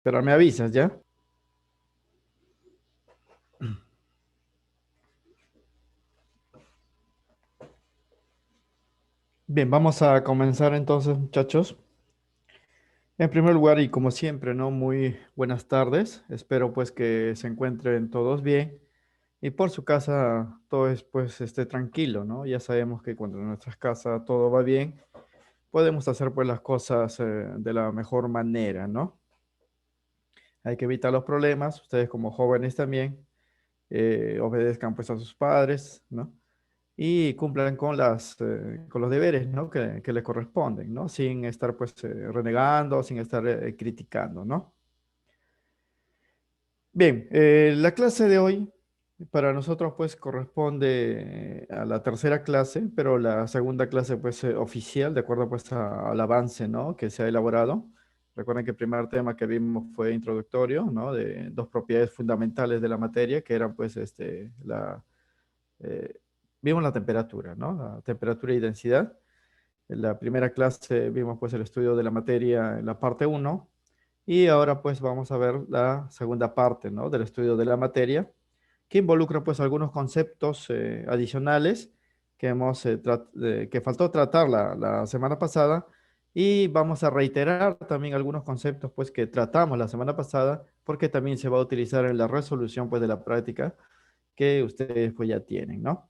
Pero me avisas, ¿ya? Bien, vamos a comenzar entonces, muchachos. En primer lugar, y como siempre, ¿no? Muy buenas tardes. Espero pues que se encuentren todos bien y por su casa todo es pues esté tranquilo, ¿no? Ya sabemos que cuando en nuestras casas todo va bien, podemos hacer pues las cosas de la mejor manera, ¿no? Hay que evitar los problemas. Ustedes como jóvenes también obedezcan pues a sus padres, ¿no? Y cumplan con con los deberes, ¿no? Que les corresponden, ¿no? Sin estar, pues, renegando, sin estar criticando, ¿no? Bien, la clase de hoy para nosotros, pues, corresponde a la tercera clase, pero la segunda clase, pues, oficial, de acuerdo, pues, al avance, ¿no? Que se ha elaborado. Recuerden que el primer tema que vimos fue introductorio, ¿no? De dos propiedades fundamentales de la materia, que eran, pues, eh, vimos la temperatura, ¿no? La temperatura y densidad. En la primera clase vimos pues el estudio de la materia en la parte uno y ahora pues vamos a ver la segunda parte, ¿no? Del estudio de la materia que involucra pues algunos conceptos adicionales que faltó tratar la semana pasada y vamos a reiterar también algunos conceptos pues que tratamos la semana pasada porque también se va a utilizar en la resolución pues de la práctica que ustedes pues ya tienen, ¿no?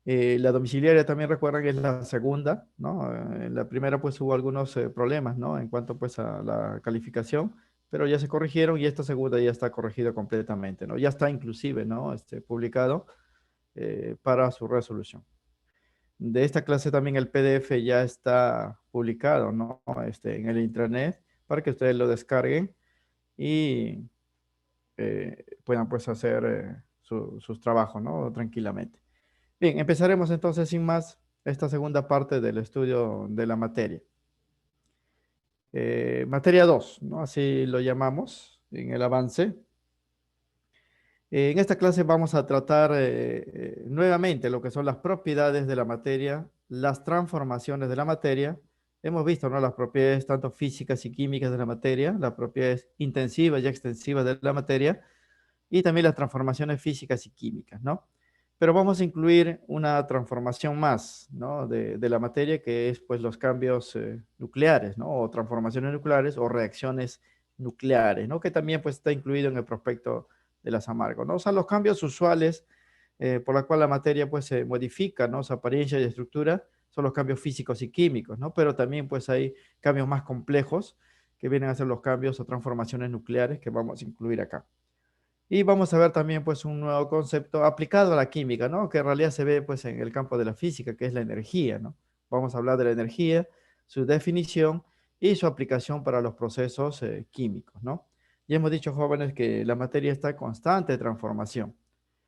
La domiciliaria también recuerdan que es la segunda, ¿no? En la primera pues hubo algunos problemas, ¿no? En cuanto pues a la calificación, pero ya se corrigieron y esta segunda ya está corregida completamente, ¿no? Ya está inclusive, ¿no? Publicado para su resolución. De esta clase también el PDF ya está publicado, ¿no? En el intranet para que ustedes lo descarguen y puedan pues hacer sus trabajos, ¿no? Tranquilamente. Bien, empezaremos entonces sin más esta segunda parte del estudio de la materia. Materia 2, ¿no? Así lo llamamos en el avance. En esta clase vamos a tratar nuevamente lo que son las propiedades de la materia, las transformaciones de la materia. Hemos visto, ¿no? Las propiedades tanto físicas y químicas de la materia, las propiedades intensivas y extensivas de la materia y también las transformaciones físicas y químicas, ¿no? Pero vamos a incluir una transformación más, ¿no? De la materia, que es pues los cambios nucleares, ¿no? O transformaciones nucleares o reacciones nucleares, ¿no? Que también pues está incluido en el prospecto de las Amargo, ¿no? O sea, los cambios usuales por la cual la materia pues se modifica, ¿no? Su apariencia y estructura son los cambios físicos y químicos, ¿no? Pero también pues hay cambios más complejos que vienen a ser los cambios o transformaciones nucleares que vamos a incluir acá. Y vamos a ver también pues un nuevo concepto aplicado a la química, ¿no? Que en realidad se ve pues en el campo de la física, que es la energía, ¿no? Vamos a hablar de la energía, su definición y su aplicación para los procesos químicos, ¿no? Ya hemos dicho, jóvenes, que la materia está en constante transformación,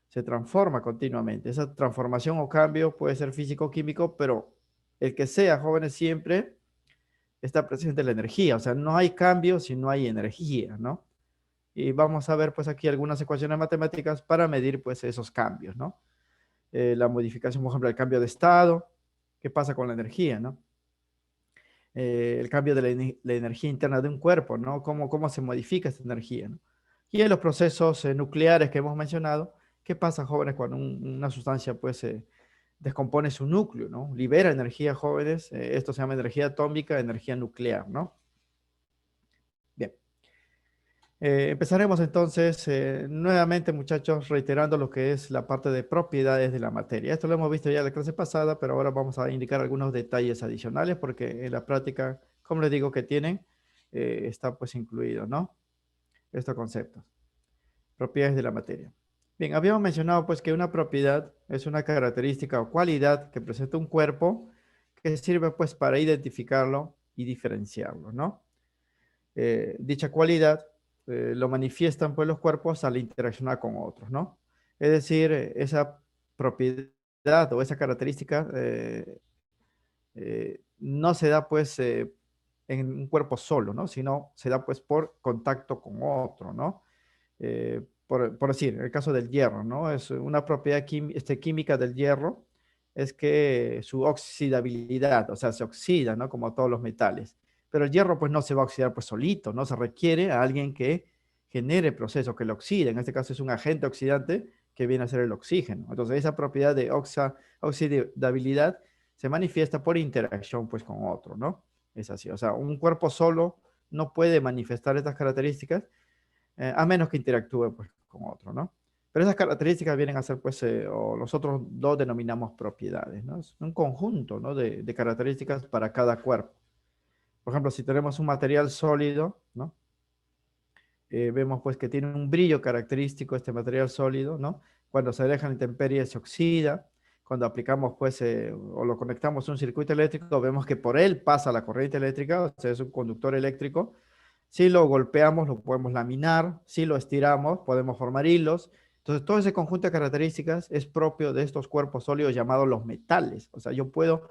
se transforma continuamente. Esa transformación o cambio puede ser físico-químico, pero el que sea, jóvenes, siempre está presente la energía, o sea, no hay cambio si no hay energía, ¿no? Y vamos a ver pues aquí algunas ecuaciones matemáticas para medir pues esos cambios, ¿no? La modificación, por ejemplo, el cambio de estado, qué pasa con la energía, ¿no? El cambio de la energía interna de un cuerpo, ¿no? Cómo se modifica esta energía, ¿no? Y en los procesos nucleares que hemos mencionado, ¿qué pasa, jóvenes, cuando una sustancia pues descompone su núcleo, ¿no? Libera energía, jóvenes, esto se llama energía atómica, energía nuclear, ¿no? Bien. Empezaremos entonces nuevamente, muchachos, reiterando lo que es la parte de propiedades de la materia. Esto lo hemos visto ya en la clase pasada, pero ahora vamos a indicar algunos detalles adicionales porque en la práctica, como les digo, que tienen, está pues incluido, ¿no? Estos conceptos. Propiedades de la materia. Bien, habíamos mencionado pues que una propiedad es una característica o cualidad que presenta un cuerpo que sirve pues para identificarlo y diferenciarlo, ¿no? Dicha cualidad lo manifiestan pues los cuerpos al interaccionar con otros, ¿no? Es decir, esa propiedad o esa característica no se da pues en un cuerpo solo, ¿no? Sino se da pues por contacto con otro, ¿no? Por decir, el caso del hierro, ¿no? Es una propiedad química del hierro, es que su oxidabilidad, o sea, se oxida, ¿no? Como todos los metales. Pero el hierro pues no se va a oxidar pues solito, ¿no? Se requiere a alguien que genere el proceso, que lo oxide. En este caso es un agente oxidante que viene a ser el oxígeno. Entonces esa propiedad de oxidabilidad se manifiesta por interacción pues con otro, ¿no? Es así. O sea, un cuerpo solo no puede manifestar estas características a menos que interactúe pues con otro, ¿no? Pero esas características vienen a ser, pues, o los otros dos denominamos propiedades, ¿no? Es un conjunto, ¿no? de características para cada cuerpo. Por ejemplo, si tenemos un material sólido, ¿no? Vemos pues que tiene un brillo característico este material sólido, ¿no? Cuando se deja en intemperie se oxida. Cuando aplicamos pues o lo conectamos a un circuito eléctrico, vemos que por él pasa la corriente eléctrica, o sea, es un conductor eléctrico. Si lo golpeamos, lo podemos laminar. Si lo estiramos, podemos formar hilos. Entonces, todo ese conjunto de características es propio de estos cuerpos sólidos llamados los metales. O sea, yo puedo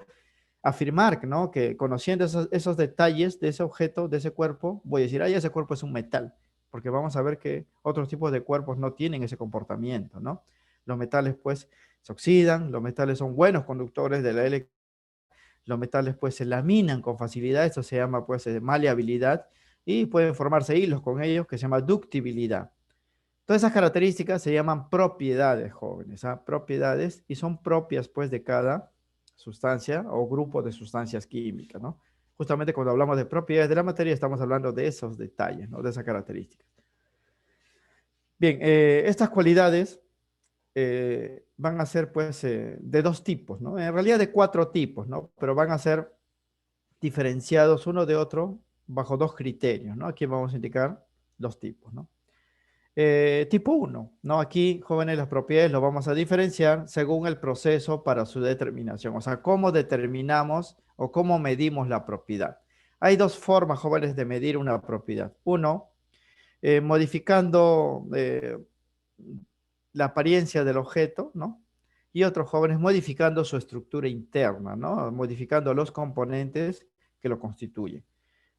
afirmar, ¿no? Que conociendo esos detalles de ese objeto, de ese cuerpo, voy a decir, ese cuerpo es un metal, porque vamos a ver que otros tipos de cuerpos no tienen ese comportamiento, ¿no? Los metales, pues, se oxidan, los metales son buenos conductores de la electricidad, los metales, pues, se laminan con facilidad, eso se llama, pues, maleabilidad, y pueden formarse hilos con ellos, que se llama ductibilidad. Todas esas características se llaman propiedades, jóvenes, ¿ah? Propiedades, y son propias, pues, de cada sustancia o grupo de sustancias químicas, ¿no? Justamente cuando hablamos de propiedades de la materia, estamos hablando de esos detalles, ¿no? De esas características. Bien, estas cualidades van a ser, pues, de dos tipos, ¿no? En realidad de cuatro tipos, ¿no? Pero van a ser diferenciados uno de otro bajo dos criterios, ¿no? Aquí vamos a indicar los tipos, ¿no? Tipo uno, ¿no? Aquí, jóvenes, las propiedades lo vamos a diferenciar según el proceso para su determinación. O sea, cómo determinamos o cómo medimos la propiedad. Hay dos formas, jóvenes, de medir una propiedad. Uno, modificando la apariencia del objeto, ¿no? Y otros jóvenes modificando su estructura interna, ¿no? Modificando los componentes que lo constituyen.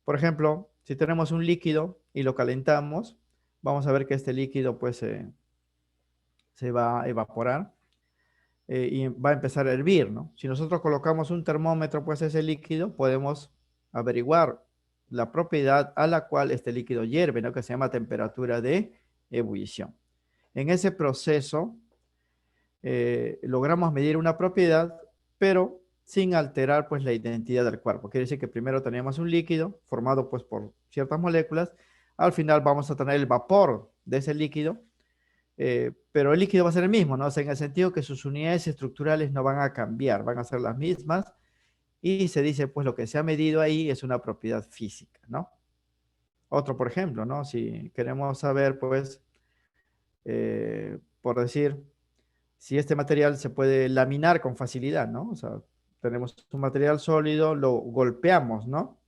Por ejemplo, si tenemos un líquido y lo calentamos, vamos a ver que este líquido pues se va a evaporar y va a empezar a hervir, ¿no? Si nosotros colocamos un termómetro pues a ese líquido, podemos averiguar la propiedad a la cual este líquido hierve, ¿no? Que se llama temperatura de ebullición. En ese proceso logramos medir una propiedad, pero sin alterar pues la identidad del cuerpo. Quiere decir que primero tenemos un líquido formado pues por ciertas moléculas, al final vamos a tener el vapor de ese líquido, pero el líquido va a ser el mismo, ¿no? O sea, en el sentido que sus unidades estructurales no van a cambiar, van a ser las mismas, y se dice pues lo que se ha medido ahí es una propiedad física, ¿no? Otro, por ejemplo, ¿no? Si queremos saber pues, por decir, si este material se puede laminar con facilidad, ¿no? O sea, tenemos un material sólido, lo golpeamos, ¿no?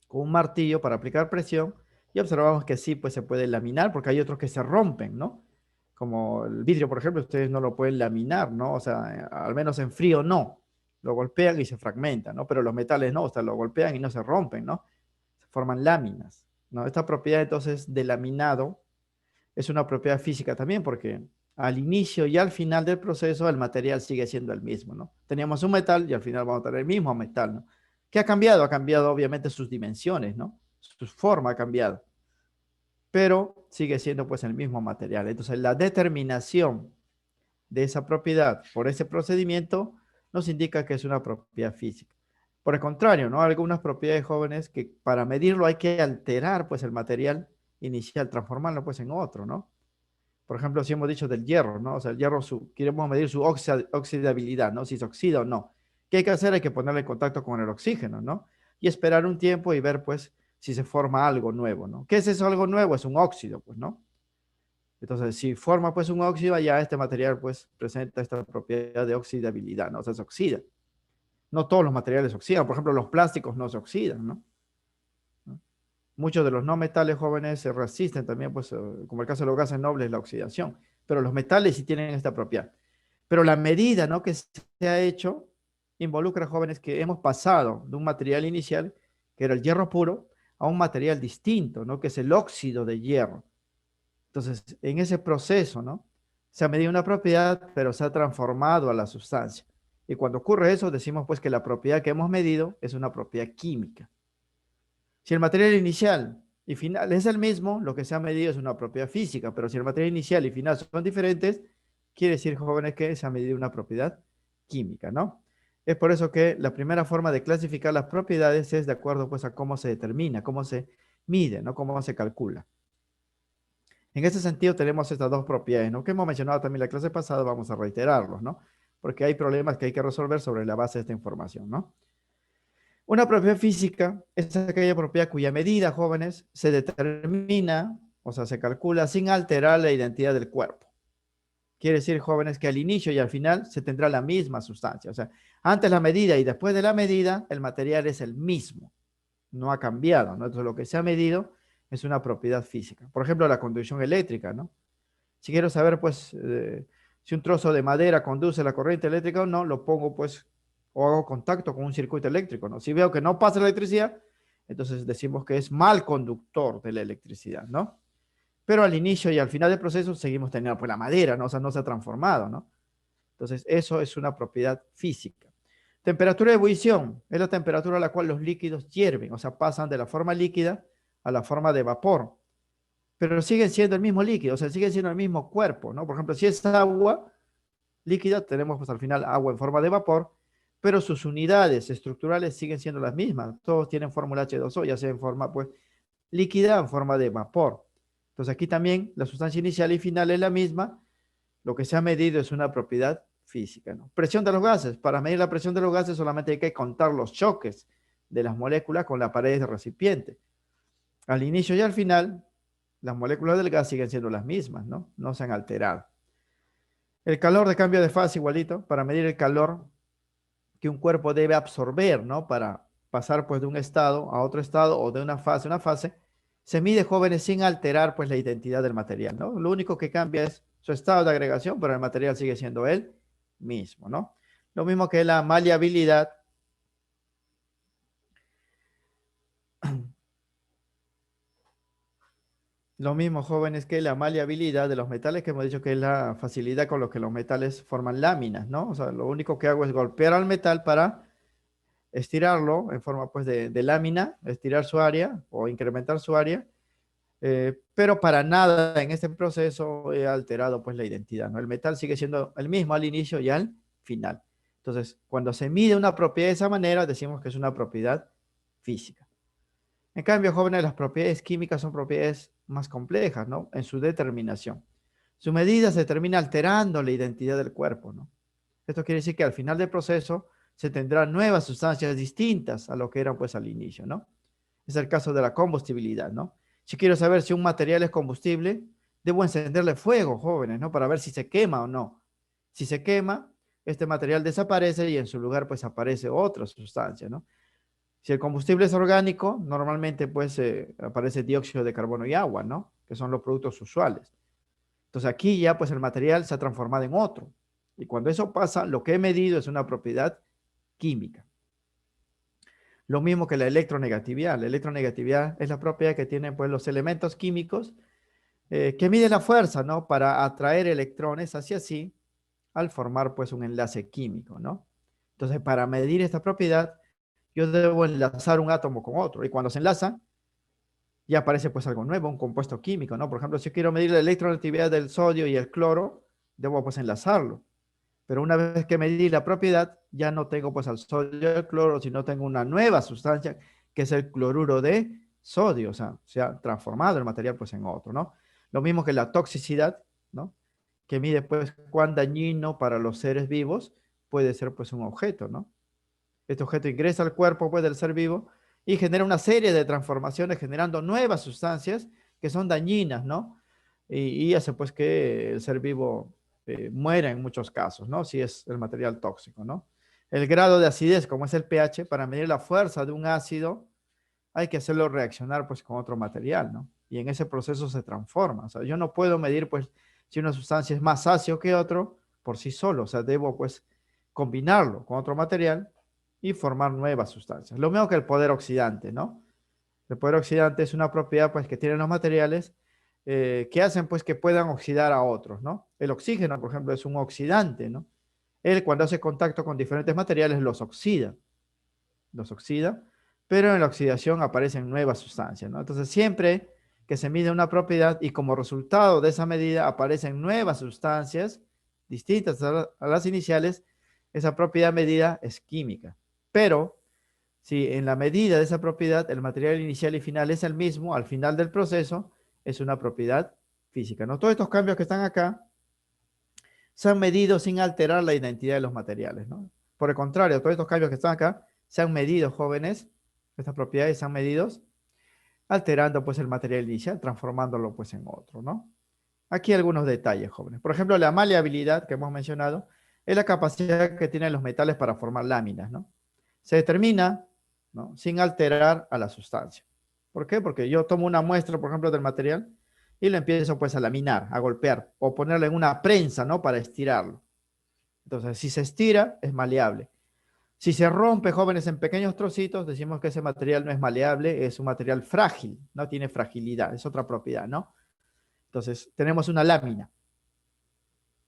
Con un martillo para aplicar presión y observamos que sí, pues se puede laminar porque hay otros que se rompen, ¿no? Como el vidrio, por ejemplo, ustedes no lo pueden laminar, ¿no? O sea, al menos en frío no. Lo golpean y se fragmentan, ¿no? Pero los metales no, o sea, lo golpean y no se rompen, ¿no? Se forman láminas, ¿no? Esta propiedad entonces de laminado es una propiedad física también porque al inicio y al final del proceso el material sigue siendo el mismo, ¿no? Teníamos un metal y al final vamos a tener el mismo metal, ¿no? ¿Qué ha cambiado? Ha cambiado obviamente sus dimensiones, ¿no? Su forma ha cambiado, pero sigue siendo pues el mismo material. Entonces la determinación de esa propiedad por ese procedimiento nos indica que es una propiedad física. Por el contrario, ¿no? Algunas propiedades jóvenes que para medirlo hay que alterar pues el material inicial, transformarlo pues en otro, ¿no? Por ejemplo, si hemos dicho del hierro, ¿no? O sea, el hierro, queremos medir su oxidabilidad, ¿no? Si se oxida o no. ¿Qué hay que hacer? Hay que ponerle en contacto con el oxígeno, ¿no? Y esperar un tiempo y ver, pues, si se forma algo nuevo, ¿no? ¿Qué es eso algo nuevo? Es un óxido, pues, ¿no? Entonces, si forma, pues, un óxido, ya este material, pues, presenta esta propiedad de oxidabilidad, ¿no? O sea, se oxida. No todos los materiales se oxidan. Por ejemplo, los plásticos no se oxidan, ¿no? Muchos de los no metales jóvenes se resisten también, pues, como el caso de los gases nobles, la oxidación. Pero los metales sí tienen esta propiedad. Pero la medida, ¿no? que se ha hecho involucra jóvenes que hemos pasado de un material inicial, que era el hierro puro, a un material distinto, ¿no? Que es el óxido de hierro. Entonces, en ese proceso, ¿no? Se ha medido una propiedad, pero se ha transformado a la sustancia. Y cuando ocurre eso, decimos pues que la propiedad que hemos medido es una propiedad química. Si el material inicial y final es el mismo, lo que se ha medido es una propiedad física, pero si el material inicial y final son diferentes, quiere decir, jóvenes, que se ha medido una propiedad química, ¿no? Es por eso que la primera forma de clasificar las propiedades es de acuerdo pues a cómo se determina, cómo se mide, ¿no? Cómo se calcula. En ese sentido tenemos estas dos propiedades, ¿no? Que hemos mencionado también en la clase pasada, vamos a reiterarlos, ¿no? Porque hay problemas que hay que resolver sobre la base de esta información, ¿no? Una propiedad física es aquella propiedad cuya medida, jóvenes, se determina, o sea, se calcula sin alterar la identidad del cuerpo. Quiere decir, jóvenes, que al inicio y al final se tendrá la misma sustancia. O sea, antes la medida y después de la medida, el material es el mismo. No ha cambiado, ¿no? Entonces, lo que se ha medido es una propiedad física. Por ejemplo, la conducción eléctrica, ¿no? Si quiero saber, pues, si un trozo de madera conduce la corriente eléctrica o no, lo pongo, pues, o hago contacto con un circuito eléctrico, ¿no? Si veo que no pasa la electricidad, entonces decimos que es mal conductor de la electricidad, ¿no? Pero al inicio y al final del proceso seguimos teniendo, pues, la madera, ¿no? O sea, no se ha transformado, ¿no? Entonces, eso es una propiedad física. Temperatura de ebullición es la temperatura a la cual los líquidos hierven, o sea, pasan de la forma líquida a la forma de vapor, pero siguen siendo el mismo líquido, o sea, siguen siendo el mismo cuerpo, ¿no? Por ejemplo, si es agua líquida, tenemos pues al final agua en forma de vapor, pero sus unidades estructurales siguen siendo las mismas. Todos tienen fórmula H2O, ya sea en forma pues líquida o en forma de vapor. Entonces aquí también la sustancia inicial y final es la misma. Lo que se ha medido es una propiedad física, ¿no? Presión de los gases. Para medir la presión de los gases solamente hay que contar los choques de las moléculas con la pared del recipiente. Al inicio y al final, las moléculas del gas siguen siendo las mismas, ¿no? No se han alterado. El calor de cambio de fase igualito, para medir el calor que un cuerpo debe absorber, ¿no? Para pasar pues de un estado a otro estado o de una fase a una fase, se mide, jóvenes, sin alterar pues la identidad del material, ¿no? Lo único que cambia es su estado de agregación, pero el material sigue siendo el mismo, ¿no? Lo mismo que la maleabilidad. Lo mismo, jóvenes, que la maleabilidad de los metales, que hemos dicho que es la facilidad con lo que los metales forman láminas, ¿no? O sea, lo único que hago es golpear al metal para estirarlo en forma pues de lámina, estirar su área o incrementar su área, pero para nada en este proceso he alterado pues la identidad, ¿no? El metal sigue siendo el mismo al inicio y al final. Entonces, cuando se mide una propiedad de esa manera, decimos que es una propiedad física. En cambio, jóvenes, las propiedades químicas son propiedades más complejas, ¿no? En su determinación. Su medida se determina alterando la identidad del cuerpo, ¿no? Esto quiere decir que al final del proceso se tendrán nuevas sustancias distintas a lo que eran pues al inicio, ¿no? Es el caso de la combustibilidad, ¿no? Si quiero saber si un material es combustible, debo encenderle fuego, jóvenes, ¿no? Para ver si se quema o no. Si se quema, este material desaparece y en su lugar pues aparece otra sustancia, ¿no? Si el combustible es orgánico, normalmente pues aparece dióxido de carbono y agua, ¿no? Que son los productos usuales. Entonces aquí ya pues el material se ha transformado en otro. Y cuando eso pasa, lo que he medido es una propiedad química. Lo mismo que la electronegatividad. La electronegatividad es la propiedad que tienen pues los elementos químicos que miden la fuerza, ¿no? Para atraer electrones hacia sí al formar pues un enlace químico, ¿no? Entonces, para medir esta propiedad, yo debo enlazar un átomo con otro. Y cuando se enlaza, ya aparece pues algo nuevo, un compuesto químico, ¿no? Por ejemplo, si yo quiero medir la electronegatividad del sodio y el cloro, debo pues enlazarlo. Pero una vez que medí la propiedad, ya no tengo pues al sodio y al cloro, sino tengo una nueva sustancia que es el cloruro de sodio. O sea, se ha transformado el material pues en otro, ¿no? Lo mismo que la toxicidad, ¿no? Que mide pues cuán dañino para los seres vivos puede ser pues un objeto, ¿no? Este objeto ingresa al cuerpo pues del ser vivo y genera una serie de transformaciones generando nuevas sustancias que son dañinas, ¿no? Y hace pues que el ser vivo muera en muchos casos, ¿no? Si es el material tóxico, ¿no? El grado de acidez, como es el pH, para medir la fuerza de un ácido, hay que hacerlo reaccionar pues con otro material, ¿no? Y en ese proceso se transforma. O sea, yo no puedo medir pues si una sustancia es más ácido que otro por sí solo. O sea, debo pues combinarlo con otro material y formar nuevas sustancias. Lo mismo que el poder oxidante, ¿no? El poder oxidante es una propiedad pues que tienen los materiales que hacen pues que puedan oxidar a otros, ¿no? El oxígeno, por ejemplo, es un oxidante, ¿no? Él cuando hace contacto con diferentes materiales los oxida, pero en la oxidación aparecen nuevas sustancias, ¿no? Entonces, siempre que se mide una propiedad y como resultado de esa medida aparecen nuevas sustancias distintas a las iniciales, esa propiedad medida es química. Pero si en la medida de esa propiedad el material inicial y final es el mismo, al final del proceso es una propiedad física, ¿no? Todos estos cambios que están acá se han medido sin alterar la identidad de los materiales, ¿no? Por el contrario, todos estos cambios que están acá se han medido, jóvenes, estas propiedades se han medido alterando pues el material inicial, transformándolo pues en otro, ¿no? Aquí algunos detalles, jóvenes. Por ejemplo, la maleabilidad que hemos mencionado es la capacidad que tienen los metales para formar láminas, ¿no? Se determina, ¿no?, sin alterar a la sustancia. ¿Por qué? Porque yo tomo una muestra, por ejemplo, del material y lo empiezo pues a laminar, a golpear o ponerlo en una prensa, ¿no?, para estirarlo. Entonces, si se estira, es maleable. Si se rompe, jóvenes, en pequeños trocitos, decimos que ese material no es maleable, es un material frágil, no tiene fragilidad, es otra propiedad, ¿no? Entonces, tenemos una lámina.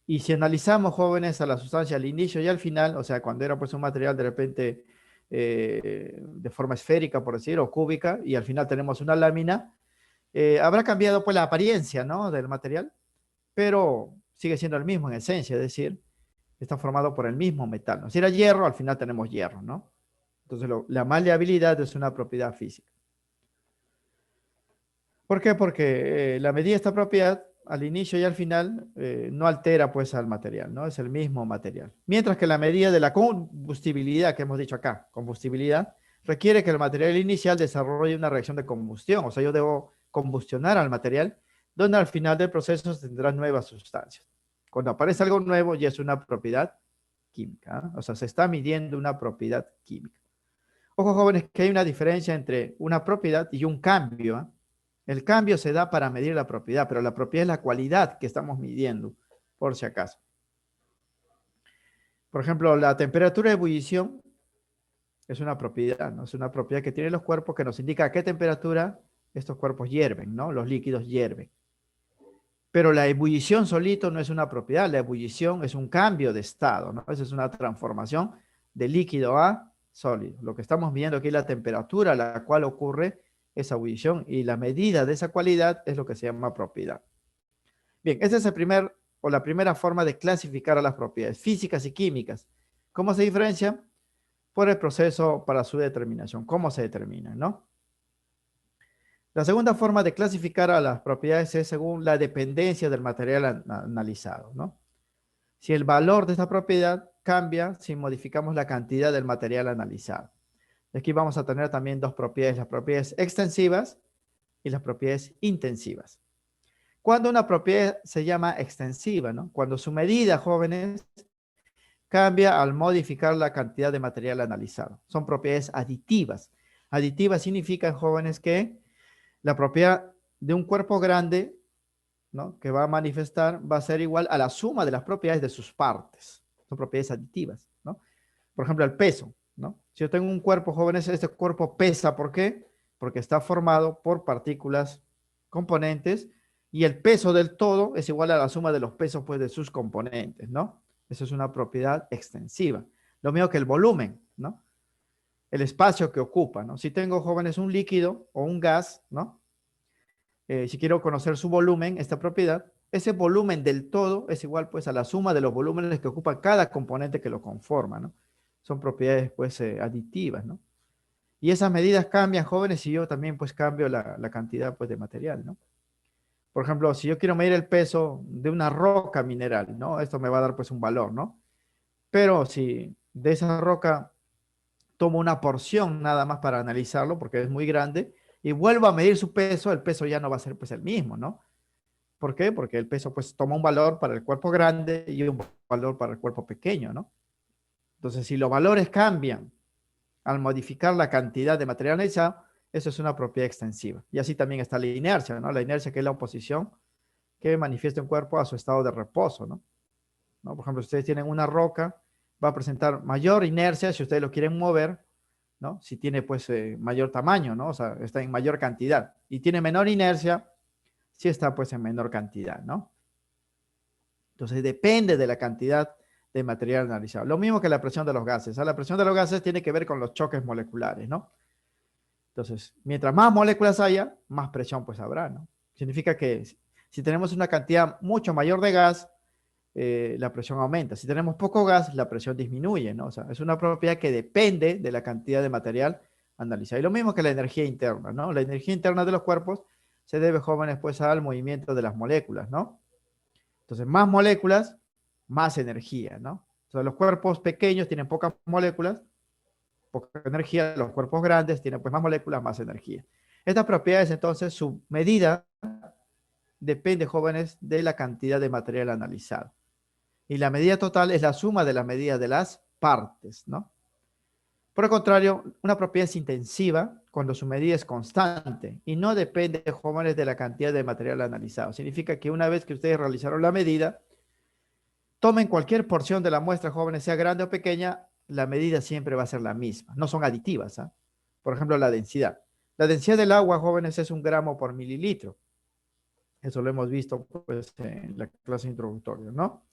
Y si analizamos, jóvenes, a la sustancia al inicio y al final, o sea, cuando era pues un material de repente de forma esférica, por decir, o cúbica, y al final tenemos una lámina, habrá cambiado pues la apariencia, ¿no?, del material, pero sigue siendo el mismo en esencia, es decir, está formado por el mismo metal, ¿no? Si era hierro, al final tenemos hierro, ¿no? Entonces, la maleabilidad es una propiedad física. ¿Por qué? Porque la medida de esta propiedad al inicio y al final no altera pues al material, ¿no? Es el mismo material. Mientras que la medida de la combustibilidad que hemos dicho acá, combustibilidad, requiere que el material inicial desarrolle una reacción de combustión. O sea, yo debo combustionar al material, donde al final del proceso se tendrán nuevas sustancias. Cuando aparece algo nuevo ya es una propiedad química, ¿eh? O sea, se está midiendo una propiedad química. Ojo, jóvenes, que hay una diferencia entre una propiedad y un cambio, ¿eh? El cambio se da para medir la propiedad, pero la propiedad es la cualidad que estamos midiendo, por si acaso. Por ejemplo, la temperatura de ebullición es una propiedad, ¿no? Es una propiedad que tienen los cuerpos que nos indica a qué temperatura estos cuerpos hierven, ¿no? Los líquidos hierven. Pero la ebullición solito no es una propiedad, la ebullición es un cambio de estado, ¿no? Esa es una transformación de líquido a sólido. Lo que estamos viendo aquí es la temperatura a la cual ocurre esa ebullición y la medida de esa cualidad es lo que se llama propiedad. Bien, esta es el primer o la primera forma de clasificar a las propiedades físicas y químicas. ¿Cómo se diferencian? Por el proceso para su determinación. ¿Cómo se determinan, no? La segunda forma de clasificar a las propiedades es según la dependencia del material analizado, ¿no? Si el valor de esta propiedad cambia si modificamos la cantidad del material analizado. Aquí vamos a tener también dos propiedades, las propiedades extensivas y las propiedades intensivas. Cuando una propiedad se llama extensiva, ¿no? Cuando su medida, jóvenes, cambia al modificar la cantidad de material analizado. Son propiedades aditivas. Aditivas significan, jóvenes, que la propiedad de un cuerpo grande, ¿no?, que va a manifestar va a ser igual a la suma de las propiedades de sus partes. Son propiedades aditivas, ¿no? Por ejemplo, el peso, ¿no? Si yo tengo un cuerpo, jóvenes, este cuerpo pesa, ¿por qué? Porque está formado por partículas componentes y el peso del todo es igual a la suma de los pesos pues, de sus componentes, ¿no? Eso es una propiedad extensiva. Lo mismo que el volumen, ¿no? El espacio que ocupa, ¿no? Si tengo, jóvenes, un líquido o un gas, ¿no? Si quiero conocer su volumen, esta propiedad, ese volumen del todo es igual pues a la suma de los volúmenes que ocupa cada componente que lo conforma, ¿no? Son propiedades pues aditivas, ¿no? Y esas medidas cambian, jóvenes, si yo también pues cambio la cantidad pues de material, ¿no? Por ejemplo, si yo quiero medir el peso de una roca mineral, ¿no? Esto me va a dar pues un valor, ¿no? Pero si de esa roca tomo una porción nada más para analizarlo, porque es muy grande, y vuelvo a medir su peso, el peso ya no va a ser pues el mismo, ¿no? ¿Por qué? Porque el peso pues toma un valor para el cuerpo grande y un valor para el cuerpo pequeño, ¿no? Entonces, si los valores cambian al modificar la cantidad de material analizado, eso es una propiedad extensiva. Y así también está la inercia, ¿no? La inercia que es la oposición que manifiesta un cuerpo a su estado de reposo, ¿no? ¿No? Por ejemplo, si ustedes tienen una roca, va a presentar mayor inercia si ustedes lo quieren mover, ¿no? Si tiene pues mayor tamaño, ¿no? O sea, está en mayor cantidad. Y tiene menor inercia si está pues en menor cantidad, ¿no? Entonces depende de la cantidad de material analizado. Lo mismo que la presión de los gases. La presión de los gases tiene que ver con los choques moleculares, ¿no? Entonces, mientras más moléculas haya, más presión pues habrá, ¿no? Significa que si tenemos una cantidad mucho mayor de gas, la presión aumenta. Si tenemos poco gas, la presión disminuye, ¿no? O sea, es una propiedad que depende de la cantidad de material analizado. Y lo mismo que la energía interna, ¿no? La energía interna de los cuerpos se debe, jóvenes, pues al movimiento de las moléculas, ¿no? Entonces, más moléculas, más energía, ¿no? O sea, los cuerpos pequeños tienen pocas moléculas, poca energía, los cuerpos grandes tienen pues más moléculas, más energía. Estas propiedades, entonces, su medida depende, jóvenes, de la cantidad de material analizado. Y la medida total es la suma de la medida de las partes, ¿no? Por el contrario, una propiedad es intensiva cuando su medida es constante y no depende, jóvenes, de la cantidad de material analizado. Significa que una vez que ustedes realizaron la medida, tomen cualquier porción de la muestra, jóvenes, sea grande o pequeña, la medida siempre va a ser la misma. No son aditivas, ¿eh? Por ejemplo, la densidad. La densidad del agua, jóvenes, es 1 gramo por mililitro. Eso lo hemos visto pues, en la clase introductoria, ¿no?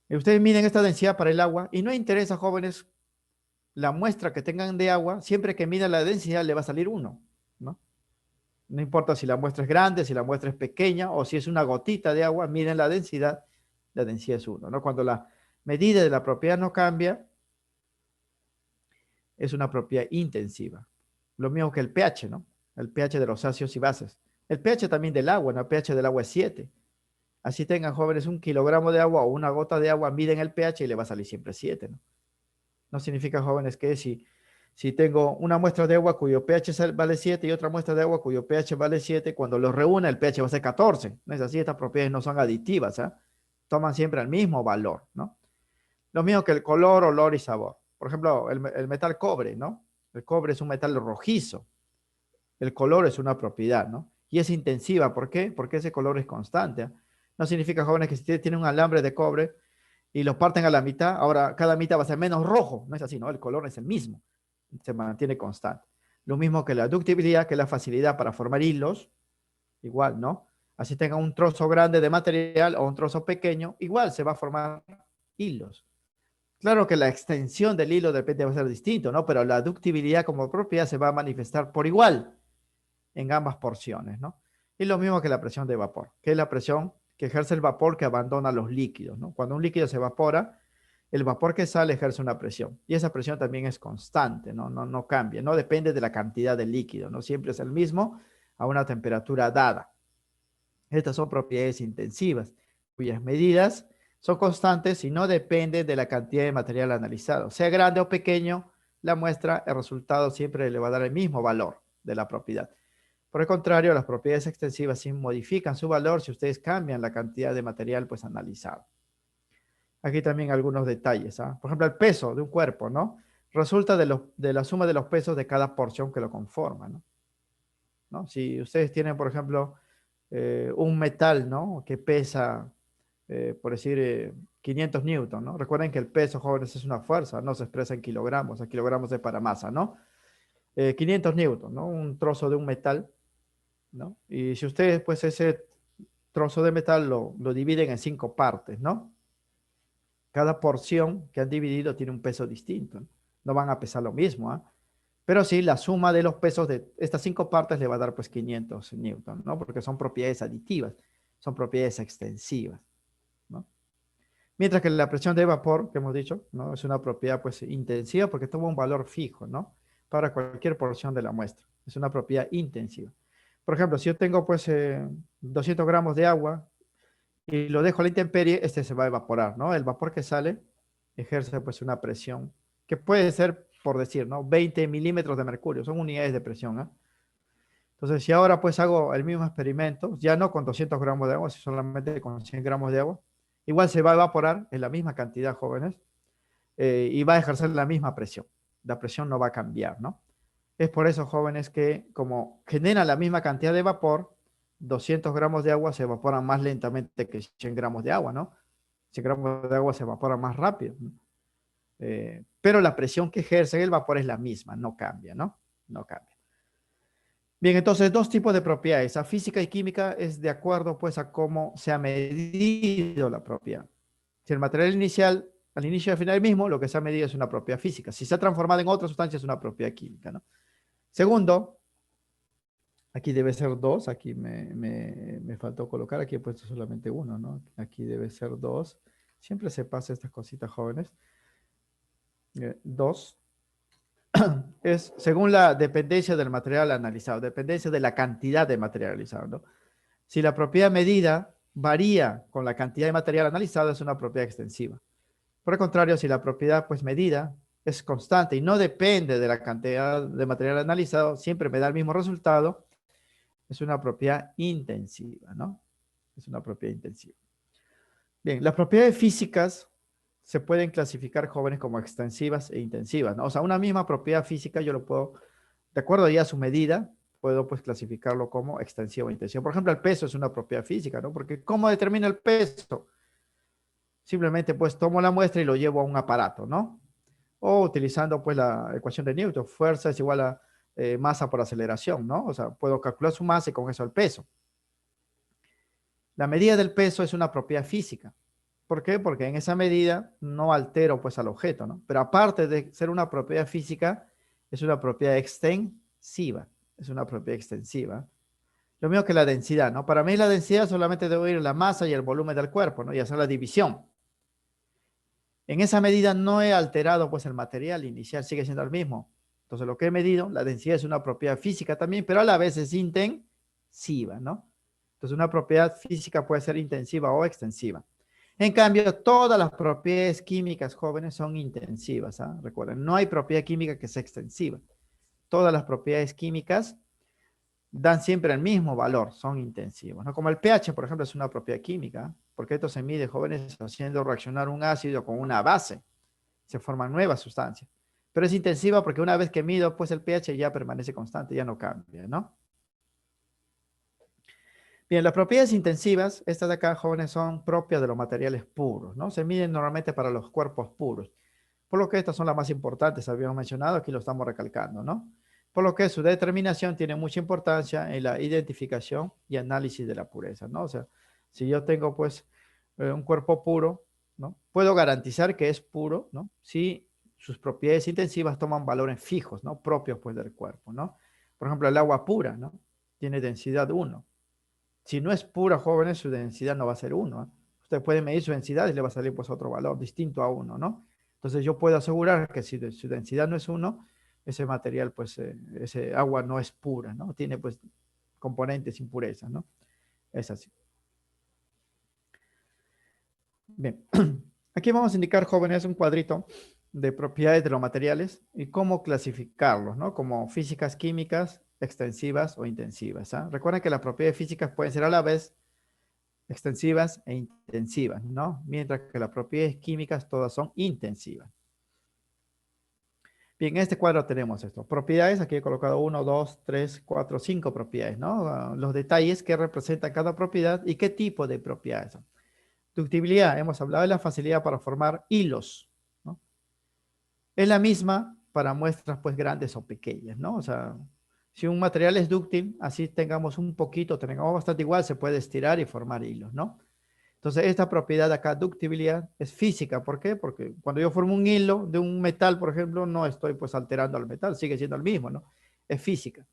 Ustedes miden esta densidad para el agua y no interesa, jóvenes, la muestra que tengan de agua, siempre que mida la densidad le va a salir 1, ¿no? No importa si la muestra es grande, si la muestra es pequeña o si es una gotita de agua, miden la densidad es 1, ¿no? Cuando la medida de la propiedad no cambia, es una propiedad intensiva. Lo mismo que el pH, ¿no? El pH de los ácidos y bases. El pH también del agua, ¿no? El pH del agua es 7. Así tengan, jóvenes, 1 kilogramo de agua o una gota de agua, miden el pH y le va a salir siempre 7, ¿no? No significa, jóvenes, que si tengo una muestra de agua cuyo pH vale 7 y otra muestra de agua cuyo pH vale 7, cuando los reúna el pH va a ser 14. No es así, estas propiedades no son aditivas, ¿eh? Toman siempre el mismo valor, ¿no? Lo mismo que el color, olor y sabor. Por ejemplo, el metal cobre, ¿no? El cobre es un metal rojizo. El color es una propiedad, ¿no? Y es intensiva. ¿Por qué? Porque ese color es constante, ¿eh? No significa, jóvenes, que si ustedes tienen un alambre de cobre y lo parten a la mitad, ahora cada mitad va a ser menos rojo. No es así, ¿no? El color es el mismo. Se mantiene constante. Lo mismo que la ductibilidad, que es la facilidad para formar hilos, igual, ¿no? Así tenga un trozo grande de material o un trozo pequeño, igual se va a formar hilos. Claro que la extensión del hilo depende, va a ser distinto, ¿no? Pero la ductibilidad como propiedad se va a manifestar por igual en ambas porciones, ¿no? Y lo mismo que la presión de vapor, que es la presión que ejerce el vapor que abandona los líquidos, ¿no? Cuando un líquido se evapora, el vapor que sale ejerce una presión. Y esa presión también es constante, ¿no? No cambia, no depende de la cantidad de líquido, ¿no? Siempre es el mismo a una temperatura dada. Estas son propiedades intensivas, cuyas medidas son constantes y no dependen de la cantidad de material analizado. Sea grande o pequeño, la muestra, el resultado siempre le va a dar el mismo valor de la propiedad. Por el contrario, las propiedades extensivas sí modifican su valor si ustedes cambian la cantidad de material pues analizado. Aquí también algunos detalles, ¿ah? Por ejemplo, el peso de un cuerpo, ¿no? Resulta de la suma de los pesos de cada porción que lo conforma, ¿no? Si ustedes tienen, por ejemplo, un metal, ¿no? Que pesa, por decir, 500 newton, ¿no? Recuerden que el peso, jóvenes, es una fuerza, no se expresa en kilogramos, a kilogramos es para masa, ¿no? 500 newton, ¿no? Un trozo de un metal, ¿no? Y si ustedes, pues, ese trozo de metal lo dividen en 5 partes, ¿no? Cada porción que han dividido tiene un peso distinto, ¿no? No van a pesar lo mismo, ¿ah? Pero sí, la suma de los pesos de estas 5 partes le va a dar pues 500 newton, ¿no? Porque son propiedades aditivas, son propiedades extensivas, ¿no? Mientras que la presión de vapor, que hemos dicho, ¿no? Es una propiedad pues intensiva porque toma un valor fijo, ¿no? Para cualquier porción de la muestra. Es una propiedad intensiva. Por ejemplo, si yo tengo pues 200 gramos de agua y lo dejo a la intemperie, este se va a evaporar, ¿no? El vapor que sale ejerce pues una presión que puede ser, por decir, ¿no? 20 milímetros de mercurio, son unidades de presión, ¿eh? Entonces, si ahora pues hago el mismo experimento, ya no con 200 gramos de agua, sino solamente con 100 gramos de agua, igual se va a evaporar en la misma cantidad, jóvenes, y va a ejercer la misma presión. La presión no va a cambiar, ¿no? Es por eso, jóvenes, que como genera la misma cantidad de vapor, 200 gramos de agua se evaporan más lentamente que 100 gramos de agua, ¿no? 100 gramos de agua se evapora más rápido, ¿no? Pero la presión que ejerce el vapor es la misma, no cambia, ¿no? No cambia. Bien, entonces, dos tipos de propiedades. A física y química es de acuerdo, pues, a cómo se ha medido la propiedad. Si el material inicial, al inicio y al final mismo, lo que se ha medido es una propiedad física. Si se ha transformado en otra sustancia, es una propiedad química, ¿no? Segundo, aquí debe ser 2, aquí me faltó colocar, aquí he puesto solamente 1, ¿no? Aquí debe ser 2. Siempre se pasa estas cositas, jóvenes. 2 es según la dependencia del material analizado, dependencia de la cantidad de material analizado, ¿no? Si la propiedad medida varía con la cantidad de material analizado, es una propiedad extensiva. Por el contrario, si la propiedad pues medida es constante y no depende de la cantidad de material analizado, siempre me da el mismo resultado, es una propiedad intensiva, ¿no? Es una propiedad intensiva. Bien, las propiedades físicas se pueden clasificar, jóvenes, como extensivas e intensivas, ¿no? O sea, una misma propiedad física yo lo puedo, de acuerdo ya a su medida, puedo pues clasificarlo como extensivo o intensivo. Por ejemplo, el peso es una propiedad física, ¿no? Porque ¿cómo determina el peso? Simplemente pues tomo la muestra y lo llevo a un aparato, ¿no? O utilizando pues la ecuación de Newton, fuerza es igual a masa por aceleración, ¿no? O sea, puedo calcular su masa y con eso el peso. La medida del peso es una propiedad física. ¿Por qué? Porque en esa medida no altero pues al objeto, ¿no? Pero aparte de ser una propiedad física, es una propiedad extensiva. Es una propiedad extensiva. Lo mismo que la densidad, ¿no? Para mí la densidad solamente debo ir la masa y el volumen del cuerpo, ¿no? Y hacer la división. En esa medida no he alterado pues el material inicial, sigue siendo el mismo. Entonces lo que he medido, la densidad es una propiedad física también, pero a la vez es intensiva, ¿no? Entonces una propiedad física puede ser intensiva o extensiva. En cambio, todas las propiedades químicas, jóvenes, son intensivas, ¿ah? Recuerden, no hay propiedad química que sea extensiva. Todas las propiedades químicas dan siempre el mismo valor, son intensivos, ¿no? Como el pH, por ejemplo, es una propiedad química, porque esto se mide, jóvenes, haciendo reaccionar un ácido con una base. Se forman nuevas sustancias. Pero es intensiva porque una vez que mido, pues el pH ya permanece constante, ya no cambia, ¿no? Bien, las propiedades intensivas, estas de acá, jóvenes, son propias de los materiales puros, ¿no? Se miden normalmente para los cuerpos puros. Por lo que estas son las más importantes, habíamos mencionado, aquí lo estamos recalcando, ¿no? Por lo que su determinación tiene mucha importancia en la identificación y análisis de la pureza, ¿no? O sea, si yo tengo, pues, un cuerpo puro, ¿no? Puedo garantizar que es puro, ¿no? Si sus propiedades intensivas toman valores fijos, ¿no? Propios, pues, del cuerpo, ¿no? Por ejemplo, el agua pura, ¿no? Tiene densidad 1. Si no es pura, jóvenes, su densidad no va a ser 1, ¿eh? Usted puede medir su densidad y le va a salir pues otro valor distinto a 1, ¿no? Entonces yo puedo asegurar que si su densidad no es 1, ese material, pues ese agua no es pura, ¿no? Tiene pues componentes impurezas, ¿no? Es así. Bien, aquí vamos a indicar, jóvenes, un cuadrito de propiedades de los materiales y cómo clasificarlos, ¿no? Como físicas químicas, extensivas o intensivas, ¿ah? Recuerden que las propiedades físicas pueden ser a la vez extensivas e intensivas, ¿no? Mientras que las propiedades químicas todas son intensivas. Bien, en este cuadro tenemos esto. Propiedades, aquí he colocado 1, 2, 3, 4, 5 propiedades, ¿no? Los detalles que representa cada propiedad y qué tipo de propiedades son. Ductibilidad, hemos hablado de la facilidad para formar hilos, ¿no? Es la misma para muestras pues grandes o pequeñas, ¿no? O sea, si un material es dúctil, así tengamos un poquito, tengamos bastante igual, se puede estirar y formar hilos, ¿no? Entonces, esta propiedad de acá, ductibilidad, es física. ¿Por qué? Porque cuando yo formo un hilo de un metal, por ejemplo, no estoy pues alterando al metal, sigue siendo el mismo, ¿no? Es física.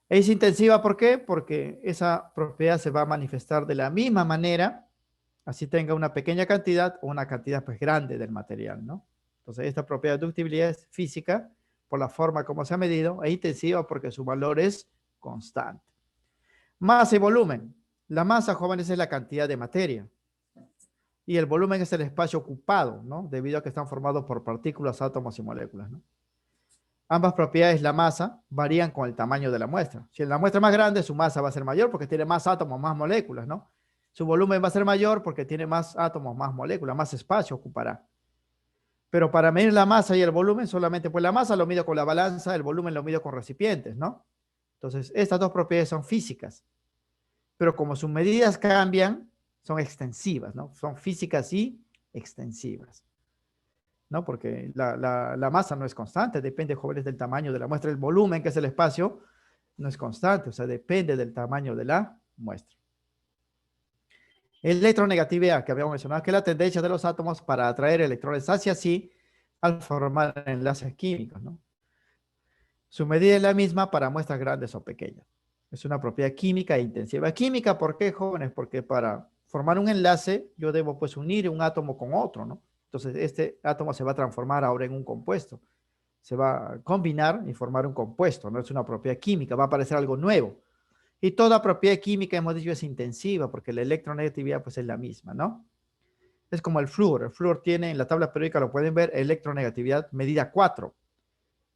Es intensiva, ¿por qué? Porque esa propiedad se va a manifestar de la misma manera, así tenga una pequeña cantidad o una cantidad pues grande del material, ¿no? Entonces, esta propiedad de ductibilidad es física por la forma como se ha medido, e intensiva porque su valor es constante. Masa y volumen. La masa, jóvenes, es la cantidad de materia. Y el volumen es el espacio ocupado, ¿no? Debido a que están formados por partículas, átomos y moléculas, ¿no? Ambas propiedades, la masa, varían con el tamaño de la muestra. Si la muestra es más grande, su masa va a ser mayor porque tiene más átomos, más moléculas, ¿no? Su volumen va a ser mayor porque tiene más átomos, más moléculas, más espacio ocupará. Pero para medir la masa y el volumen, solamente pues la masa lo mido con la balanza, el volumen lo mido con recipientes, ¿no? Entonces, estas dos propiedades son físicas. Pero como sus medidas cambian, son extensivas, ¿no? Son físicas y extensivas, ¿no? Porque la masa no es constante, depende, jóvenes, del tamaño de la muestra. El volumen, que es el espacio, no es constante, o sea, depende del tamaño de la muestra. Electronegatividad, que habíamos mencionado, que es la tendencia de los átomos para atraer electrones hacia sí al formar enlaces químicos, ¿no? Su medida es la misma para muestras grandes o pequeñas. Es una propiedad química e intensiva. Química, ¿por qué, jóvenes? Porque para formar un enlace, yo debo pues unir un átomo con otro, ¿no? Entonces, este átomo se va a transformar ahora en un compuesto. Se va a combinar y formar un compuesto, no es una propiedad química, va a aparecer algo nuevo. Y toda propiedad química, hemos dicho, es intensiva, porque la electronegatividad pues es la misma, ¿no? Es como el flúor. El flúor tiene, en la tabla periódica lo pueden ver, electronegatividad medida 4.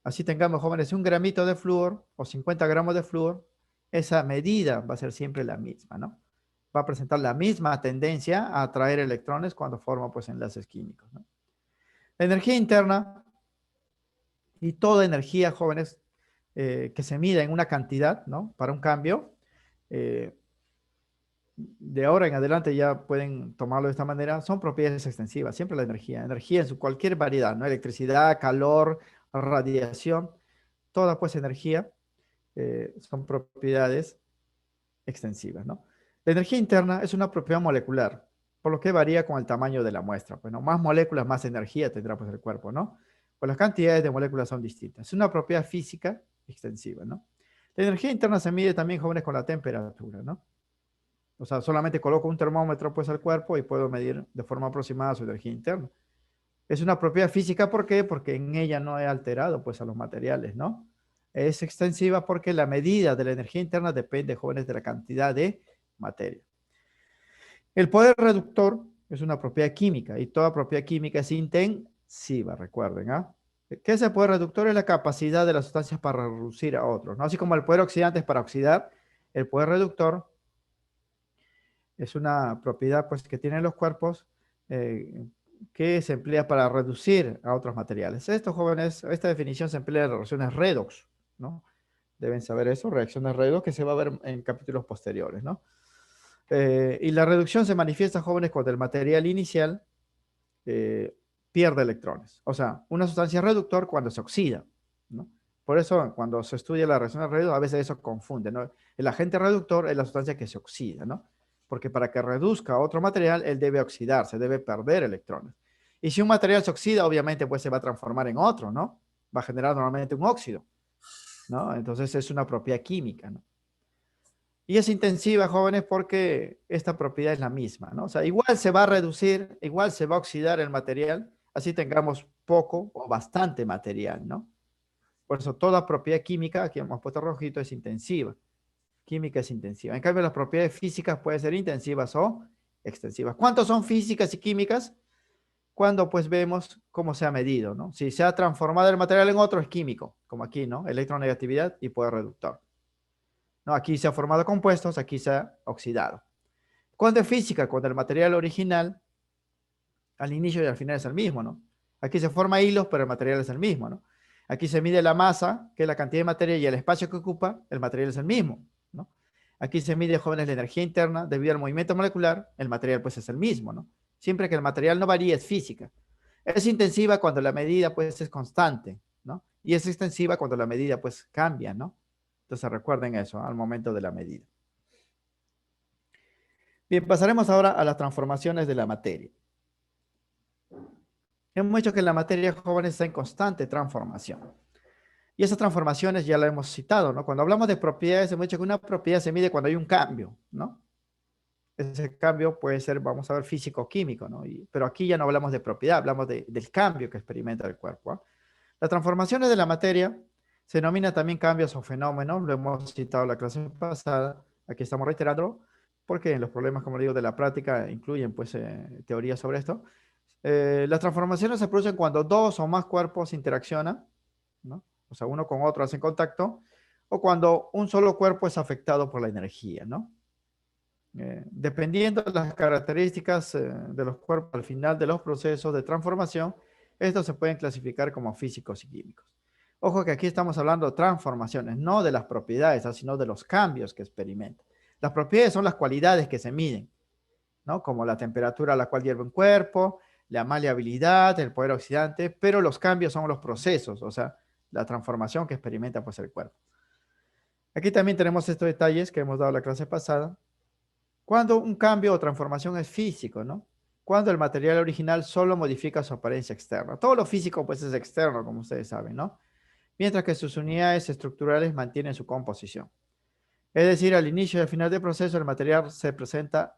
Así tengamos, jóvenes, un gramito de flúor o 50 gramos de flúor, esa medida va a ser siempre la misma, ¿no? Va a presentar la misma tendencia a atraer electrones cuando forma pues enlaces químicos, ¿no? La energía interna y toda energía, jóvenes, que se mida en una cantidad, ¿no? Para un cambio, eh, de ahora en adelante ya pueden tomarlo de esta manera, son propiedades extensivas, siempre la energía en su cualquier variedad, ¿no? Electricidad, calor, radiación, toda pues energía son propiedades extensivas, ¿no? La energía interna es una propiedad molecular, por lo que varía con el tamaño de la muestra. Bueno, más moléculas, más energía tendrá pues el cuerpo, ¿no? Pues las cantidades de moléculas son distintas. Es una propiedad física extensiva, ¿no? La energía interna se mide también, jóvenes, con la temperatura, ¿no? O sea, solamente coloco un termómetro pues al cuerpo y puedo medir de forma aproximada su energía interna. Es una propiedad física, ¿por qué? Porque en ella no he alterado pues a los materiales, ¿no? Es extensiva porque la medida de la energía interna depende, jóvenes, de la cantidad de materia. El poder reductor es una propiedad química y toda propiedad química es intensiva, recuerden, ¿ah? ¿Qué es el poder reductor? Es la capacidad de las sustancias para reducir a otros, ¿no? Así como el poder oxidante es para oxidar, el poder reductor es una propiedad pues, que tienen los cuerpos eh, que se emplea para reducir a otros materiales. Estos jóvenes, esta definición se emplea en reacciones redox, ¿no? Deben saber eso, reacciones redox, que se va a ver en capítulos posteriores, ¿no? Y la reducción se manifiesta, jóvenes, cuando el material inicial pierde electrones. O sea, una sustancia es reductor cuando se oxida, ¿no? Por eso, cuando se estudia la reacción de redox, a veces eso confunde, ¿no? El agente reductor es la sustancia que se oxida, ¿no? Porque para que reduzca otro material, él debe oxidarse, debe perder electrones. Y si un material se oxida, obviamente, pues se va a transformar en otro, ¿no? Va a generar normalmente un óxido, ¿no? Entonces es una propiedad química, ¿no? Y es intensiva, jóvenes, porque esta propiedad es la misma, ¿no? O sea, igual se va a reducir, igual se va a oxidar el material, así tengamos poco o bastante material, ¿no? Por eso toda propiedad química, aquí hemos puesto rojito, es intensiva. Química es intensiva. En cambio, las propiedades físicas pueden ser intensivas o extensivas. ¿Cuántos son físicas y químicas? Cuando pues vemos cómo se ha medido, ¿no? Si se ha transformado el material en otro, es químico, como aquí, ¿no? Electronegatividad y poder reductor. ¿No? Aquí se ha formado compuestos, aquí se ha oxidado. Cuando es física, cuando el material original al inicio y al final es el mismo, ¿no? Aquí se forma hilos, pero el material es el mismo, ¿no? Aquí se mide la masa, que es la cantidad de materia, y el espacio que ocupa, el material es el mismo, ¿no? Aquí se mide, jóvenes, la energía interna, debido al movimiento molecular, el material pues es el mismo, ¿no? Siempre que el material no varía, es física. Es intensiva cuando la medida pues es constante, ¿no? Y es extensiva cuando la medida pues cambia, ¿no? Entonces recuerden eso, ¿no? Al momento de la medida. Bien, pasaremos ahora a las transformaciones de la materia. Hemos dicho que la materia, jóvenes, está en constante transformación. Y esas transformaciones ya la hemos citado, ¿no? Cuando hablamos de propiedades, hemos dicho que una propiedad se mide cuando hay un cambio, ¿no? Ese cambio puede ser, vamos a ver, físico o químico, ¿no? Pero aquí ya no hablamos de propiedad, hablamos del cambio que experimenta el cuerpo, ¿eh? Las transformaciones de la materia se denominan también cambios o fenómenos, lo hemos citado en la clase pasada, aquí estamos reiterando, porque los problemas, como digo, de la práctica incluyen, pues, teorías sobre esto. Las transformaciones se producen cuando dos o más cuerpos interaccionan, ¿no? O sea, uno con otro hacen contacto, o cuando un solo cuerpo es afectado por la energía, ¿no? Dependiendo de las características de los cuerpos al final de los procesos de transformación, estos se pueden clasificar como físicos y químicos. Ojo que aquí estamos hablando de transformaciones, no de las propiedades, sino de los cambios que experimentan. Las propiedades son las cualidades que se miden, ¿no? Como la temperatura a la cual hierve un cuerpo, la maleabilidad, el poder oxidante, pero los cambios son los procesos, o sea, la transformación que experimenta pues el cuerpo. Aquí también tenemos estos detalles que hemos dado la clase pasada. Cuando un cambio o transformación es físico, ¿no? Cuando el material original solo modifica su apariencia externa. Todo lo físico pues es externo, como ustedes saben, ¿no? mientras que sus unidades estructurales mantienen su composición. Es decir, al inicio y al final del proceso, el material se presenta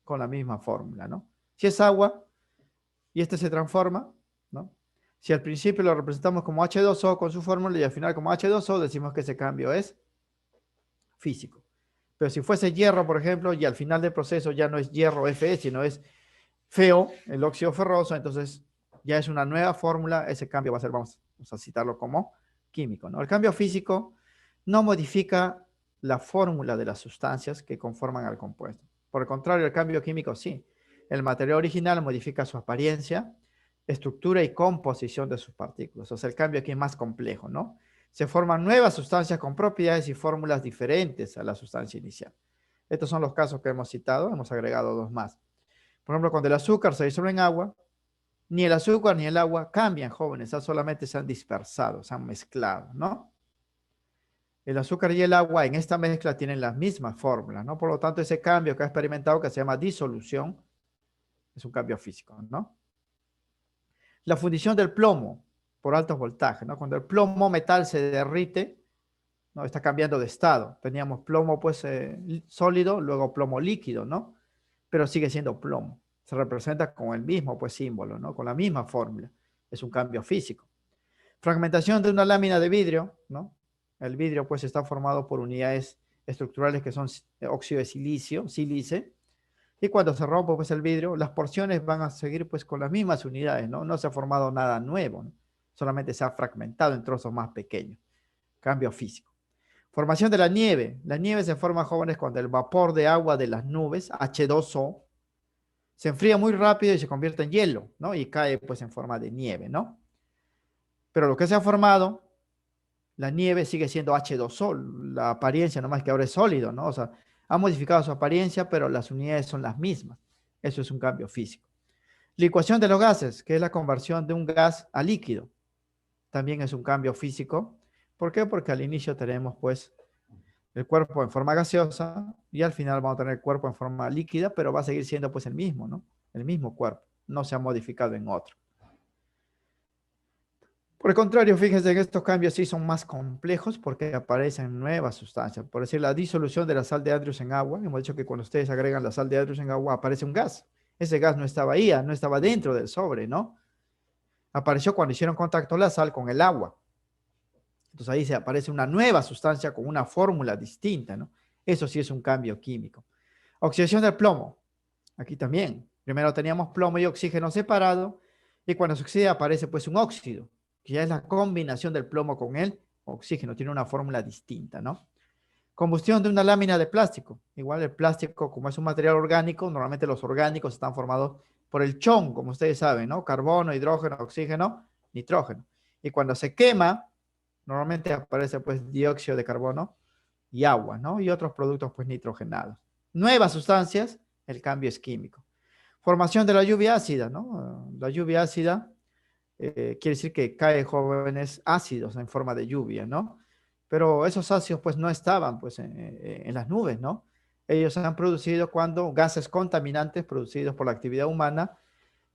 con la misma fórmula, ¿no? Si es agua y este se transforma, ¿no? Si al principio lo representamos como H2O con su fórmula y al final como H2O, decimos que ese cambio es físico. Pero si fuese hierro, por ejemplo, y al final del proceso ya no es hierro Fe, sino es FeO, el óxido ferroso, entonces ya es una nueva fórmula, ese cambio va a ser, vamos a citarlo como químico, ¿no? El cambio físico no modifica la fórmula de las sustancias que conforman al compuesto. Por el contrario, el cambio químico sí. El material original modifica su apariencia, estructura y composición de sus partículas. O sea, el cambio aquí es más complejo, ¿no? Se forman nuevas sustancias con propiedades y fórmulas diferentes a la sustancia inicial. Estos son los casos que hemos citado, hemos agregado dos más. Por ejemplo, cuando el azúcar se disuelve en agua, ni el azúcar ni el agua cambian, jóvenes, solamente se han dispersado, se han mezclado, ¿no? El azúcar y el agua en esta mezcla tienen las mismas fórmulas, ¿no? Por lo tanto, ese cambio que ha experimentado, que se llama disolución, es un cambio físico, ¿no? La fundición del plomo por altos voltajes, ¿no? Cuando el plomo metal se derrite, ¿no? Está cambiando de estado. Teníamos plomo, pues, sólido, luego plomo líquido, ¿no? Pero sigue siendo plomo. Se representa con el mismo, pues, símbolo, ¿no? Con la misma fórmula. Es un cambio físico. Fragmentación de una lámina de vidrio, ¿no? El vidrio, pues, está formado por unidades estructurales que son óxido de silicio, sílice, y cuando se rompe, pues, el vidrio, las porciones van a seguir, pues, con las mismas unidades, ¿no? No se ha formado nada nuevo, ¿no? Solamente se ha fragmentado en trozos más pequeños. Cambio físico. Formación de la nieve. La nieve se forma, jóvenes, cuando el vapor de agua de las nubes, H2O, se enfría muy rápido y se convierte en hielo, ¿no? Y cae, pues, en forma de nieve, ¿no? Pero lo que se ha formado, la nieve sigue siendo H2O, la apariencia nomás que ahora es sólido, ¿no? O sea, ha modificado su apariencia, pero las unidades son las mismas. Eso es un cambio físico. Licuación de los gases, que es la conversión de un gas a líquido. También es un cambio físico. ¿Por qué? Porque al inicio tenemos, pues, el cuerpo en forma gaseosa y al final vamos a tener el cuerpo en forma líquida, pero va a seguir siendo, pues, el mismo, ¿no? El mismo cuerpo. No se ha modificado en otro. Por el contrario, fíjense que estos cambios sí son más complejos porque aparecen nuevas sustancias. Por decir, la disolución de la sal de Andrews en agua. Hemos dicho que cuando ustedes agregan la sal de Andrews en agua aparece un gas. Ese gas no estaba ahí, no estaba dentro del sobre, ¿no? Apareció cuando hicieron contacto la sal con el agua. Entonces ahí se aparece una nueva sustancia con una fórmula distinta, ¿no? Eso sí es un cambio químico. Oxidación del plomo. Aquí también. Primero teníamos plomo y oxígeno separado y cuando se oxida aparece, pues, un óxido, que ya es la combinación del plomo con el oxígeno. Tiene una fórmula distinta, ¿no? Combustión de una lámina de plástico. Igual el plástico, como es un material orgánico, normalmente los orgánicos están formados por el chon, como ustedes saben, ¿no? Carbono, hidrógeno, oxígeno, nitrógeno. Y cuando se quema, normalmente aparece, pues, dióxido de carbono y agua, ¿no? Y otros productos, pues, nitrogenados. Nuevas sustancias, el cambio es químico. Formación de la lluvia ácida, ¿no? La lluvia ácida quiere decir que cae, jóvenes, ácidos en forma de lluvia, ¿no? Pero esos ácidos, pues, no estaban, pues, en las nubes, ¿no? Ellos se han producido cuando gases contaminantes producidos por la actividad humana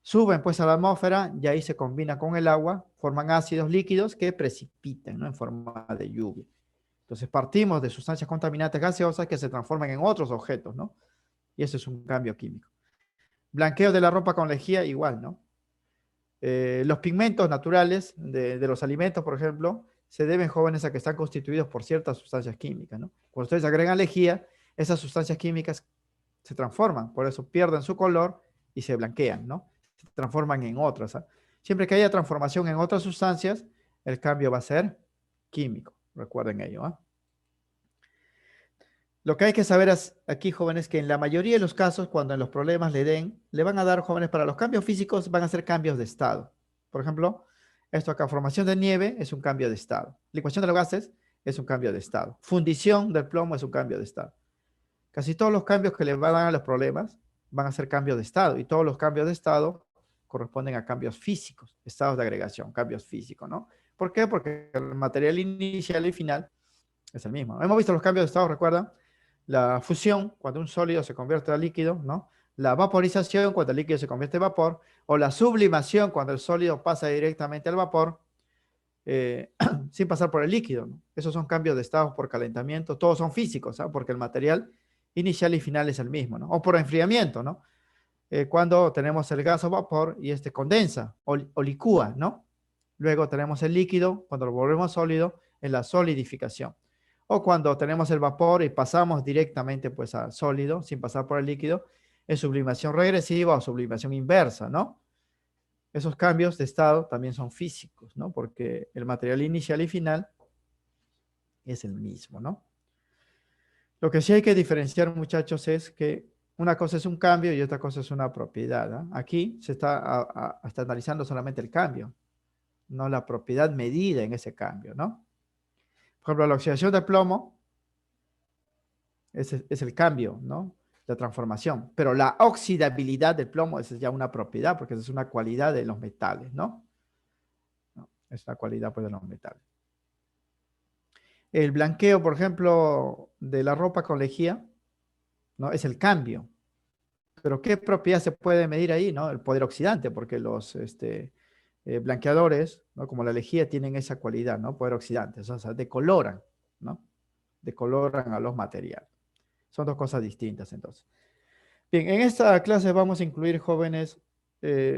suben, pues, a la atmósfera y ahí se combina con el agua, forman ácidos líquidos que precipitan, ¿no? En forma de lluvia. Entonces partimos de sustancias contaminantes gaseosas que se transforman en otros objetos, ¿no? Y eso es un cambio químico. Blanqueo de la ropa con lejía, igual, ¿no? Los pigmentos naturales de los alimentos, por ejemplo, se deben, jóvenes, a que están constituidos por ciertas sustancias químicas, ¿no? Cuando ustedes agregan lejía, esas sustancias químicas se transforman, por eso pierden su color y se blanquean, ¿no? Se transforman en otras, ¿ah? Siempre que haya transformación en otras sustancias, el cambio va a ser químico. Recuerden ello, ¿ah? Lo que hay que saber aquí, jóvenes, que en la mayoría de los casos, cuando en los problemas le van a dar, jóvenes, para los cambios físicos, van a ser cambios de estado. Por ejemplo, esto acá, formación de nieve es un cambio de estado. Licuación de los gases es un cambio de estado. Fundición del plomo es un cambio de estado. Casi todos los cambios que le van a dar a los problemas van a ser cambios de estado. Y todos los cambios de estado corresponden a cambios físicos, estados de agregación, cambios físicos, ¿no? ¿Por qué? Porque el material inicial y final es el mismo. Hemos visto los cambios de estado, ¿recuerdan? La fusión, cuando un sólido se convierte a líquido, ¿no? La vaporización, cuando el líquido se convierte en vapor, o la sublimación, cuando el sólido pasa directamente al vapor. sin pasar por el líquido, ¿no? Esos son cambios de estado por calentamiento, todos son físicos, ¿sabes? Porque el material inicial y final es el mismo, ¿no? O por enfriamiento, ¿no? Cuando tenemos el gas o vapor y este condensa o licúa, ¿no? Luego tenemos el líquido, cuando lo volvemos sólido, en la solidificación. O cuando tenemos el vapor y pasamos directamente pues a sólido, sin pasar por el líquido, en sublimación regresiva o sublimación inversa, ¿no? Esos cambios de estado también son físicos, ¿no? Porque el material inicial y final es el mismo, ¿no? Lo que sí hay que diferenciar, muchachos, es que una cosa es un cambio y otra cosa es una propiedad, ¿no? Aquí se está analizando solamente el cambio, no la propiedad medida en ese cambio, ¿no? Por ejemplo, la oxidación de plomo es el cambio, ¿no? La transformación. Pero la oxidabilidad del plomo es ya una propiedad, porque es una cualidad de los metales, ¿no? Es una cualidad pues, de los metales. El blanqueo, por ejemplo, de la ropa con lejía, ¿no? Es el cambio. Pero ¿qué propiedad se puede medir ahí, no? El poder oxidante, porque los blanqueadores, ¿no? Como la lejía, tienen esa cualidad, ¿no? Poder oxidante, o sea, decoloran, ¿no? Decoloran a los materiales. Son dos cosas distintas, entonces. Bien, en esta clase vamos a incluir, jóvenes,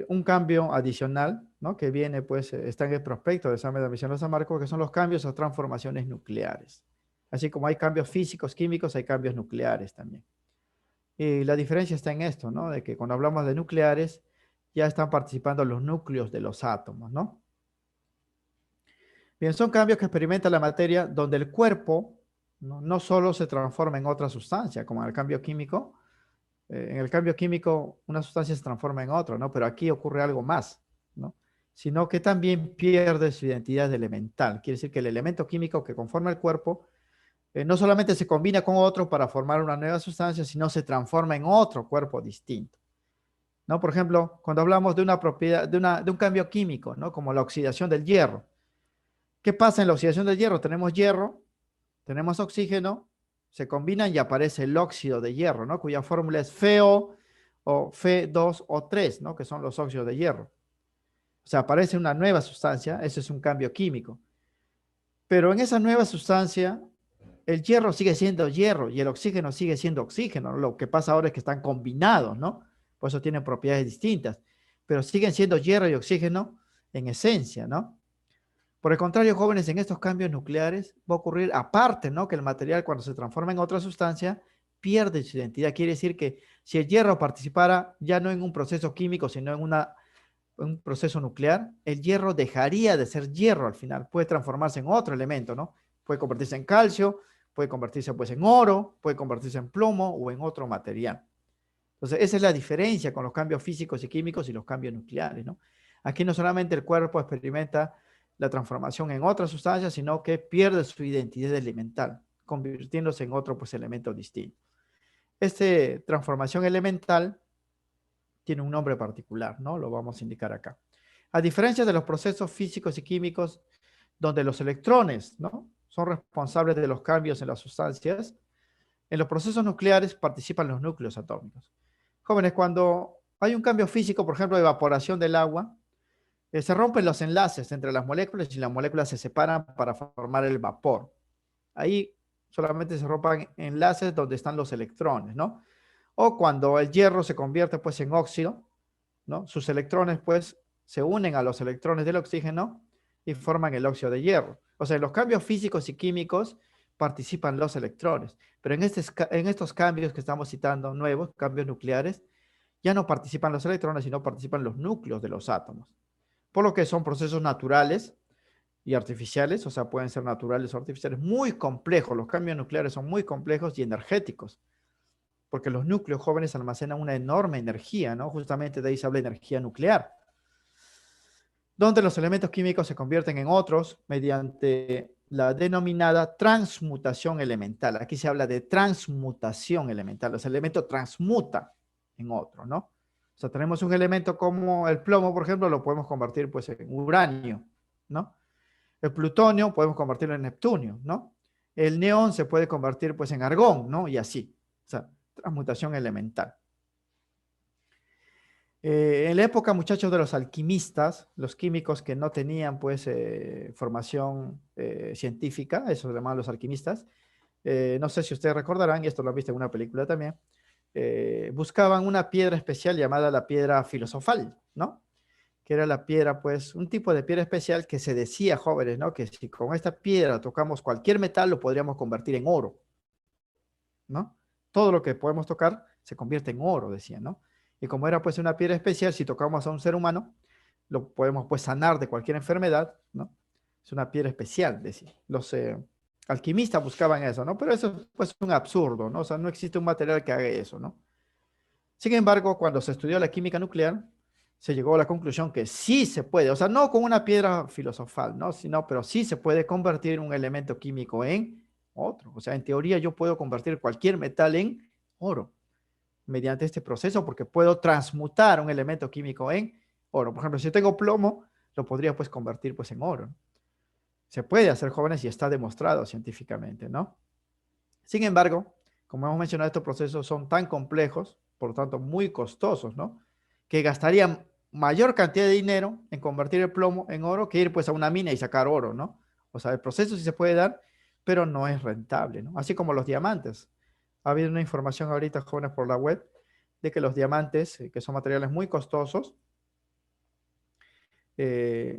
un cambio adicional, ¿no? Que viene, pues, está en el prospecto del examen de admisión de San Marcos, que son los cambios o transformaciones nucleares. Así como hay cambios físicos, químicos, hay cambios nucleares también. Y la diferencia está en esto, ¿no? De que cuando hablamos de nucleares, ya están participando los núcleos de los átomos, ¿no? Bien, son cambios que experimenta la materia donde el cuerpo no solo se transforma en otra sustancia, como en el cambio químico. En el cambio químico, una sustancia se transforma en otra, ¿no? Pero aquí ocurre algo más, ¿no? Sino que también pierde su identidad elemental. Quiere decir que el elemento químico que conforma el cuerpo no solamente se combina con otro para formar una nueva sustancia, sino se transforma en otro cuerpo distinto, ¿no? Por ejemplo, cuando hablamos de una propiedad, de un cambio químico, ¿no? Como la oxidación del hierro. ¿Qué pasa en la oxidación del hierro? Tenemos hierro, tenemos oxígeno, se combinan y aparece el óxido de hierro, ¿no? Cuya fórmula es FeO o Fe2O3, ¿no? Que son los óxidos de hierro. O sea, aparece una nueva sustancia, eso es un cambio químico. Pero en esa nueva sustancia, el hierro sigue siendo hierro y el oxígeno sigue siendo oxígeno. Lo que pasa ahora es que están combinados, ¿no? Por eso tienen propiedades distintas. Pero siguen siendo hierro y oxígeno en esencia, ¿no? Por el contrario, jóvenes, en estos cambios nucleares va a ocurrir aparte, ¿no? Que el material cuando se transforma en otra sustancia pierde su identidad. Quiere decir que si el hierro participara ya no en un proceso químico, sino en un proceso nuclear, el hierro dejaría de ser hierro al final. Puede transformarse en otro elemento, ¿no? Puede convertirse en calcio, puede convertirse pues en oro, puede convertirse en plomo o en otro material. Entonces, esa es la diferencia con los cambios físicos y químicos y los cambios nucleares, ¿no? Aquí no solamente el cuerpo experimenta la transformación en otra sustancia, sino que pierde su identidad elemental, convirtiéndose en otro pues, elemento distinto. Esta transformación elemental tiene un nombre particular, ¿no? Lo vamos a indicar acá. A diferencia de los procesos físicos y químicos, donde los electrones, ¿no? Son responsables de los cambios en las sustancias, en los procesos nucleares participan los núcleos atómicos. Jóvenes, cuando hay un cambio físico, por ejemplo, de evaporación del agua, se rompen los enlaces entre las moléculas y las moléculas se separan para formar el vapor. Ahí solamente se rompen enlaces donde están los electrones, ¿no? O cuando el hierro se convierte pues en óxido, ¿no? Sus electrones pues se unen a los electrones del oxígeno y forman el óxido de hierro. O sea, en los cambios físicos y químicos participan los electrones, pero en estos cambios que estamos citando nuevos, cambios nucleares, ya no participan los electrones, sino participan los núcleos de los átomos. Por lo que son procesos naturales y artificiales, o sea, pueden ser naturales o artificiales, muy complejos. Los cambios nucleares son muy complejos y energéticos, porque los núcleos jóvenes almacenan una enorme energía, ¿no? Justamente de ahí se habla de energía nuclear, donde los elementos químicos se convierten en otros mediante la denominada transmutación elemental. Aquí se habla de transmutación elemental. Los elementos transmuta en otro, ¿no? O sea, tenemos un elemento como el plomo, por ejemplo, lo podemos convertir pues en uranio, ¿no? El plutonio podemos convertirlo en neptunio, ¿no? El neón se puede convertir pues en argón, ¿no? Y así. O sea, transmutación elemental. En la época, muchachos, de los alquimistas, los químicos que no tenían pues formación científica, eso se llamaban los alquimistas, no sé si ustedes recordarán, y esto lo han visto en una película también, buscaban una piedra especial llamada la piedra filosofal, ¿no? Que era la piedra, pues, un tipo de piedra especial que se decía, jóvenes, ¿no? Que si con esta piedra tocamos cualquier metal, lo podríamos convertir en oro, ¿no? Todo lo que podemos tocar se convierte en oro, decían, ¿no? Y como era, pues, una piedra especial, si tocamos a un ser humano, lo podemos, pues, sanar de cualquier enfermedad, ¿no? Es una piedra especial, decían. Los alquimistas buscaban eso, ¿no? Pero eso es, pues, un absurdo, ¿no? O sea, no existe un material que haga eso, ¿no? Sin embargo, cuando se estudió la química nuclear, se llegó a la conclusión que sí se puede, o sea, no con una piedra filosofal, ¿no? Sino, pero sí se puede convertir un elemento químico en otro. O sea, en teoría yo puedo convertir cualquier metal en oro mediante este proceso porque puedo transmutar un elemento químico en oro. Por ejemplo, si yo tengo plomo, lo podría pues convertir pues en oro. Se puede hacer, jóvenes, y está demostrado científicamente, ¿no? Sin embargo, como hemos mencionado, estos procesos son tan complejos, por lo tanto muy costosos, ¿no? Que gastarían mayor cantidad de dinero en convertir el plomo en oro que ir pues a una mina y sacar oro, ¿no? O sea, el proceso sí se puede dar, pero no es rentable, ¿no? Así como los diamantes. Ha habido una información ahorita, jóvenes, por la web, de que los diamantes, que son materiales muy costosos,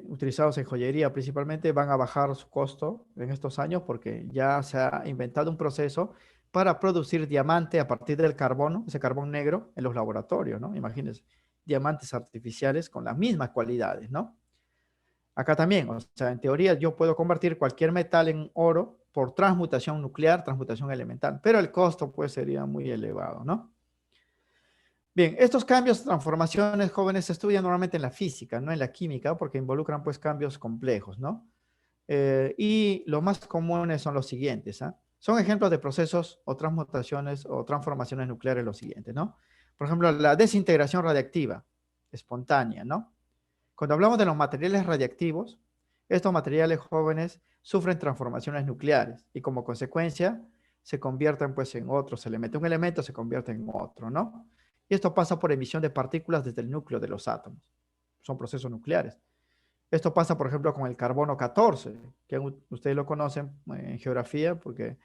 utilizados en joyería principalmente, van a bajar su costo en estos años porque ya se ha inventado un proceso para producir diamante a partir del carbono, ese carbón negro, en los laboratorios, ¿no? Imagínense, diamantes artificiales con las mismas cualidades, ¿no? Acá también, o sea, en teoría yo puedo convertir cualquier metal en oro por transmutación nuclear, transmutación elemental, pero el costo pues sería muy elevado, ¿no? Bien, estos cambios, transformaciones, jóvenes, se estudian normalmente en la física, no en la química, porque involucran pues cambios complejos, ¿no? Y los más comunes son los siguientes, ¿ah? Son ejemplos de procesos o transmutaciones o transformaciones nucleares los siguientes, ¿no? Por ejemplo, la desintegración radiactiva espontánea, ¿no? Cuando hablamos de los materiales radiactivos, estos materiales jóvenes sufren transformaciones nucleares y como consecuencia se convierten pues en otros elementos. Un elemento se convierte en otro, ¿no? Y esto pasa por emisión de partículas desde el núcleo de los átomos. Son procesos nucleares. Esto pasa, por ejemplo, con el carbono 14, que ustedes lo conocen en geografía, porque,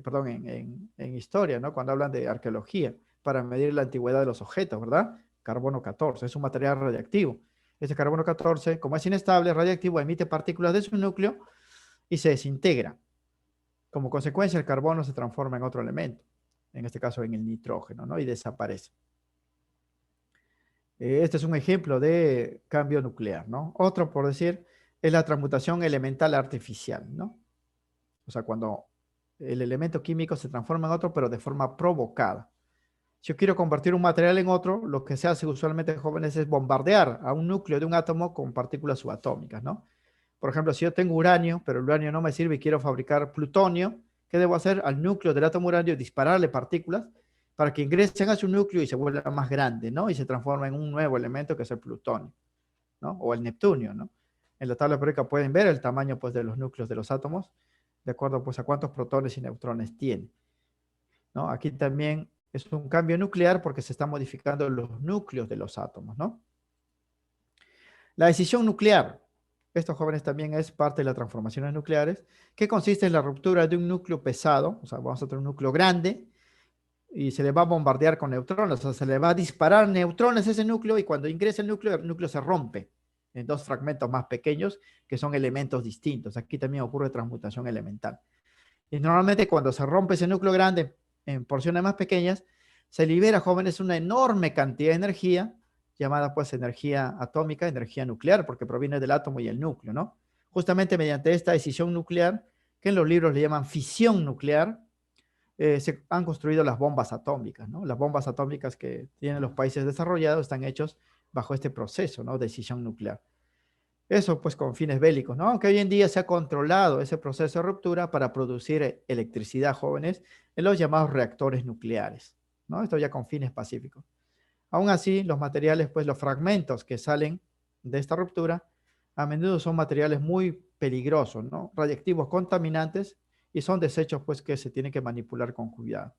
perdón, en historia, ¿no? Cuando hablan de arqueología, para medir la antigüedad de los objetos, ¿verdad? Carbono 14 es un material radiactivo. Este carbono 14, como es inestable, radiactivo, emite partículas de su núcleo y se desintegra. Como consecuencia, el carbono se transforma en otro elemento, en este caso en el nitrógeno, ¿no? Y desaparece. Este es un ejemplo de cambio nuclear, ¿no? Otro, por decir, es la transmutación elemental artificial, ¿no? O sea, cuando el elemento químico se transforma en otro, pero de forma provocada. Si yo quiero convertir un material en otro, lo que se hace usualmente, jóvenes, es bombardear a un núcleo de un átomo con partículas subatómicas, ¿no? Por ejemplo, si yo tengo uranio, pero el uranio no me sirve y quiero fabricar plutonio, ¿qué debo hacer? Al núcleo del átomo uranio dispararle partículas para que ingresen a su núcleo y se vuelva más grande, ¿no? Y se transforma en un nuevo elemento que es el plutonio, ¿no? O el neptunio, ¿no? En la tabla periódica pueden ver el tamaño, pues, de los núcleos de los átomos, de acuerdo, pues, a cuántos protones y neutrones tiene, ¿no? Aquí también es un cambio nuclear porque se están modificando los núcleos de los átomos, ¿no? La decisión nuclear. Estos jóvenes también es parte de las transformaciones nucleares, que consiste en la ruptura de un núcleo pesado, o sea, vamos a tener un núcleo grande, y se le va a bombardear con neutrones, o sea, se le va a disparar neutrones a ese núcleo, y cuando ingresa el núcleo se rompe en dos fragmentos más pequeños, que son elementos distintos. Aquí también ocurre transmutación elemental. Y normalmente cuando se rompe ese núcleo grande en porciones más pequeñas, se libera, jóvenes, una enorme cantidad de energía, llamada pues energía atómica, energía nuclear, porque proviene del átomo y el núcleo, ¿no? Justamente mediante esta decisión nuclear, que en los libros le llaman fisión nuclear, se han construido las bombas atómicas, ¿no? Las bombas atómicas que tienen los países desarrollados están hechos bajo este proceso, ¿no? De decisión nuclear. Eso pues con fines bélicos, ¿no? Aunque hoy en día se ha controlado ese proceso de ruptura para producir electricidad, jóvenes, en los llamados reactores nucleares, ¿no? Esto ya con fines pacíficos. Aún así, los materiales, pues los fragmentos que salen de esta ruptura, a menudo son materiales muy peligrosos, ¿no? Radiactivos contaminantes y son desechos, pues, que se tienen que manipular con cuidado.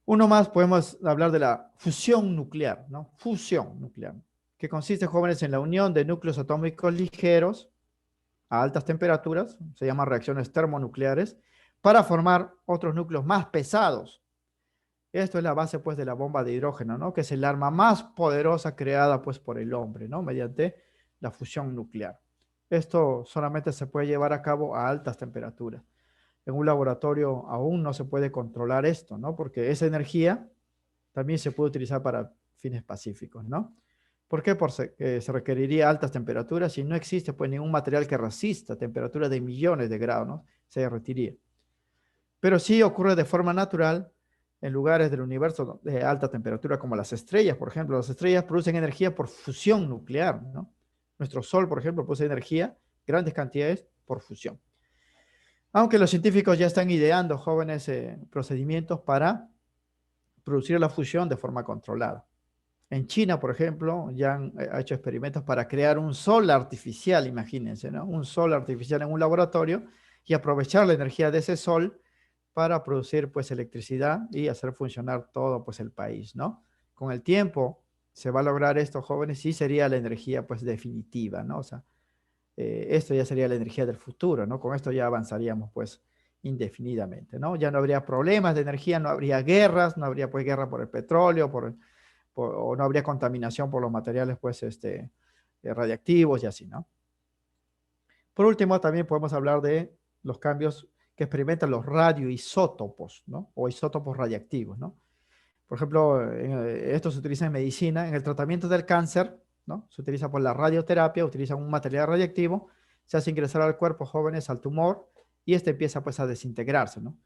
Uno más podemos hablar de la fusión nuclear, ¿no? Fusión nuclear, que consiste, jóvenes, en la unión de núcleos atómicos ligeros a altas temperaturas, se llaman reacciones termonucleares, para formar otros núcleos más pesados. Esto es la base, pues, de la bomba de hidrógeno, ¿no? Que es el arma más poderosa creada, pues, por el hombre, ¿no? Mediante la fusión nuclear. Esto solamente se puede llevar a cabo a altas temperaturas. En un laboratorio aún no se puede controlar esto, ¿no? Porque esa energía también se puede utilizar para fines pacíficos, ¿no? ¿Por qué? Porque se requeriría altas temperaturas y no existe, pues, ningún material que resista temperaturas de millones de grados, ¿no? Se derretiría. Pero sí ocurre de forma natural en lugares del universo de alta temperatura, como las estrellas, por ejemplo. Las estrellas producen energía por fusión nuclear, ¿no? Nuestro Sol, por ejemplo, produce energía, grandes cantidades, por fusión. Aunque los científicos ya están ideando, jóvenes, procedimientos para producir la fusión de forma controlada. En China, por ejemplo, ya han hecho experimentos para crear un sol artificial, imagínense, ¿no? Un sol artificial en un laboratorio y aprovechar la energía de ese sol para producir, pues, electricidad y hacer funcionar todo, pues, el país, ¿no? Con el tiempo se va a lograr esto, jóvenes, y sería la energía, pues, definitiva, ¿no? O sea, esto ya sería la energía del futuro, ¿no? Con esto ya avanzaríamos, pues, indefinidamente, ¿no? Ya no habría problemas de energía, no habría guerras, no habría, pues, guerra por el petróleo, o no habría contaminación por los materiales, pues, radiactivos y así, ¿no? Por último, también podemos hablar de los cambios que experimentan los radioisótopos, ¿no? O isótopos radiactivos, ¿no? Por ejemplo, esto se utiliza en medicina, en el tratamiento del cáncer, ¿no? Se utiliza por la radioterapia, utiliza un material radiactivo, se hace ingresar al cuerpo, jóvenes, al tumor, y este empieza, pues, a desintegrarse, ¿no?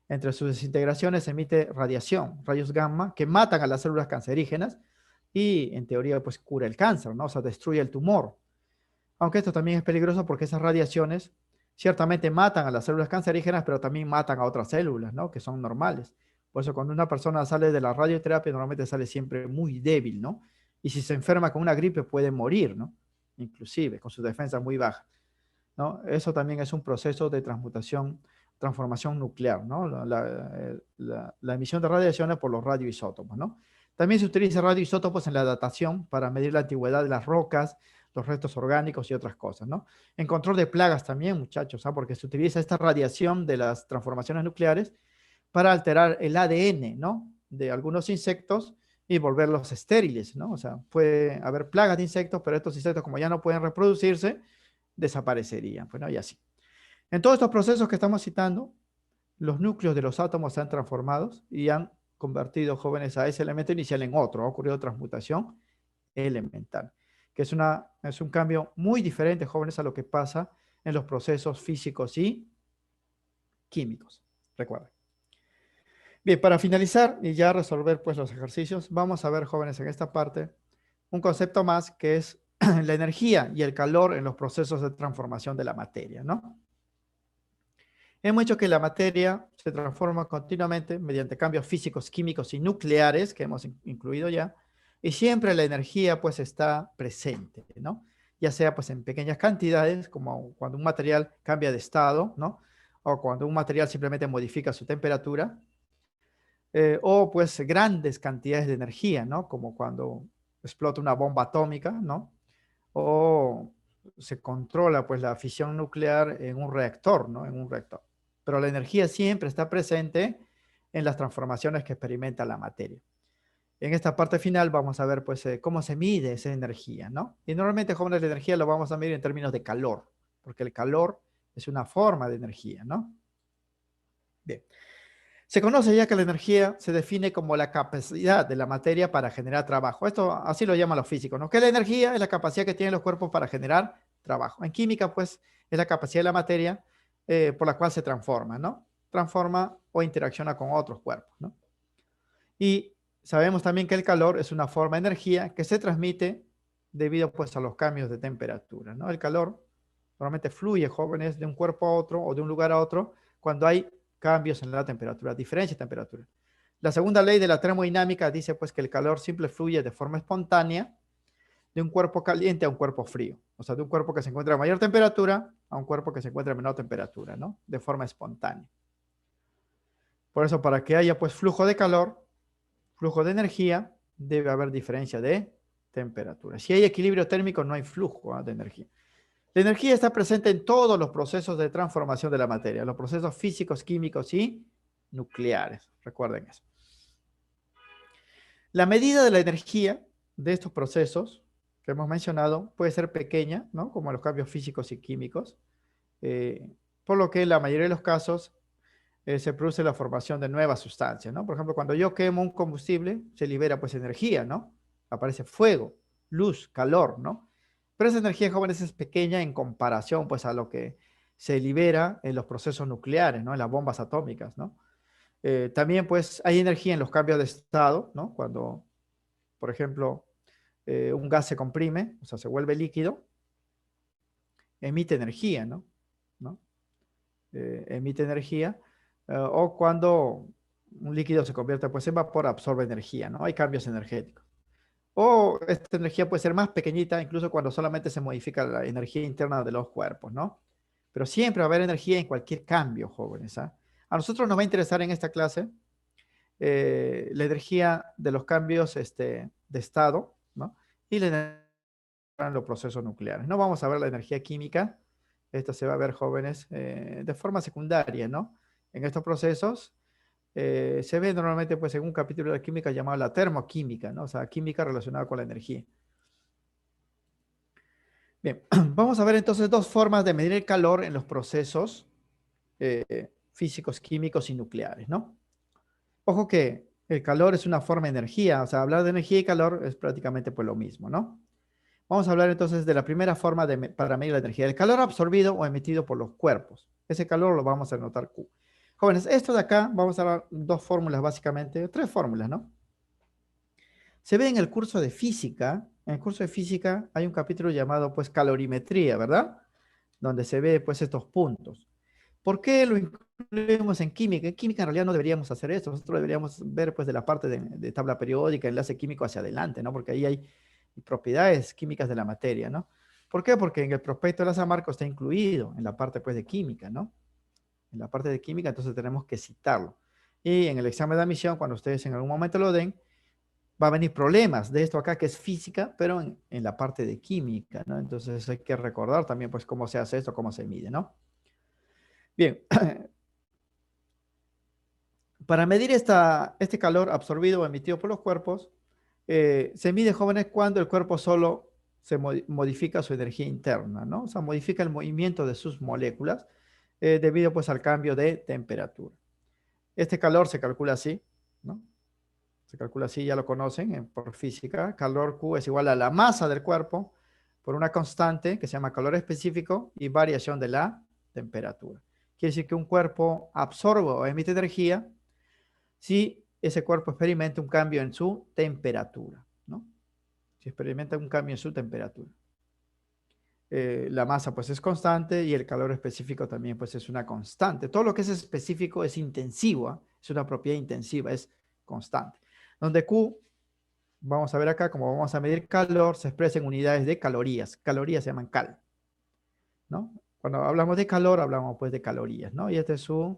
Entre sus desintegraciones se emite radiación, rayos gamma, que matan a las células cancerígenas y, en teoría, pues, cura el cáncer, ¿no? O sea, destruye el tumor. Aunque esto también es peligroso porque esas radiaciones ciertamente matan a las células cancerígenas, pero también matan a otras células, ¿no? Que son normales. Por eso, cuando una persona sale de la radioterapia, normalmente sale siempre muy débil, ¿no? Y si se enferma con una gripe, puede morir, ¿no? Inclusive, con su defensa muy baja, ¿no? Eso también es un proceso de transmutación, transformación nuclear, ¿no? La emisión de radiaciones por los radioisótopos, ¿no? También se utiliza radioisótopos en la datación para medir la antigüedad de las rocas, los restos orgánicos y otras cosas, ¿no? En control de plagas también, muchachos, ¿ah? Porque se utiliza esta radiación de las transformaciones nucleares para alterar el ADN, ¿no? De algunos insectos y volverlos estériles, ¿no? O sea, puede haber plagas de insectos, pero estos insectos, como ya no pueden reproducirse, desaparecerían, bueno, y así. En todos estos procesos que estamos citando, los núcleos de los átomos se han transformado y han convertido, jóvenes, a ese elemento inicial en otro. Ha ocurrido transmutación elemental, que es un cambio muy diferente, jóvenes, a lo que pasa en los procesos físicos y químicos. Recuerden. Bien, para finalizar y ya resolver, pues, los ejercicios, vamos a ver, jóvenes, en esta parte un concepto más, que es la energía y el calor en los procesos de transformación de la materia, ¿no? Hemos dicho que la materia se transforma continuamente mediante cambios físicos, químicos y nucleares, que hemos incluido ya, y siempre la energía, pues, está presente, ¿no? Ya sea, pues, en pequeñas cantidades, como cuando un material cambia de estado, ¿no? O cuando un material simplemente modifica su temperatura, o, pues, grandes cantidades de energía, ¿no? Como cuando explota una bomba atómica, ¿no? O se controla, pues, la fisión nuclear en un reactor, ¿no? En un reactor. Pero la energía siempre está presente en las transformaciones que experimenta la materia. En esta parte final vamos a ver, pues, cómo se mide esa energía, ¿no? Y normalmente, jóvenes, la energía lo vamos a medir en términos de calor, porque el calor es una forma de energía, ¿no? Bien. Se conoce ya que la energía se define como la capacidad de la materia para generar trabajo. Esto así lo llaman los físicos, ¿no? Que la energía es la capacidad que tienen los cuerpos para generar trabajo. En química, pues, es la capacidad de la materia, por la cual se transforma, ¿no? Transforma o interacciona con otros cuerpos, ¿no? Y sabemos también que el calor es una forma de energía que se transmite debido, pues, a los cambios de temperatura, ¿no? El calor normalmente fluye, jóvenes, de un cuerpo a otro o de un lugar a otro cuando hay cambios en la temperatura, diferencia de temperatura. La segunda ley de la termodinámica dice, pues, que el calor simple fluye de forma espontánea de un cuerpo caliente a un cuerpo frío. O sea, de un cuerpo que se encuentra a mayor temperatura a un cuerpo que se encuentra a menor temperatura, ¿no? De forma espontánea. Por eso, para que haya, pues, flujo de calor, flujo de energía, debe haber diferencia de temperatura. Si hay equilibrio térmico, no hay flujo de energía. La energía está presente en todos los procesos de transformación de la materia, los procesos físicos, químicos y nucleares. Recuerden eso. La medida de la energía de estos procesos que hemos mencionado puede ser pequeña, ¿no? Como los cambios físicos y químicos, por lo que en la mayoría de los casos se produce la formación de nuevas sustancias, ¿no? Por ejemplo, cuando yo quemo un combustible, se libera pues energía, ¿no? Aparece fuego, luz, calor, ¿no? Pero esa energía, jóvenes, es pequeña en comparación pues a lo que se libera en los procesos nucleares, ¿no? En las bombas atómicas, ¿no? También pues hay energía en los cambios de estado, ¿no? Cuando, por ejemplo, un gas se comprime, o sea, se vuelve líquido, emite energía, ¿no? ¿No? Emite energía, o cuando un líquido se convierte pues en vapor, absorbe energía, ¿no? Hay cambios energéticos. O esta energía puede ser más pequeñita, incluso cuando solamente se modifica la energía interna de los cuerpos, ¿no? Pero siempre va a haber energía en cualquier cambio, jóvenes, ¿ah? A nosotros nos va a interesar en esta clase la energía de los cambios de estado, ¿no? Y la energía en los procesos nucleares. No vamos a ver la energía química, esta se va a ver, jóvenes, de forma secundaria, ¿no? En estos procesos se ve normalmente pues en un capítulo de química llamado la termoquímica, ¿no? O sea, química relacionada con la energía. Bien, vamos a ver entonces dos formas de medir el calor en los procesos físicos, químicos y nucleares, ¿no? Ojo que el calor es una forma de energía, o sea, hablar de energía y calor es prácticamente pues lo mismo, ¿no? Vamos a hablar entonces de la primera forma para medir la energía, el calor absorbido o emitido por los cuerpos. Ese calor lo vamos a anotar Q. Jóvenes, esto de acá, vamos a dar dos fórmulas básicamente, tres fórmulas, ¿no? Se ve en el curso de física, en el curso de física hay un capítulo llamado pues calorimetría, ¿verdad? Donde se ve pues estos puntos. ¿Por qué lo incluimos en química? En química en realidad no deberíamos hacer esto, nosotros deberíamos ver pues de la parte de tabla periódica, enlace químico hacia adelante, ¿no? Porque ahí hay propiedades químicas de la materia, ¿no? ¿Por qué? Porque en el prospecto de la San Marcos está incluido en la parte pues de química, ¿no? En la parte de química, entonces tenemos que citarlo. Y en el examen de admisión, cuando ustedes en algún momento lo den, va a venir problemas de esto acá que es física, pero en la parte de química, ¿no? Entonces hay que recordar también pues cómo se hace esto, cómo se mide, ¿no? Bien, para medir este calor absorbido o emitido por los cuerpos, se mide, jóvenes, cuando el cuerpo solo se modifica su energía interna, ¿no? O sea, modifica el movimiento de sus moléculas debido pues al cambio de temperatura. Este calor se calcula así, ¿no? Se calcula así, ya lo conocen por física. Calor Q es igual a la masa del cuerpo por una constante que se llama calor específico y variación de la temperatura. Quiere decir que un cuerpo absorbe o emite energía si ese cuerpo experimenta un cambio en su temperatura, ¿no? Si experimenta un cambio en su temperatura. La masa pues es constante y el calor específico también pues es una constante. Todo lo que es específico es intensivo, ¿eh? Es una propiedad intensiva, es constante. Donde Q, vamos a ver acá, como vamos a medir calor, se expresa en unidades de calorías. Calorías se llaman cal, ¿no? Cuando hablamos de calor, hablamos pues de calorías, ¿no? Y esta es su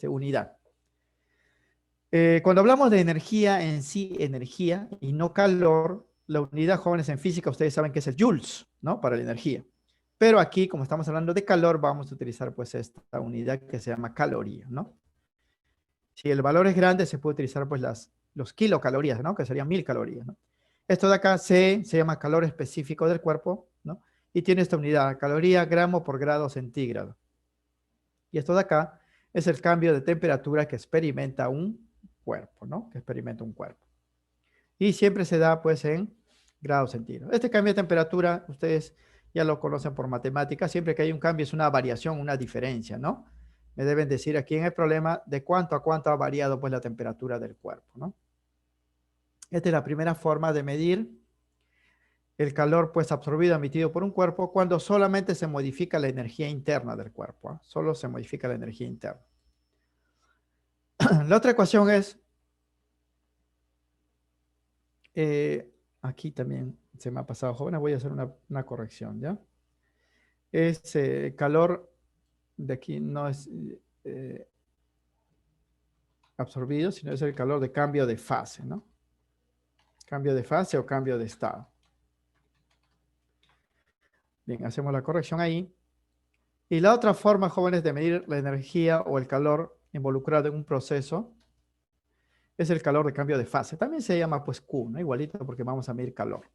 unidad. Cuando hablamos de energía en sí, energía y no calor, la unidad, jóvenes, en física, ustedes saben que es el joules, ¿no? Para la energía. Pero aquí, como estamos hablando de calor, vamos a utilizar pues esta unidad que se llama caloría, ¿no? Si el valor es grande, se puede utilizar pues los kilocalorías, ¿no? Que serían 1000 calorías, ¿no? Esto de acá se llama calor específico del cuerpo, ¿no? Y tiene esta unidad, caloría gramo por grado centígrado. Y esto de acá es el cambio de temperatura que experimenta un cuerpo, ¿no? Que experimenta un cuerpo. Y siempre se da pues en grados centígrados. Este cambio de temperatura, ustedes ya lo conocen por matemáticas, siempre que hay un cambio es una variación, una diferencia, ¿no? Me deben decir aquí en el problema de cuánto a cuánto ha variado pues la temperatura del cuerpo, ¿no? Esta es la primera forma de medir el calor pues absorbido, emitido por un cuerpo cuando solamente se modifica la energía interna del cuerpo, ¿eh? Solo se modifica la energía interna. La otra ecuación es, aquí también se me ha pasado, jóvenes, voy a hacer una corrección, ¿ya? Es calor, de aquí no es, absorbido, sino es el calor de cambio de fase, ¿no? Cambio de fase o cambio de estado. Bien, hacemos la corrección ahí. Y la otra forma, jóvenes, de medir la energía o el calor involucrado en un proceso es el calor de cambio de fase. También se llama pues Q, ¿no? Igualito porque vamos a medir calor.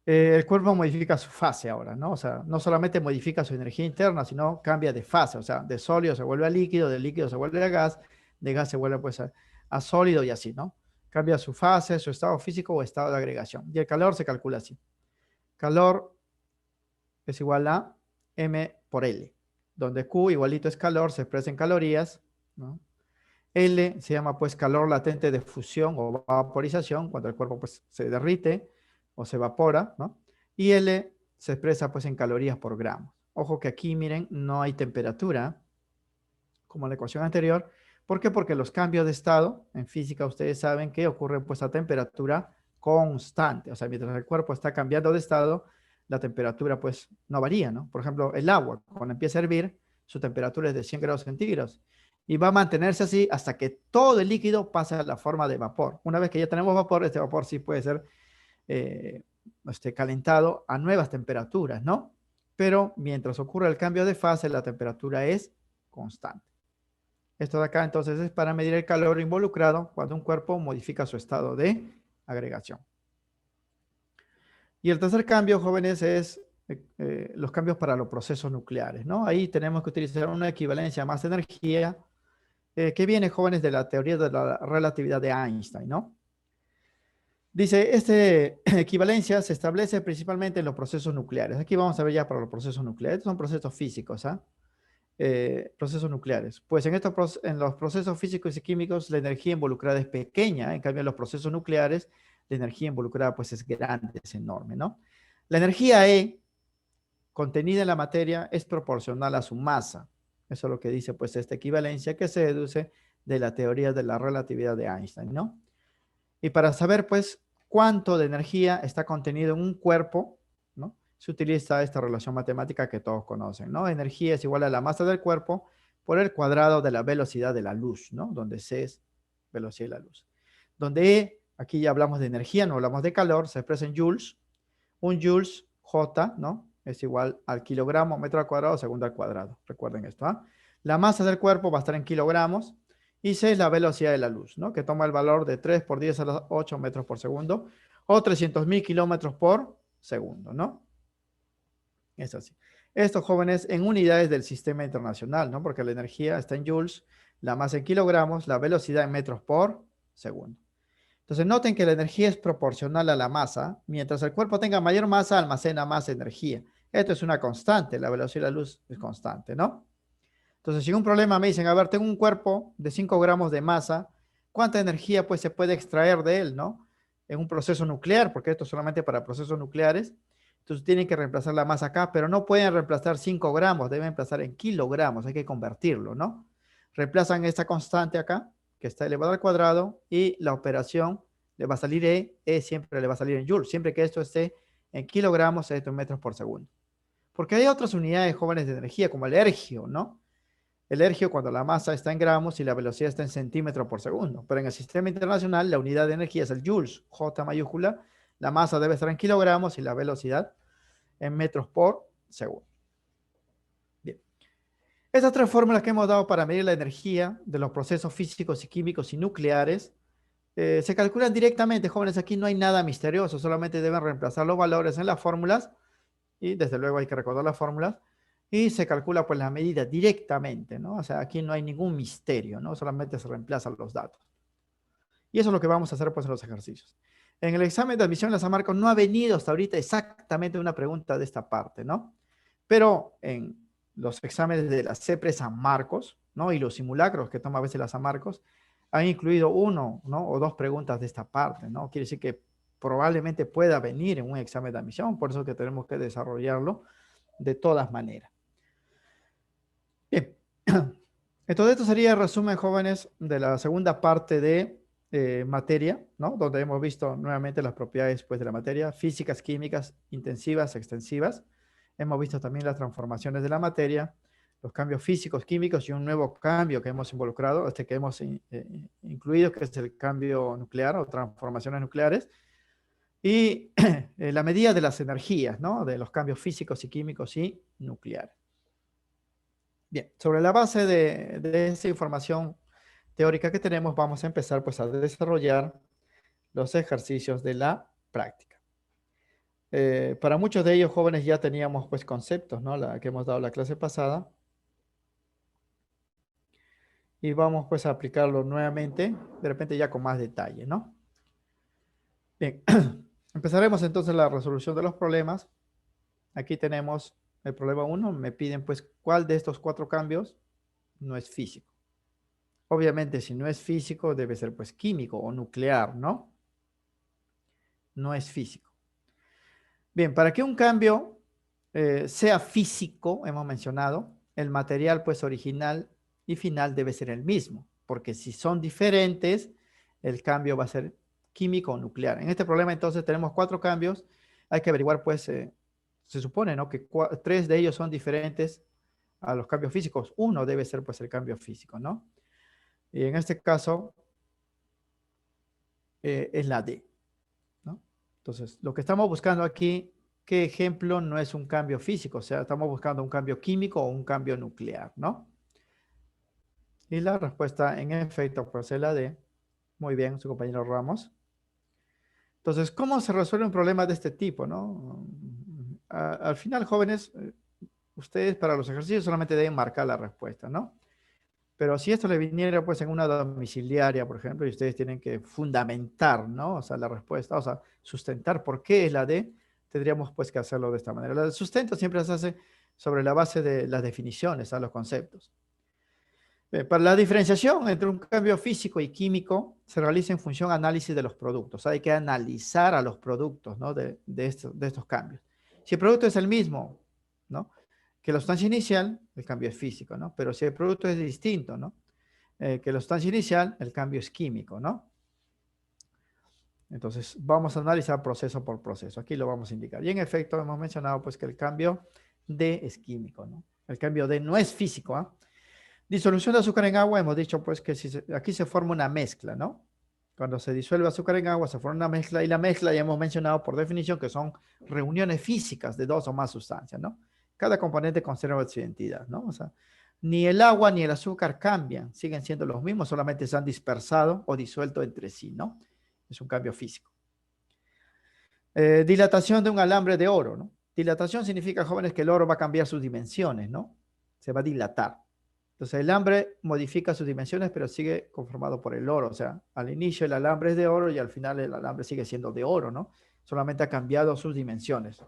El cuerpo modifica su fase ahora, ¿no? O sea, no solamente modifica su energía interna, sino cambia de fase. O sea, de sólido se vuelve a líquido, de líquido se vuelve a gas, de gas se vuelve pues a sólido y así, ¿no? Cambia su fase, su estado físico o estado de agregación. Y el calor se calcula así. Calor es igual a M por L, donde Q igualito es calor, se expresa en calorías, ¿no? L se llama pues calor latente de fusión o vaporización, cuando el cuerpo pues se derrite o se evapora, ¿no? Y L se expresa pues en calorías por gramo. Ojo que aquí, miren, no hay temperatura, como en la ecuación anterior. ¿Por qué? Porque los cambios de estado, en física ustedes saben que ocurren pues a temperatura constante. O sea, mientras el cuerpo está cambiando de estado, la temperatura pues no varía, ¿no? Por ejemplo, el agua, cuando empieza a hervir, su temperatura es de 100 grados centígrados y va a mantenerse así hasta que todo el líquido pase a la forma de vapor. Una vez que ya tenemos vapor, este vapor sí puede ser eh, calentado a nuevas temperaturas, ¿no? Pero mientras ocurre el cambio de fase, la temperatura es constante. Esto de acá entonces es para medir el calor involucrado cuando un cuerpo modifica su estado de agregación. Y el tercer cambio, jóvenes, es los cambios para los procesos nucleares, ¿no? Ahí tenemos que utilizar una equivalencia a más energía que viene, jóvenes, de la teoría de la relatividad de Einstein, ¿no? Dice, esta equivalencia se establece principalmente en los procesos nucleares. Aquí vamos a ver ya para los procesos nucleares. Estos son procesos físicos, ¿ah? Procesos nucleares. Pues en los procesos físicos y químicos la energía involucrada es pequeña, en cambio en los procesos nucleares la energía involucrada pues es grande, es enorme, ¿no? La energía E contenida en la materia es proporcional a su masa. Eso es lo que dice pues esta equivalencia que se deduce de la teoría de la relatividad de Einstein, ¿no? Y para saber pues cuánto de energía está contenido en un cuerpo, ¿no? Se utiliza esta relación matemática que todos conocen, ¿no? Energía es igual a la masa del cuerpo por el cuadrado de la velocidad de la luz, ¿no? Donde C es velocidad de la luz. Donde E, aquí ya hablamos de energía, no hablamos de calor, se expresa en joules. Un joules, J, ¿no? Es igual al kilogramo, metro al cuadrado, segundo al cuadrado. Recuerden esto, ¿ah? La masa del cuerpo va a estar en kilogramos y C es la velocidad de la luz, ¿no? Que toma el valor de 3 por 10 a la 8 metros por segundo o 300.000 kilómetros por segundo, ¿no? Es así. Estos, jóvenes, en unidades del sistema internacional, ¿no? Porque la energía está en joules, la masa en kilogramos, la velocidad en metros por segundo. Entonces, noten que la energía es proporcional a la masa. Mientras el cuerpo tenga mayor masa, almacena más energía. Esto es una constante, la velocidad de la luz es constante, ¿no? Entonces, si un problema me dicen, a ver, tengo un cuerpo de 5 gramos de masa, ¿cuánta energía pues se puede extraer de él, ¿no? En un proceso nuclear, porque esto es solamente para procesos nucleares. Entonces, tienen que reemplazar la masa acá, pero no pueden reemplazar 5 gramos, deben reemplazar en kilogramos, hay que convertirlo, ¿no? Reemplazan esta constante acá, que está elevado al cuadrado, y la operación le va a salir E siempre le va a salir en joules, siempre que esto esté en kilogramos, esto en metros por segundo. Porque hay otras unidades, jóvenes, de energía, como el ergio, ¿no? El ergio cuando la masa está en gramos y la velocidad está en centímetros por segundo. Pero en el sistema internacional la unidad de energía es el joules, J mayúscula. La masa debe estar en kilogramos y la velocidad en metros por segundo. Bien. Estas tres fórmulas que hemos dado para medir la energía de los procesos físicos y químicos y nucleares se calculan directamente, jóvenes. Aquí no hay nada misterioso, solamente deben reemplazar los valores en las fórmulas y desde luego hay que recordar las fórmulas y se calcula pues la medida directamente, ¿no? O sea, aquí no hay ningún misterio, ¿no? Solamente se reemplazan los datos. Y eso es lo que vamos a hacer pues en los ejercicios. En el examen de admisión en la San Marcos no ha venido hasta ahorita exactamente una pregunta de esta parte, ¿no? Pero en los exámenes de la CEPRE San Marcos, ¿no? Y los simulacros que toma a veces la San Marcos, han incluido uno, ¿no? O dos preguntas de esta parte, ¿no? Quiere decir que probablemente pueda venir en un examen de admisión, por eso que tenemos que desarrollarlo de todas maneras. Bien, entonces esto sería el resumen, jóvenes, de la segunda parte de materia, ¿no? Donde hemos visto nuevamente las propiedades pues, de la materia, físicas, químicas, intensivas, extensivas. Hemos visto también las transformaciones de la materia, los cambios físicos, químicos y un nuevo cambio que hemos involucrado, que hemos incluido, que es el cambio nuclear o transformaciones nucleares, y la medida de las energías, ¿no? De los cambios físicos y químicos y nucleares. Bien, sobre la base de esa información teórica que tenemos, vamos a empezar pues a desarrollar los ejercicios de la práctica. Para muchos de ellos jóvenes ya teníamos pues conceptos, ¿no? La que hemos dado la clase pasada. Y vamos pues a aplicarlo nuevamente, de repente ya con más detalle, ¿no? Bien, empezaremos entonces la resolución de los problemas. Aquí tenemos el problema 1, me piden pues cuál de estos 4 cambios no es físico. Obviamente si no es físico debe ser pues químico o nuclear, ¿no? No es físico. Bien, para que un cambio sea físico, hemos mencionado, el material pues original y final debe ser el mismo, porque si son diferentes, el cambio va a ser químico o nuclear. En este problema entonces tenemos 4 cambios, hay que averiguar pues, se supone, ¿no? Que 3 de ellos son diferentes a los cambios físicos, uno debe ser pues el cambio físico, ¿no? Y en este caso es la D, ¿no? Entonces, lo que estamos buscando aquí, ¿qué ejemplo no es un cambio físico? O sea, estamos buscando un cambio químico o un cambio nuclear, ¿no? Y la respuesta en efecto pues es la D. Muy bien, su compañero Ramos. Entonces, ¿cómo se resuelve un problema de este tipo, no? Al final, jóvenes, ustedes para los ejercicios solamente deben marcar la respuesta, ¿no? Pero si esto le viniera pues en una domiciliaria, por ejemplo, y ustedes tienen que fundamentar, ¿no? O sea, la respuesta, o sea, sustentar por qué es la D, tendríamos pues que hacerlo de esta manera. El sustento siempre se hace sobre la base de las definiciones, a los conceptos. Para la diferenciación entre un cambio físico y químico se realiza en función de análisis de los productos. Hay que analizar a los productos, ¿no? de estos cambios. Si el producto es el mismo, ¿no? Que la sustancia inicial, el cambio es físico, ¿no? Pero si el producto es distinto, ¿no? Que la sustancia inicial, el cambio es químico, ¿no? Entonces, vamos a analizar proceso por proceso. Aquí lo vamos a indicar. Y en efecto, hemos mencionado pues que el cambio D es químico, ¿no? El cambio D no es físico, ¿ah? Disolución de azúcar en agua, hemos dicho pues que aquí se forma una mezcla, ¿no? Cuando se disuelve azúcar en agua se forma una mezcla y la mezcla ya hemos mencionado por definición que son reuniones físicas de 2 o más sustancias, ¿no? Cada componente conserva su identidad, ¿no? O sea, ni el agua ni el azúcar cambian, siguen siendo los mismos, solamente se han dispersado o disuelto entre sí, ¿no? Es un cambio físico. Dilatación de un alambre de oro, ¿no? Dilatación significa, jóvenes, que el oro va a cambiar sus dimensiones, ¿no? Se va a dilatar. Entonces el alambre modifica sus dimensiones, pero sigue conformado por el oro. O sea, al inicio el alambre es de oro y al final el alambre sigue siendo de oro, ¿no? Solamente ha cambiado sus dimensiones,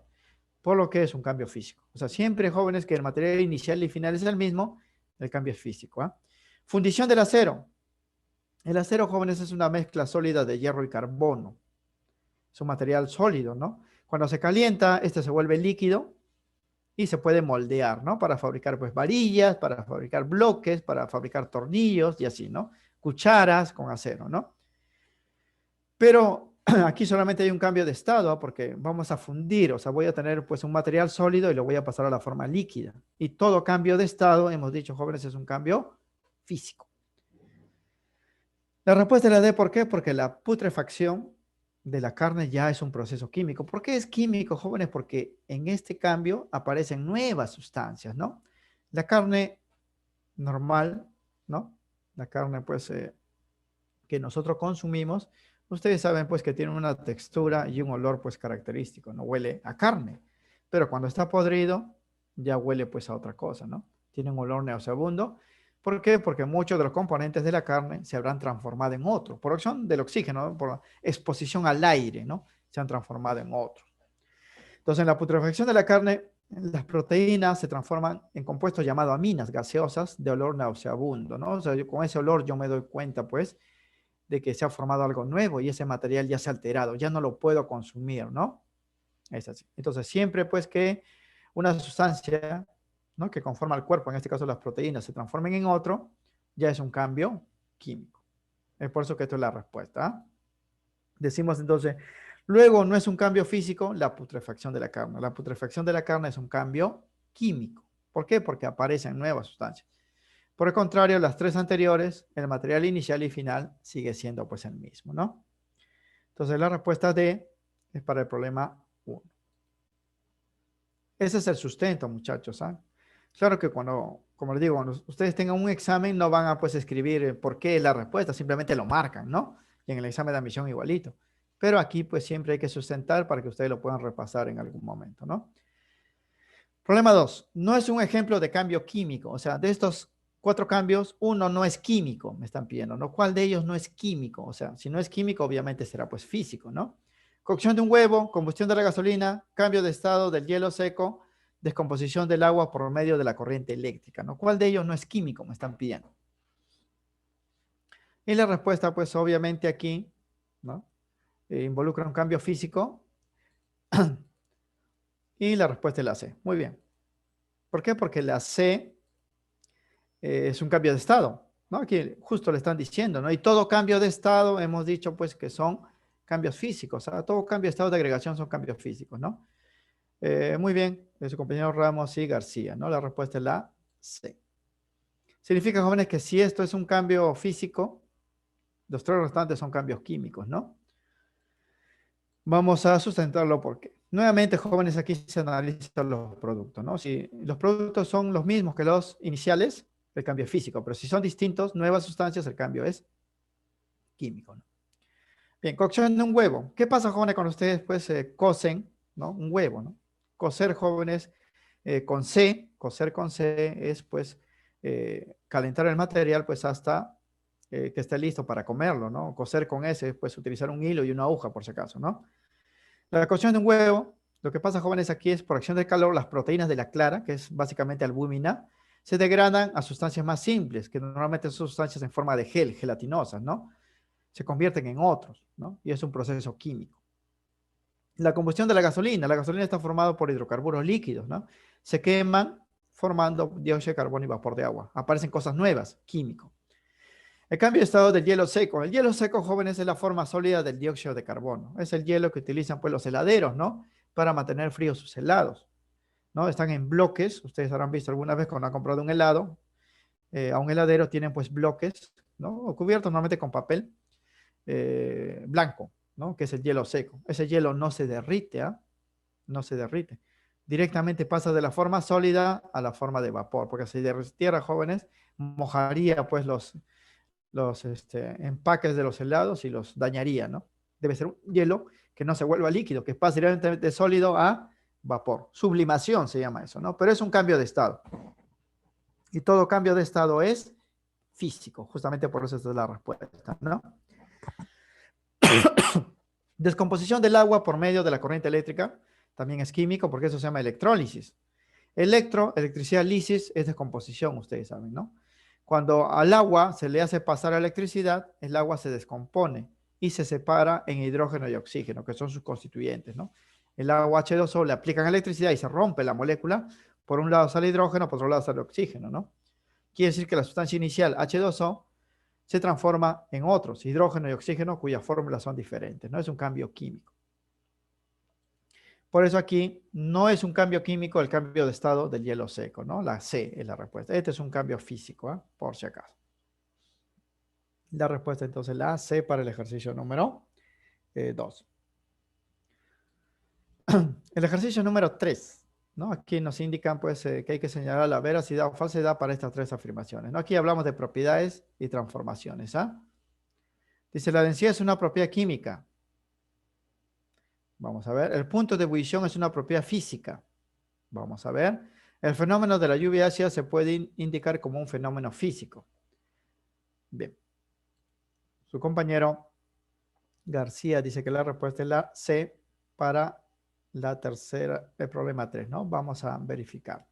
por lo que es un cambio físico. O sea, siempre, jóvenes, que el material inicial y final es el mismo, el cambio es físico, ¿eh? Fundición del acero. El acero, jóvenes, es una mezcla sólida de hierro y carbono. Es un material sólido, ¿no? Cuando se calienta, este se vuelve líquido y se puede moldear, ¿no? Para fabricar pues varillas, para fabricar bloques, para fabricar tornillos y así, ¿no? Cucharas con acero, ¿no? Pero aquí solamente hay un cambio de estado, ¿eh? Porque vamos a fundir, o sea, voy a tener pues un material sólido y lo voy a pasar a la forma líquida. Y todo cambio de estado, hemos dicho, jóvenes, es un cambio físico. La respuesta es la D, ¿por qué? Porque la putrefacción de la carne ya es un proceso químico. ¿Por qué es químico, jóvenes? Porque en este cambio aparecen nuevas sustancias, ¿no? La carne normal, ¿no? La carne, pues, que nosotros consumimos, ustedes saben, pues, que tiene una textura y un olor, pues, característico, ¿no? Huele a carne, pero cuando está podrido, ya huele, pues, a otra cosa, ¿no? Tiene un olor nauseabundo. ¿Por qué? Porque muchos de los componentes de la carne se habrán transformado en otro, por acción del oxígeno, ¿no? Por exposición al aire, ¿no? Se han transformado en otro. Entonces, en la putrefacción de la carne, las proteínas se transforman en compuestos llamados aminas gaseosas de olor nauseabundo, ¿no? O sea, con ese olor yo me doy cuenta, pues, de que se ha formado algo nuevo y ese material ya se ha alterado, ya no lo puedo consumir, ¿no? Es así. Entonces, siempre, pues, que una sustancia, ¿no? Que conforma el cuerpo, en este caso las proteínas, se transformen en otro, ya es un cambio químico. Es por eso que esto es la respuesta, ¿eh? Decimos entonces, luego no es un cambio físico la putrefacción de la carne. La putrefacción de la carne es un cambio químico. ¿Por qué? Porque aparecen nuevas sustancias. Por el contrario, las tres anteriores, el material inicial y final sigue siendo pues el mismo, ¿no? Entonces la respuesta D es para el problema 1. Ese es el sustento, muchachos, ¿ah? Claro que cuando, como les digo, cuando ustedes tengan un examen no van a pues escribir por qué es la respuesta, simplemente lo marcan, ¿no? Y en el examen de admisión igualito. Pero aquí pues siempre hay que sustentar para que ustedes lo puedan repasar en algún momento, ¿no? Problema 2. No es un ejemplo de cambio químico. O sea, de estos 4 cambios, uno no es químico, me están pidiendo, ¿no? ¿Cuál de ellos no es químico? O sea, si no es químico, obviamente será pues físico, ¿no? Cocción de un huevo, combustión de la gasolina, cambio de estado del hielo seco, descomposición del agua por medio de la corriente eléctrica, ¿no? ¿Cuál de ellos no es químico? Me están pidiendo. Y la respuesta, pues obviamente aquí, ¿no? Involucra un cambio físico y la respuesta es la C. Muy bien. ¿Por qué? Porque la C es un cambio de estado, ¿no? Aquí justo le están diciendo, ¿no? Y todo cambio de estado, hemos dicho pues que son cambios físicos, ¿ah? Todo cambio de estado de agregación son cambios físicos, ¿no? Muy bien, de su compañero Ramos y García, ¿no? La respuesta es la C. Significa, jóvenes, que si esto es un cambio físico, los 3 restantes son cambios químicos, ¿no? Vamos a sustentarlo porque, nuevamente, jóvenes, aquí se analizan los productos, ¿no? Si los productos son los mismos que los iniciales, el cambio es físico, pero si son distintos, nuevas sustancias, el cambio es químico, ¿no? Bien, cocción de un huevo. ¿Qué pasa, jóvenes, cuando ustedes pues cocen, ¿no? Un huevo, ¿no? Cocer, jóvenes, con C, cocer con C es pues calentar el material pues hasta que esté listo para comerlo, ¿no? Cocer con S, pues utilizar un hilo y una aguja por si acaso, ¿no? La cocción de un huevo, lo que pasa, jóvenes, aquí es por acción del calor, las proteínas de la clara, que es básicamente albúmina, se degradan a sustancias más simples, que normalmente son sustancias en forma de gel, gelatinosas, ¿no? Se convierten en otros, ¿no? Y es un proceso químico. La combustión de la gasolina está formada por hidrocarburos líquidos, ¿no? Se queman formando dióxido de carbono y vapor de agua. Aparecen cosas nuevas, químico. El cambio de estado del hielo seco. El hielo seco, jóvenes, es la forma sólida del dióxido de carbono. Es el hielo que utilizan pues los heladeros, ¿no? Para mantener fríos sus helados, ¿no? Están en bloques. Ustedes habrán visto alguna vez cuando han comprado un helado. A un heladero tienen pues bloques, ¿no? O cubiertos normalmente con papel blanco, ¿no? Que es el hielo seco. Ese hielo no se derrite, ¿ah? No se derrite. Directamente pasa de la forma sólida a la forma de vapor, porque si derritiera, jóvenes, mojaría pues los empaques de los helados y los dañaría, ¿no? Debe ser un hielo que no se vuelva líquido, que pase directamente de sólido a vapor. Sublimación se llama eso, ¿no? Pero es un cambio de estado. Y todo cambio de estado es físico, justamente por eso esta es la respuesta, ¿no? Descomposición del agua por medio de la corriente eléctrica también es químico porque eso se llama electrólisis. Electricidad, lisis es descomposición, ustedes saben, ¿no? Cuando al agua se le hace pasar electricidad, el agua se descompone y se separa en hidrógeno y oxígeno, que son sus constituyentes, ¿no? El agua H2O le aplican electricidad y se rompe la molécula. Por un lado sale hidrógeno, por otro lado sale oxígeno, ¿no? Quiere decir que la sustancia inicial H2O se transforma en otros, hidrógeno y oxígeno, cuyas fórmulas son diferentes, ¿no? Es un cambio químico. Por eso aquí no es un cambio químico el cambio de estado del hielo seco, ¿no? La C es la respuesta. Este es un cambio físico, ¿eh? Por si acaso. La respuesta entonces la C para el ejercicio número 2. El ejercicio número 3, ¿no? Aquí nos indican pues que hay que señalar la veracidad o falsedad para estas 3 afirmaciones, ¿no? Aquí hablamos de propiedades y transformaciones, ¿ah? Dice, la densidad es una propiedad química. Vamos a ver. El punto de ebullición es una propiedad física. Vamos a ver. El fenómeno de la lluvia ácida se puede indicar como un fenómeno físico. Bien. Su compañero García dice que la respuesta es la C para la tercera, el problema 3, ¿no? Vamos a verificar.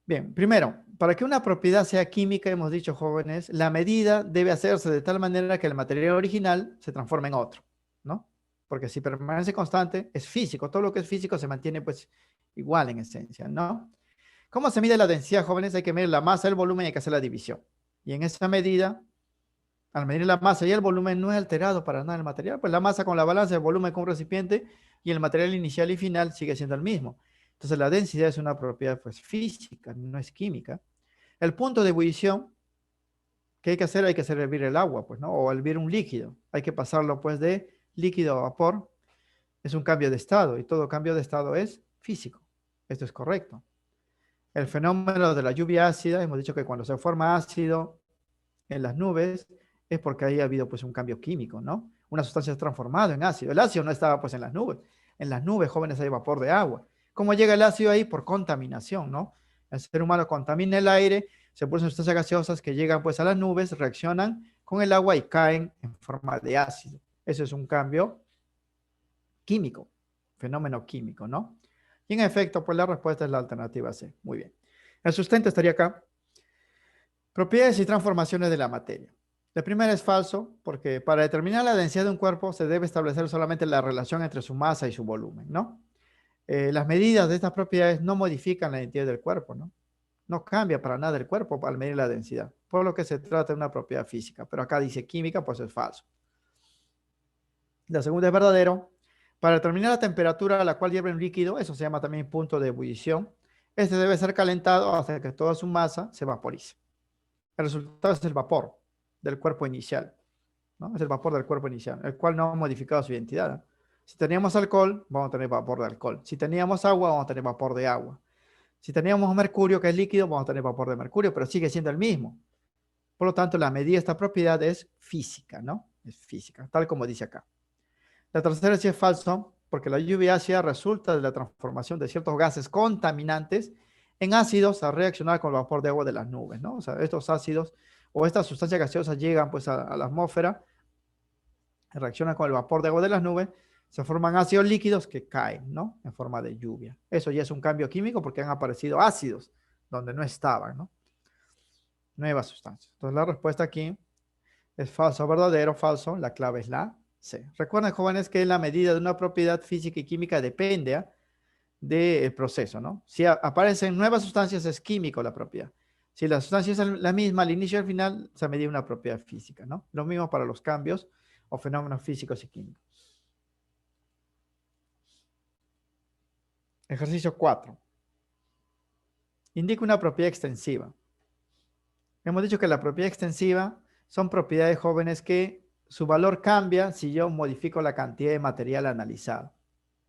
Bien, primero, para que una propiedad sea química, hemos dicho, jóvenes, la medida debe hacerse de tal manera que el material original se transforme en otro, ¿no? Porque si permanece constante, es físico. Todo lo que es físico se mantiene pues igual en esencia, ¿no? ¿Cómo se mide la densidad, jóvenes? Hay que medir la masa, el volumen y hay que hacer la división. Y en esa medida, al medir la masa y el volumen, no es alterado para nada el material, pues la masa con la balanza, el volumen con un recipiente y el material inicial y final sigue siendo el mismo. Entonces la densidad es una propiedad pues física, no es química. El punto de ebullición, ¿qué hay que hacer? Hay que hacer hervir el agua, pues, ¿no? O hervir un líquido. Hay que pasarlo pues de líquido a vapor. Es un cambio de estado y todo cambio de estado es físico. Esto es correcto. El fenómeno de la lluvia ácida, hemos dicho que cuando se forma ácido en las nubes es porque ahí ha habido pues un cambio químico, ¿no? Una sustancia se ha transformado en ácido. El ácido no estaba pues en las nubes. En las nubes, jóvenes, hay vapor de agua. ¿Cómo llega el ácido ahí? Por contaminación, ¿no? El ser humano contamina el aire, se producen sustancias gaseosas que llegan pues a las nubes, reaccionan con el agua y caen en forma de ácido. Eso es un cambio químico, fenómeno químico, ¿no? Y en efecto, pues la respuesta es la alternativa C. Muy bien. El sustento estaría acá. Propiedades y transformaciones de la materia. La primera es falso, porque para determinar la densidad de un cuerpo se debe establecer solamente la relación entre su masa y su volumen, ¿no? Las medidas de estas propiedades no modifican la identidad del cuerpo, ¿no? No cambia para nada el cuerpo al medir la densidad, por lo que se trata de una propiedad física, pero acá dice química, pues es falso. La segunda es verdadero. Para determinar la temperatura a la cual hierve un líquido, eso se llama también punto de ebullición, este debe ser calentado hasta que toda su masa se vaporice. El resultado es el vapor del cuerpo inicial, ¿no? Es el vapor del cuerpo inicial, el cual no ha modificado su identidad, ¿no? Si teníamos alcohol, vamos a tener vapor de alcohol. Si teníamos agua, vamos a tener vapor de agua. Si teníamos mercurio, que es líquido, vamos a tener vapor de mercurio, pero sigue siendo el mismo. Por lo tanto, la medida de esta propiedad es física, ¿no? Es física, tal como dice acá. La tercera sí es falso, porque la lluvia ácida resulta de la transformación de ciertos gases contaminantes en ácidos a reaccionar con el vapor de agua de las nubes, ¿no? O sea, estos ácidos o estas sustancias gaseosas llegan pues a la atmósfera, reaccionan con el vapor de agua de las nubes, se forman ácidos líquidos que caen, ¿no? En forma de lluvia. Eso ya es un cambio químico porque han aparecido ácidos donde no estaban, ¿no? Nuevas sustancias. Entonces la respuesta aquí es falso, verdadero, falso. La clave es la C. Recuerden, jóvenes, que la medida de una propiedad física y química depende del proceso, ¿no? Si aparecen nuevas sustancias, es químico la propiedad. Si la sustancia es la misma al inicio y al final, se medía una propiedad física, ¿no? Lo mismo para los cambios o fenómenos físicos y químicos. Ejercicio 4. Indica una propiedad extensiva. Hemos dicho que la propiedad extensiva son propiedades, jóvenes, que su valor cambia si yo modifico la cantidad de material analizado,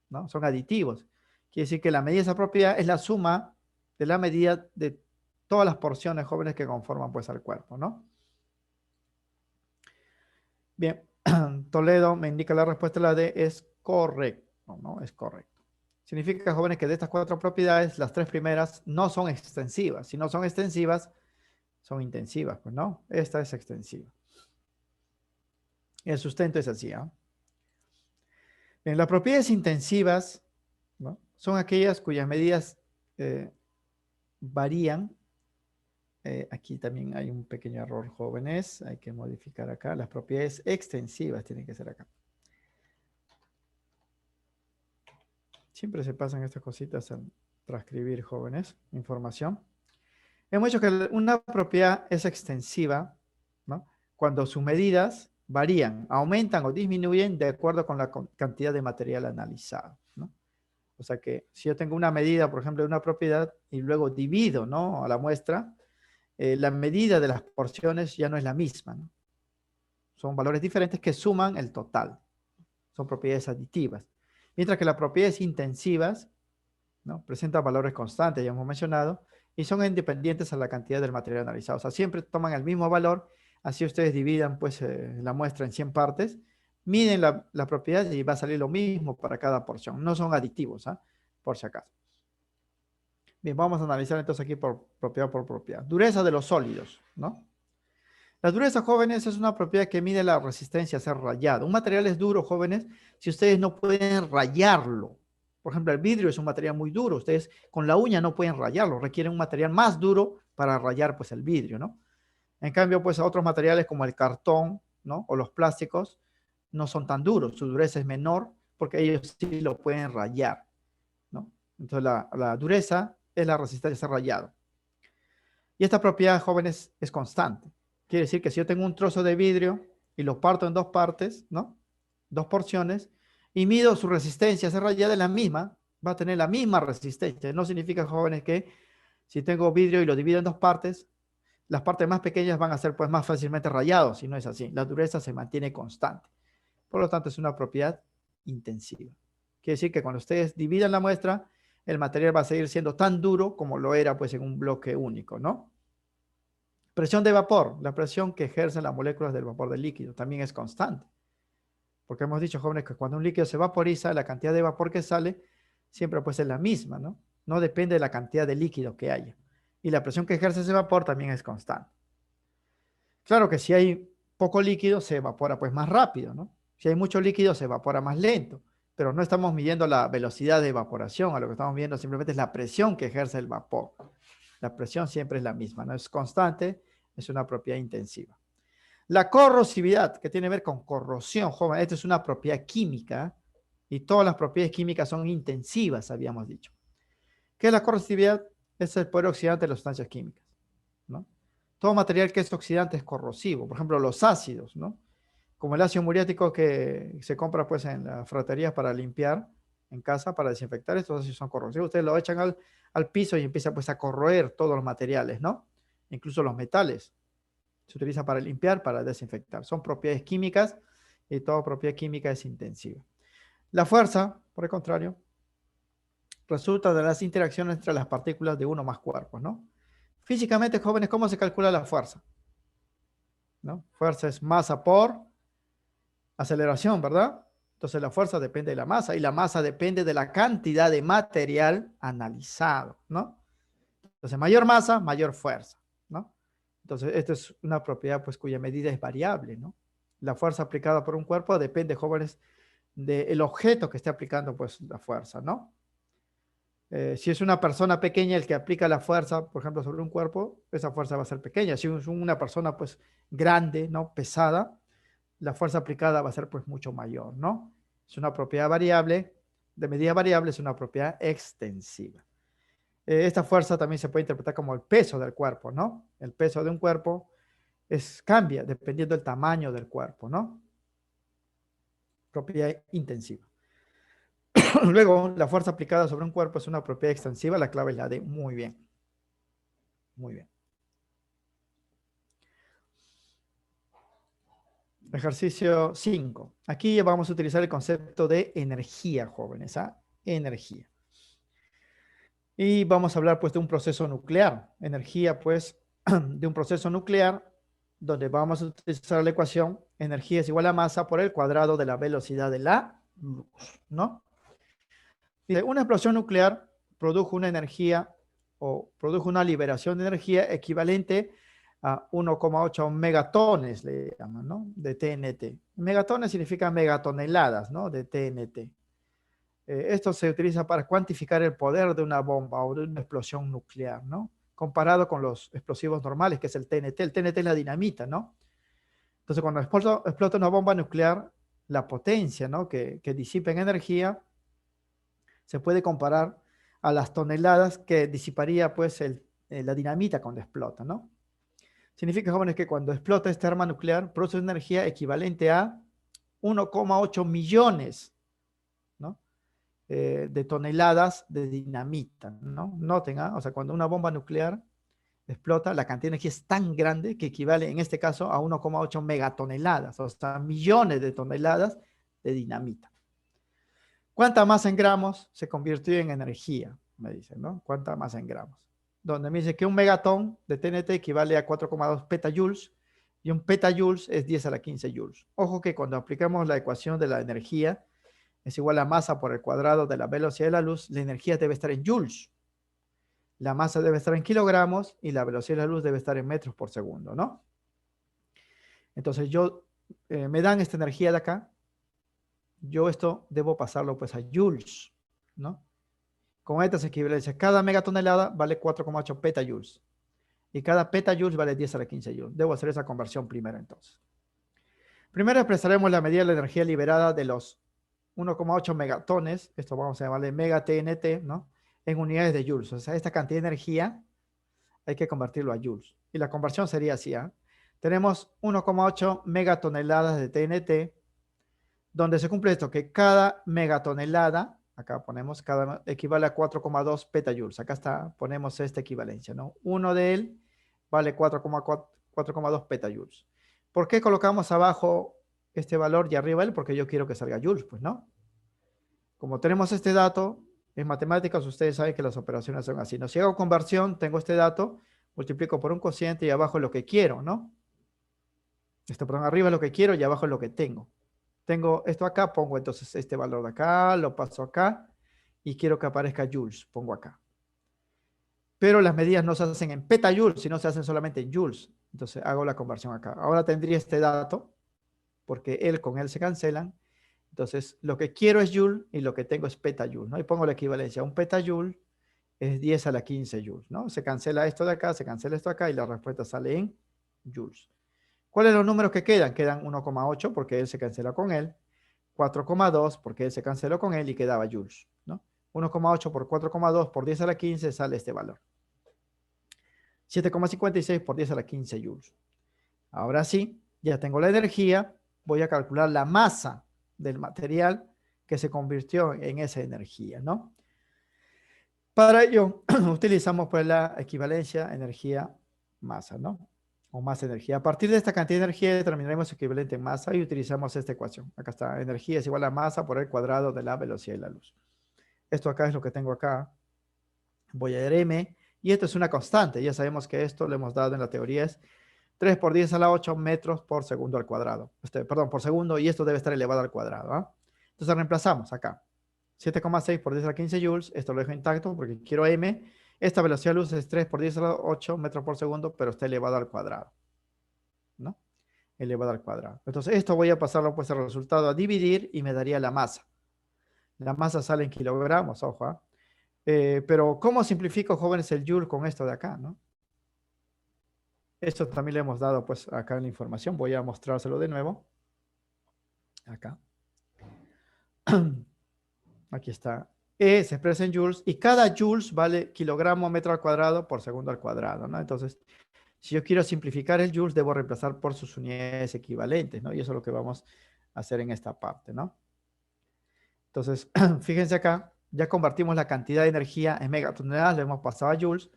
¿no? Son aditivos. Quiere decir que la medida de esa propiedad es la suma de la medida de todas las porciones, jóvenes, que conforman pues al cuerpo, ¿no? Bien, Toledo me indica la respuesta, la D es correcto, ¿no? Es correcto. Significa, jóvenes, que de estas 4 propiedades, las 3 primeras no son extensivas. Si no son extensivas, son intensivas, pues no. Esta es extensiva. El sustento es así, ¿ah? Bien, las propiedades intensivas, ¿no? Son aquellas cuyas medidas varían. Aquí también hay un pequeño error, jóvenes. Hay que modificar acá. Las propiedades extensivas tienen que ser acá. Siempre se pasan estas cositas al transcribir, jóvenes, información. Hemos dicho que una propiedad es extensiva, ¿no? Cuando sus medidas varían, aumentan o disminuyen de acuerdo con la cantidad de material analizado, ¿no? O sea que si yo tengo una medida, por ejemplo, de una propiedad y luego divido, ¿no?, a la muestra, la medida de las porciones ya no es la misma, ¿no? Son valores diferentes que suman el total. Son propiedades aditivas. Mientras que las propiedades intensivas, ¿no?, presentan valores constantes, ya hemos mencionado, y son independientes a la cantidad del material analizado. O sea, siempre toman el mismo valor, así ustedes dividan pues la muestra en 100 partes, miden la propiedad y va a salir lo mismo para cada porción. No son aditivos, ¿ah? Por si acaso. Bien, vamos a analizar entonces aquí por propiedad. Dureza de los sólidos, ¿no? La dureza, jóvenes, es una propiedad que mide la resistencia a ser rayado. Un material es duro, jóvenes, si ustedes no pueden rayarlo. Por ejemplo, el vidrio es un material muy duro. Ustedes con la uña no pueden rayarlo. Requieren un material más duro para rayar pues el vidrio, ¿no? En cambio, pues otros materiales como el cartón, ¿no?, o los plásticos no son tan duros. Su dureza es menor porque ellos sí lo pueden rayar, ¿no? Entonces la dureza es la resistencia a ser rayado. Y esta propiedad, jóvenes, es constante. Quiere decir que si yo tengo un trozo de vidrio y lo parto en 2 partes, ¿no?, 2 porciones, y mido su resistencia a ser rayada, es la misma, Va a tener la misma resistencia. No significa, jóvenes, que si tengo vidrio y lo divido en dos partes, las partes más pequeñas van a ser pues más fácilmente rayados, y no es así. La dureza se mantiene constante. Por lo tanto, es una propiedad intensiva. Quiere decir que cuando ustedes dividan la muestra, el material va a seguir siendo tan duro como lo era pues en un bloque único, ¿no? Presión de vapor, la presión que ejercen las moléculas del vapor del líquido, también es constante. Porque hemos dicho, jóvenes, que cuando un líquido se vaporiza, la cantidad de vapor que sale siempre pues es la misma, ¿no? No depende de la cantidad de líquido que haya. Y la presión que ejerce ese vapor también es constante. Claro que si hay poco líquido, se evapora pues más rápido, ¿no? Si hay mucho líquido, se evapora más lento. Pero no estamos midiendo la velocidad de evaporación, a lo que estamos viendo simplemente es la presión que ejerce el vapor. La presión siempre es la misma, no es constante, es una propiedad intensiva. La corrosividad, que tiene que ver con corrosión, joven, esto es una propiedad química y todas las propiedades químicas son intensivas, habíamos dicho. ¿Qué es la corrosividad? Es el poder oxidante de las sustancias químicas, ¿no? Todo material que es oxidante es corrosivo, por ejemplo, los ácidos, ¿no? Como el ácido muriático que se compra pues en las ferreterías para limpiar en casa, para desinfectar, estos ácidos son corrosivos. Ustedes lo echan al piso y empieza pues a corroer todos los materiales, ¿no? Incluso los metales. Se utiliza para limpiar, para desinfectar. Son propiedades químicas y toda propiedad química es intensiva. La fuerza, por el contrario, resulta de las interacciones entre las partículas de uno o más cuerpos, ¿no? Físicamente, jóvenes, ¿cómo se calcula la fuerza? ¿No? Fuerza es masa por aceleración, ¿verdad? Entonces la fuerza depende de la masa y la masa depende de la cantidad de material analizado, ¿no? Entonces mayor masa, mayor fuerza, ¿no? Entonces esta es una propiedad pues cuya medida es variable, ¿no? La fuerza aplicada por un cuerpo depende, jóvenes, del objeto que esté aplicando pues la fuerza, ¿no? Si es una persona pequeña el que aplica la fuerza, por ejemplo, sobre un cuerpo, esa fuerza va a ser pequeña. Si es una persona pues grande, ¿no? Pesada, la fuerza aplicada va a ser pues mucho mayor, ¿no? Es una propiedad variable, de medida variable, es una propiedad extensiva. Esta fuerza también se puede interpretar como el peso del cuerpo, ¿no? El peso de un cuerpo cambia dependiendo del tamaño del cuerpo, ¿no? Propiedad intensiva. Luego, la fuerza aplicada sobre un cuerpo es una propiedad extensiva, la clave es la D. Muy bien. Muy bien. Ejercicio 5. Aquí vamos a utilizar el concepto de energía, jóvenes, ¿ah? Energía. Y vamos a hablar pues de un proceso nuclear. Energía pues de un proceso nuclear donde vamos a utilizar la ecuación energía es igual a masa por el cuadrado de la velocidad de la luz, ¿no? Dice, una explosión nuclear produjo una energía o produjo una liberación de energía equivalente a 1,8 megatones, le llaman, ¿no? De TNT. Megatones significa megatoneladas, ¿no? De TNT. Esto se utiliza para cuantificar el poder de una bomba o de una explosión nuclear, ¿no? Comparado con los explosivos normales, que es el TNT. El TNT es la dinamita, ¿no? Entonces, cuando explota una bomba nuclear, la potencia, ¿no? que disipa en energía se puede comparar a las toneladas que disiparía pues la dinamita cuando explota, ¿no? Significa, jóvenes, que cuando explota esta arma nuclear produce una energía equivalente a 1,8 millones, ¿no? De toneladas de dinamita, ¿no? Noten, ¿ah? O sea, cuando una bomba nuclear explota, la cantidad de energía es tan grande que equivale en este caso a 1,8 megatoneladas, o sea, millones de toneladas de dinamita. ¿Cuánta masa en gramos se convirtió en energía? Me dicen, ¿no? ¿Cuánta masa en gramos? Donde me dice que un megatón de TNT equivale a 4,2 petajoules y un petajoules es 10 a la 15 joules. Ojo que cuando aplicamos la ecuación de la energía es igual a masa por el cuadrado de la velocidad de la luz, la energía debe estar en joules. La masa debe estar en kilogramos y la velocidad de la luz debe estar en metros por segundo, ¿no? Entonces me dan esta energía de acá, yo esto debo pasarlo pues a joules, ¿no? Con estas equivalencias, cada megatonelada vale 4,8 petajoules y cada petajoules vale 10 a la 15 joules. Debo hacer esa conversión primero entonces. Primero expresaremos la medida de la energía liberada de los 1,8 megatones, esto vamos a llamarle mega TNT, ¿no? En unidades de joules. O sea, esta cantidad de energía hay que convertirlo a joules. Y la conversión sería así, ¿eh? Tenemos 1,8 megatoneladas de TNT, donde se cumple esto, que cada megatonelada Acá ponemos, cada equivale a 4,2 petajoules. Acá está, ponemos esta equivalencia, ¿no? Uno de él vale 4,2 petajoules. ¿Por qué colocamos abajo este valor y arriba él? Porque yo quiero que salga joules, pues, ¿no? Como tenemos este dato, en matemáticas ustedes saben que las operaciones son así, ¿no? Si hago conversión, tengo este dato, multiplico por un cociente y abajo es lo que quiero, ¿no? Perdón, arriba es lo que quiero y abajo es lo que tengo. Tengo esto acá, pongo entonces este valor de acá, lo paso acá y quiero que aparezca joules, pongo acá. Pero las medidas no se hacen en petajoules, sino se hacen solamente en joules. Entonces hago la conversión acá. Ahora tendría este dato, porque él con él se cancelan. Entonces lo que quiero es joule y lo que tengo es petajoule, ¿no? Y pongo la equivalencia. Un petajoule es 10 a la 15 joules, ¿no? Se cancela esto de acá, se cancela esto acá y la respuesta sale en joules. ¿Cuáles son los números que quedan? Quedan 1,8 porque él se cancela con él, 4,2 porque él se canceló con él y quedaba joules, ¿no? 1,8 por 4,2 por 10 a la 15 sale este valor. 7,56 por 10 a la 15 joules. Ahora sí, ya tengo la energía, voy a calcular la masa del material que se convirtió en esa energía, ¿no? Para ello, utilizamos pues la equivalencia energía-masa, ¿no? O masa energía. A partir de esta cantidad de energía determinaremos equivalente en masa y utilizamos esta ecuación. Acá está, energía es igual a masa por el cuadrado de la velocidad de la luz. Esto acá es lo que tengo acá. Voy a m, y esto es una constante. Ya sabemos que esto lo hemos dado en la teoría, es 3 por 10 a la 8 metros por segundo al cuadrado. Perdón, por segundo, y esto debe estar elevado al cuadrado. ¿Ah? Entonces reemplazamos acá. 7,6 por 10 a la 15 joules. Esto lo dejo intacto porque quiero m. Esta velocidad de luz es 3 por 10 a la 8 metros por segundo, pero está elevado al cuadrado, ¿no? Elevado al cuadrado. Entonces esto voy a pasarlo pues el resultado a dividir y me daría la masa. La masa sale en kilogramos, ojo. ¿Ah? Pero ¿cómo simplifico, jóvenes, el joule con esto de acá, no? Esto también le hemos dado pues acá en la información. Voy a mostrárselo de nuevo. Acá. Aquí está. E se expresa en joules y cada joules vale kilogramo metro al cuadrado por segundo al cuadrado, ¿no? Entonces, si yo quiero simplificar el joules, debo reemplazar por sus unidades equivalentes, ¿no? Y eso es lo que vamos a hacer en esta parte, ¿no? Entonces, fíjense acá, ya convertimos la cantidad de energía en megatoneladas, lo hemos pasado a joules.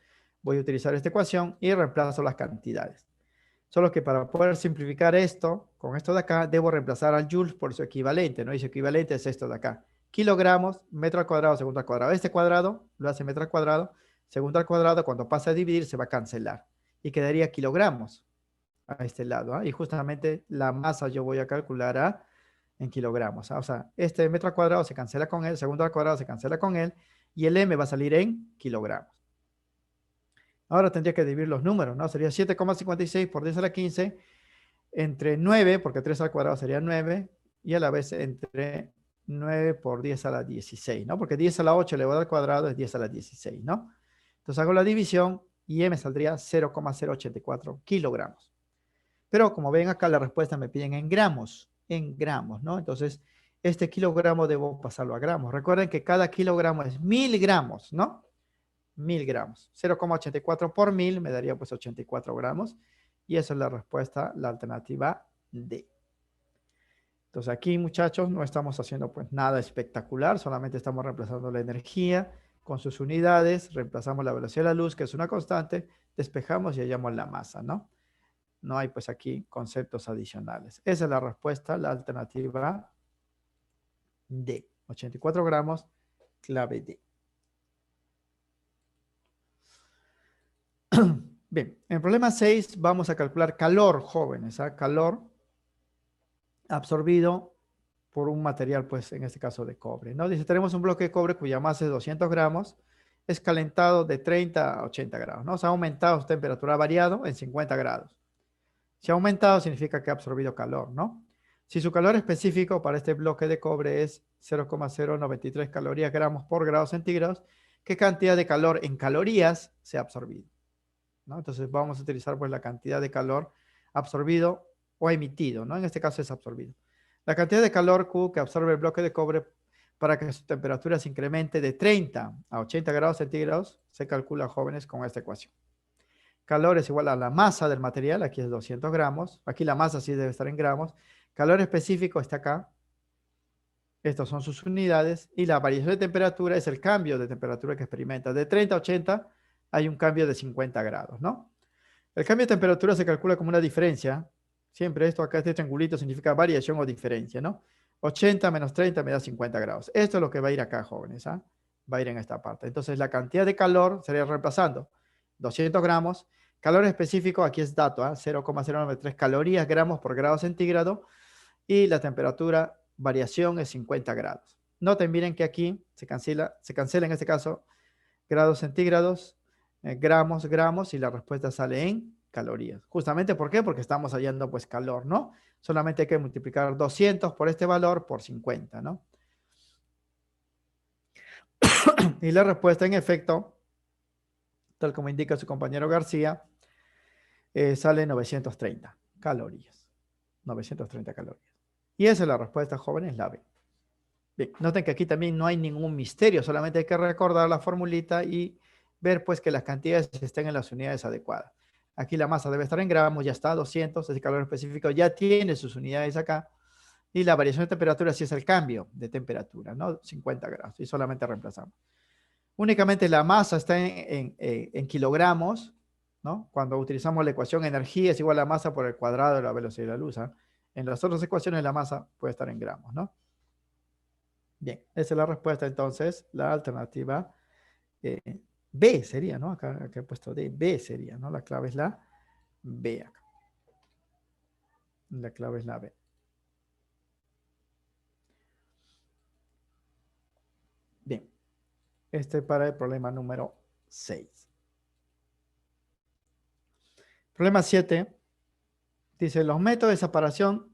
Voy a utilizar esta ecuación y reemplazo las cantidades. Solo que para poder simplificar esto, con esto de acá, debo reemplazar al joules por su equivalente, ¿no? Y su equivalente es esto de acá. Kilogramos, metro al cuadrado, segundo al cuadrado. Este cuadrado lo hace metro al cuadrado, segundo al cuadrado, cuando pasa a dividir se va a cancelar. Y quedaría kilogramos a este lado. ¿Ah? Y justamente la masa yo voy a calcular en kilogramos. ¿Ah? O sea, este metro al cuadrado se cancela con él, segundo al cuadrado se cancela con él, y el m va a salir en kilogramos. Ahora tendría que dividir los números, ¿no? Sería 7,56 por 10 a la 15 entre 9, porque 3 al cuadrado sería 9, y a la vez entre 9 por 10 a la 16, ¿no? Porque 10 a la 8 elevado al cuadrado es 10 a la 16, ¿no? Entonces hago la división y me saldría 0,084 kilogramos. Pero como ven acá, la respuesta me piden en gramos, ¿no? Entonces, este kilogramo debo pasarlo a gramos. Recuerden que cada kilogramo es 1000 gramos, ¿no? 1000 gramos. 0,84 por 1000 me daría pues 84 gramos. Y esa es la respuesta, la alternativa D. Entonces aquí, muchachos, no estamos haciendo pues nada espectacular, solamente estamos reemplazando la energía con sus unidades, reemplazamos la velocidad de la luz, que es una constante, despejamos y hallamos la masa, ¿no? No hay pues aquí conceptos adicionales. Esa es la respuesta, la alternativa D. 84 gramos, clave D. Bien, en el problema 6 vamos a calcular calor, jóvenes, ¿ah? Calor absorbido por un material, pues en este caso de cobre, ¿no? Dice, tenemos un bloque de cobre cuya masa es 200 gramos, es calentado de 30 a 80 grados, ¿no? Se ha aumentado su temperatura, ha variado en 50 grados. Si ha aumentado significa que ha absorbido calor, ¿no? Si su calor específico para este bloque de cobre es 0,093 calorías gramos por grado centígrados, ¿qué cantidad de calor en calorías se ha absorbido? ¿No? Entonces vamos a utilizar pues la cantidad de calor absorbido o emitido, ¿no? En este caso es absorbido. La cantidad de calor Q que absorbe el bloque de cobre para que su temperatura se incremente de 30 a 80 grados centígrados se calcula, jóvenes, con esta ecuación. Calor es igual a la masa del material, aquí es 200 gramos, aquí la masa sí debe estar en gramos. Calor específico está acá, Estas son sus unidades y la variación de temperatura es el cambio de temperatura que experimenta. De 30 a 80 hay un cambio de 50 grados, ¿no? El cambio de temperatura se calcula como una diferencia. Siempre esto acá, este triangulito significa variación o diferencia, ¿no? 80 menos 30 me da 50 grados. Esto es lo que va a ir acá, jóvenes, ¿ah? Va a ir en esta parte. Entonces la cantidad de calor sería reemplazando 200 gramos. Calor específico, aquí es dato, ¿ah? 0,093 calorías gramos por grado centígrado. Y la temperatura variación es 50 grados. Noten, miren que aquí se cancela en este caso grados centígrados, gramos, gramos, y la respuesta sale en calorías. Justamente, ¿por qué? Porque estamos hallando pues calor, ¿no? Solamente hay que multiplicar 200 por este valor por 50, ¿no? Y la respuesta, en efecto, tal como indica su compañero García, sale 930 calorías. 930 calorías. Y esa es la respuesta, jóvenes, la B. Bien, noten que aquí también no hay ningún misterio, solamente hay que recordar la formulita y ver pues que las cantidades estén en las unidades adecuadas. Aquí la masa debe estar en gramos, ya está, 200, ese calor específico ya tiene sus unidades acá. Y la variación de temperatura sí es el cambio de temperatura, ¿no? 50 grados, y solamente reemplazamos. Únicamente la masa está en kilogramos, ¿no? Cuando utilizamos la ecuación energía es igual a masa por el cuadrado de la velocidad de la luz, ¿eh? En las otras ecuaciones la masa puede estar en gramos, ¿no? Bien, esa es la respuesta entonces, la alternativa B sería, ¿no? Acá he puesto D, B sería, ¿no? La clave es la B acá. La clave es la B. Bien, este para el problema número 6. Problema 7 dice, los métodos de separación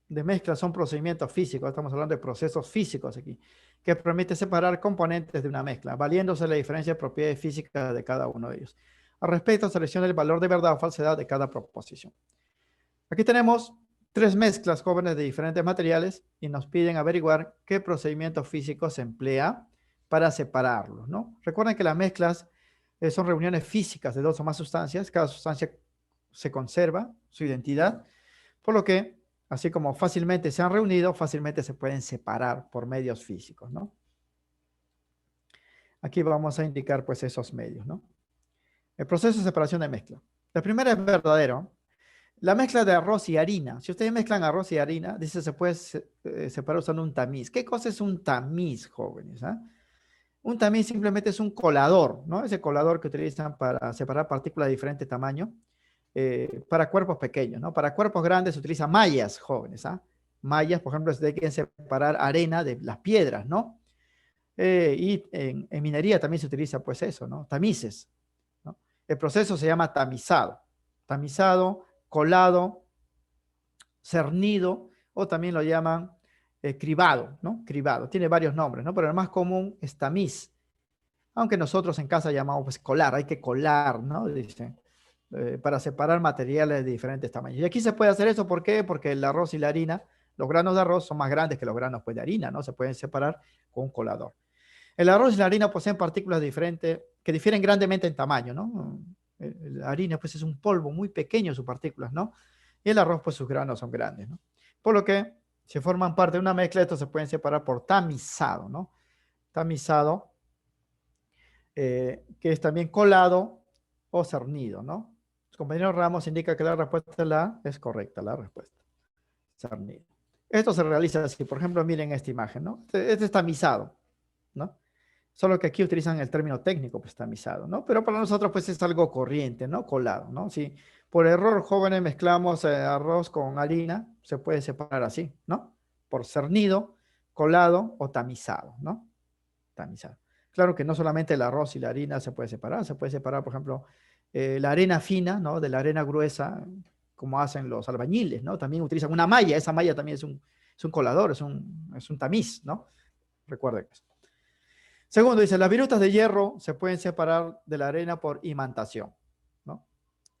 de mezcla son procedimientos físicos, estamos hablando de procesos físicos aquí, que permite separar componentes de una mezcla, valiéndose de la diferencia de propiedades físicas de cada uno de ellos. Al respecto, selecciona el valor de verdad o falsedad de cada proposición. Aquí tenemos 3 mezclas jóvenes de diferentes materiales y nos piden averiguar qué procedimiento físico se emplea para separarlos, ¿no? Recuerden que las mezclas son reuniones físicas de 2 o más sustancias, cada sustancia se conserva su identidad, por lo que, así como fácilmente se han reunido, fácilmente se pueden separar por medios físicos, ¿no? Aquí vamos a indicar pues esos medios, ¿no? El proceso de separación de mezcla. La primera es verdadero. La mezcla de arroz y harina. Si ustedes mezclan arroz y harina, dice se puede separar usando un tamiz. ¿Qué cosa es un tamiz, jóvenes? ¿Ah? Un tamiz simplemente es un colador, ¿no? Ese colador que utilizan para separar partículas de diferente tamaño para cuerpos pequeños, ¿no? Para cuerpos grandes se utiliza mallas, jóvenes, ¿ah? Mallas, por ejemplo, se quieren separar arena de las piedras, ¿no? Y en minería también se utiliza pues eso, ¿no? Tamices, ¿no? El proceso se llama tamizado. Tamizado, colado, cernido, o también lo llaman cribado, ¿no? Cribado. Tiene varios nombres, ¿no? Pero el más común es tamiz. Aunque nosotros en casa llamamos pues colar, hay que colar, ¿no? Dice, para separar materiales de diferentes tamaños. Y aquí se puede hacer eso, ¿por qué? Porque el arroz y la harina, los granos de arroz son más grandes que los granos pues, de harina, ¿no? Se pueden separar con un colador. El arroz y la harina poseen partículas diferentes que difieren grandemente en tamaño, ¿no? La harina pues es un polvo muy pequeño sus partículas, ¿no? Y el arroz pues sus granos son grandes, ¿no? Por lo que si forman parte de una mezcla, estos se pueden separar por tamizado, ¿no? Tamizado, que es también colado o cernido, ¿no? Su compañero Ramos indica que la respuesta es correcta, la respuesta. Cernido. Esto se realiza así, por ejemplo, miren esta imagen, ¿no? Este es tamizado, ¿no? Solo que aquí utilizan el término técnico, pues tamizado, ¿no? Pero para nosotros, pues es algo corriente, ¿no? Colado, ¿no? Si por error, jóvenes, mezclamos arroz con harina, se puede separar así, ¿no? Por cernido, colado o tamizado, ¿no? Tamizado. Claro que no solamente el arroz y la harina se puede separar, por ejemplo, la arena fina, ¿no? De la arena gruesa, como hacen los albañiles, ¿no? También utilizan una malla, esa malla también es un colador, es un tamiz, ¿no? Recuerden eso. Segundo, dice, las virutas de hierro se pueden separar de la arena por imantación, ¿no?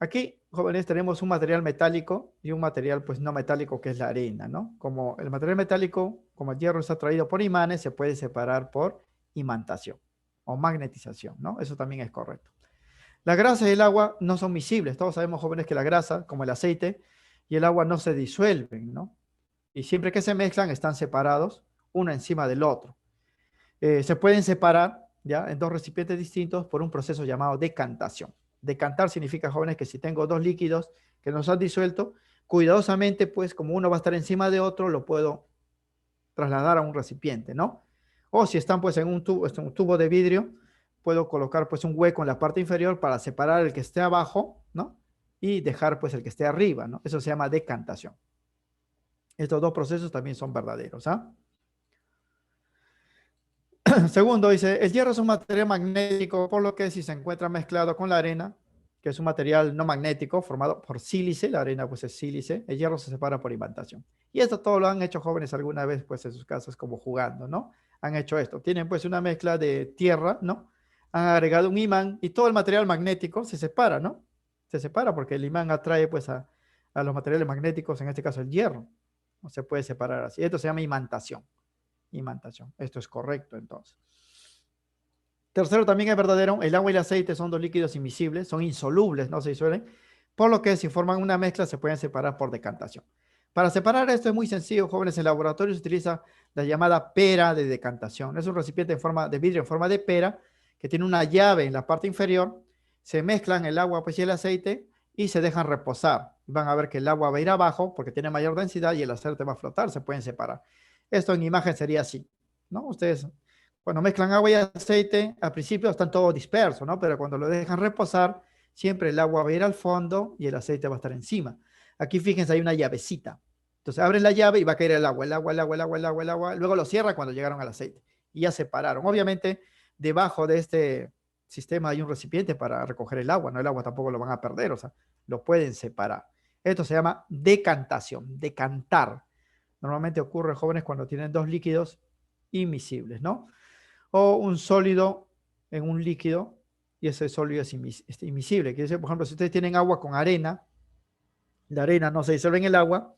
Aquí, jóvenes, tenemos un material metálico y un material, pues, no metálico, que es la arena, ¿no? Como el material metálico, como el hierro está atraído por imanes, se puede separar por imantación o magnetización, ¿no? Eso también es correcto. La grasa y el agua no son miscibles. Todos sabemos, jóvenes, que la grasa, como el aceite, y el agua no se disuelven, ¿no? Y siempre que se mezclan, están separados uno encima del otro. Se pueden separar ya en dos recipientes distintos por un proceso llamado decantación. Decantar significa, jóvenes, que si tengo dos líquidos que no se han disuelto, cuidadosamente, pues como uno va a estar encima de otro, lo puedo trasladar a un recipiente, ¿no? O si están pues en un tubo de vidrio, puedo colocar pues un hueco en la parte inferior para separar el que esté abajo, ¿no? Y dejar pues el que esté arriba, ¿no? Eso se llama decantación. Estos dos procesos también son verdaderos, ¿ah? Segundo, dice, el hierro es un material magnético, por lo que si se encuentra mezclado con la arena, que es un material no magnético formado por sílice, la arena pues es sílice, el hierro se separa por imantación. Y esto todo lo han hecho jóvenes alguna vez pues en sus casas como jugando, ¿no? Han hecho esto. Tienen pues una mezcla de tierra, ¿no? Han agregado un imán y todo el material magnético se separa, ¿no? Se separa porque el imán atrae pues a los materiales magnéticos, en este caso el hierro. No se puede separar así. Esto se llama imantación. Imantación. Esto es correcto entonces. Tercero, también es verdadero, el agua y el aceite son dos líquidos inmiscibles, son insolubles, no se disuelven, por lo que si forman una mezcla se pueden separar por decantación. Para separar esto es muy sencillo, jóvenes, en laboratorio se utiliza la llamada pera de decantación. Es un recipiente en forma de vidrio en forma de pera que tiene una llave en la parte inferior, se mezclan el agua pues, y el aceite y se dejan reposar. Van a ver que el agua va a ir abajo porque tiene mayor densidad y el aceite va a flotar, se pueden separar. Esto en imagen sería así, ¿no? Ustedes cuando mezclan agua y aceite, al principio están todos dispersos, ¿no? Pero cuando lo dejan reposar, siempre el agua va a ir al fondo y el aceite va a estar encima. Aquí fíjense, hay una llavecita. Entonces abren la llave y va a caer el agua, el agua, el agua, el agua, el agua, el agua. Luego lo cierra cuando llegaron al aceite. Y ya separaron. Obviamente, debajo de este sistema hay un recipiente para recoger el agua, ¿no? El agua tampoco lo van a perder, o sea, lo pueden separar. Esto se llama decantación, decantar. Normalmente ocurre, jóvenes, cuando tienen dos líquidos inmiscibles, ¿no? O un sólido en un líquido y ese sólido es inmiscible. Quiere decir, por ejemplo, si ustedes tienen agua con arena, la arena no se disuelve en el agua,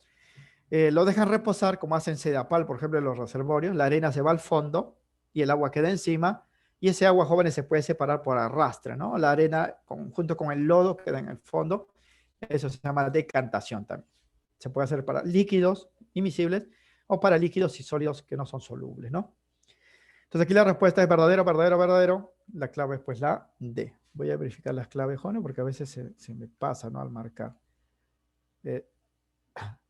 lo dejan reposar como hacen Sedapal, por ejemplo, en los reservorios, la arena se va al fondo y el agua queda encima y ese agua, jóvenes, se puede separar por arrastre, ¿no? La arena junto con el lodo queda en el fondo, eso se llama decantación también. Se puede hacer para líquidos inmiscibles o para líquidos y sólidos que no son solubles, ¿no? Entonces aquí la respuesta es verdadero, verdadero, verdadero. La clave es pues la D. Voy a verificar las claves, jóvenes, porque a veces se me pasa, ¿no? Al marcar.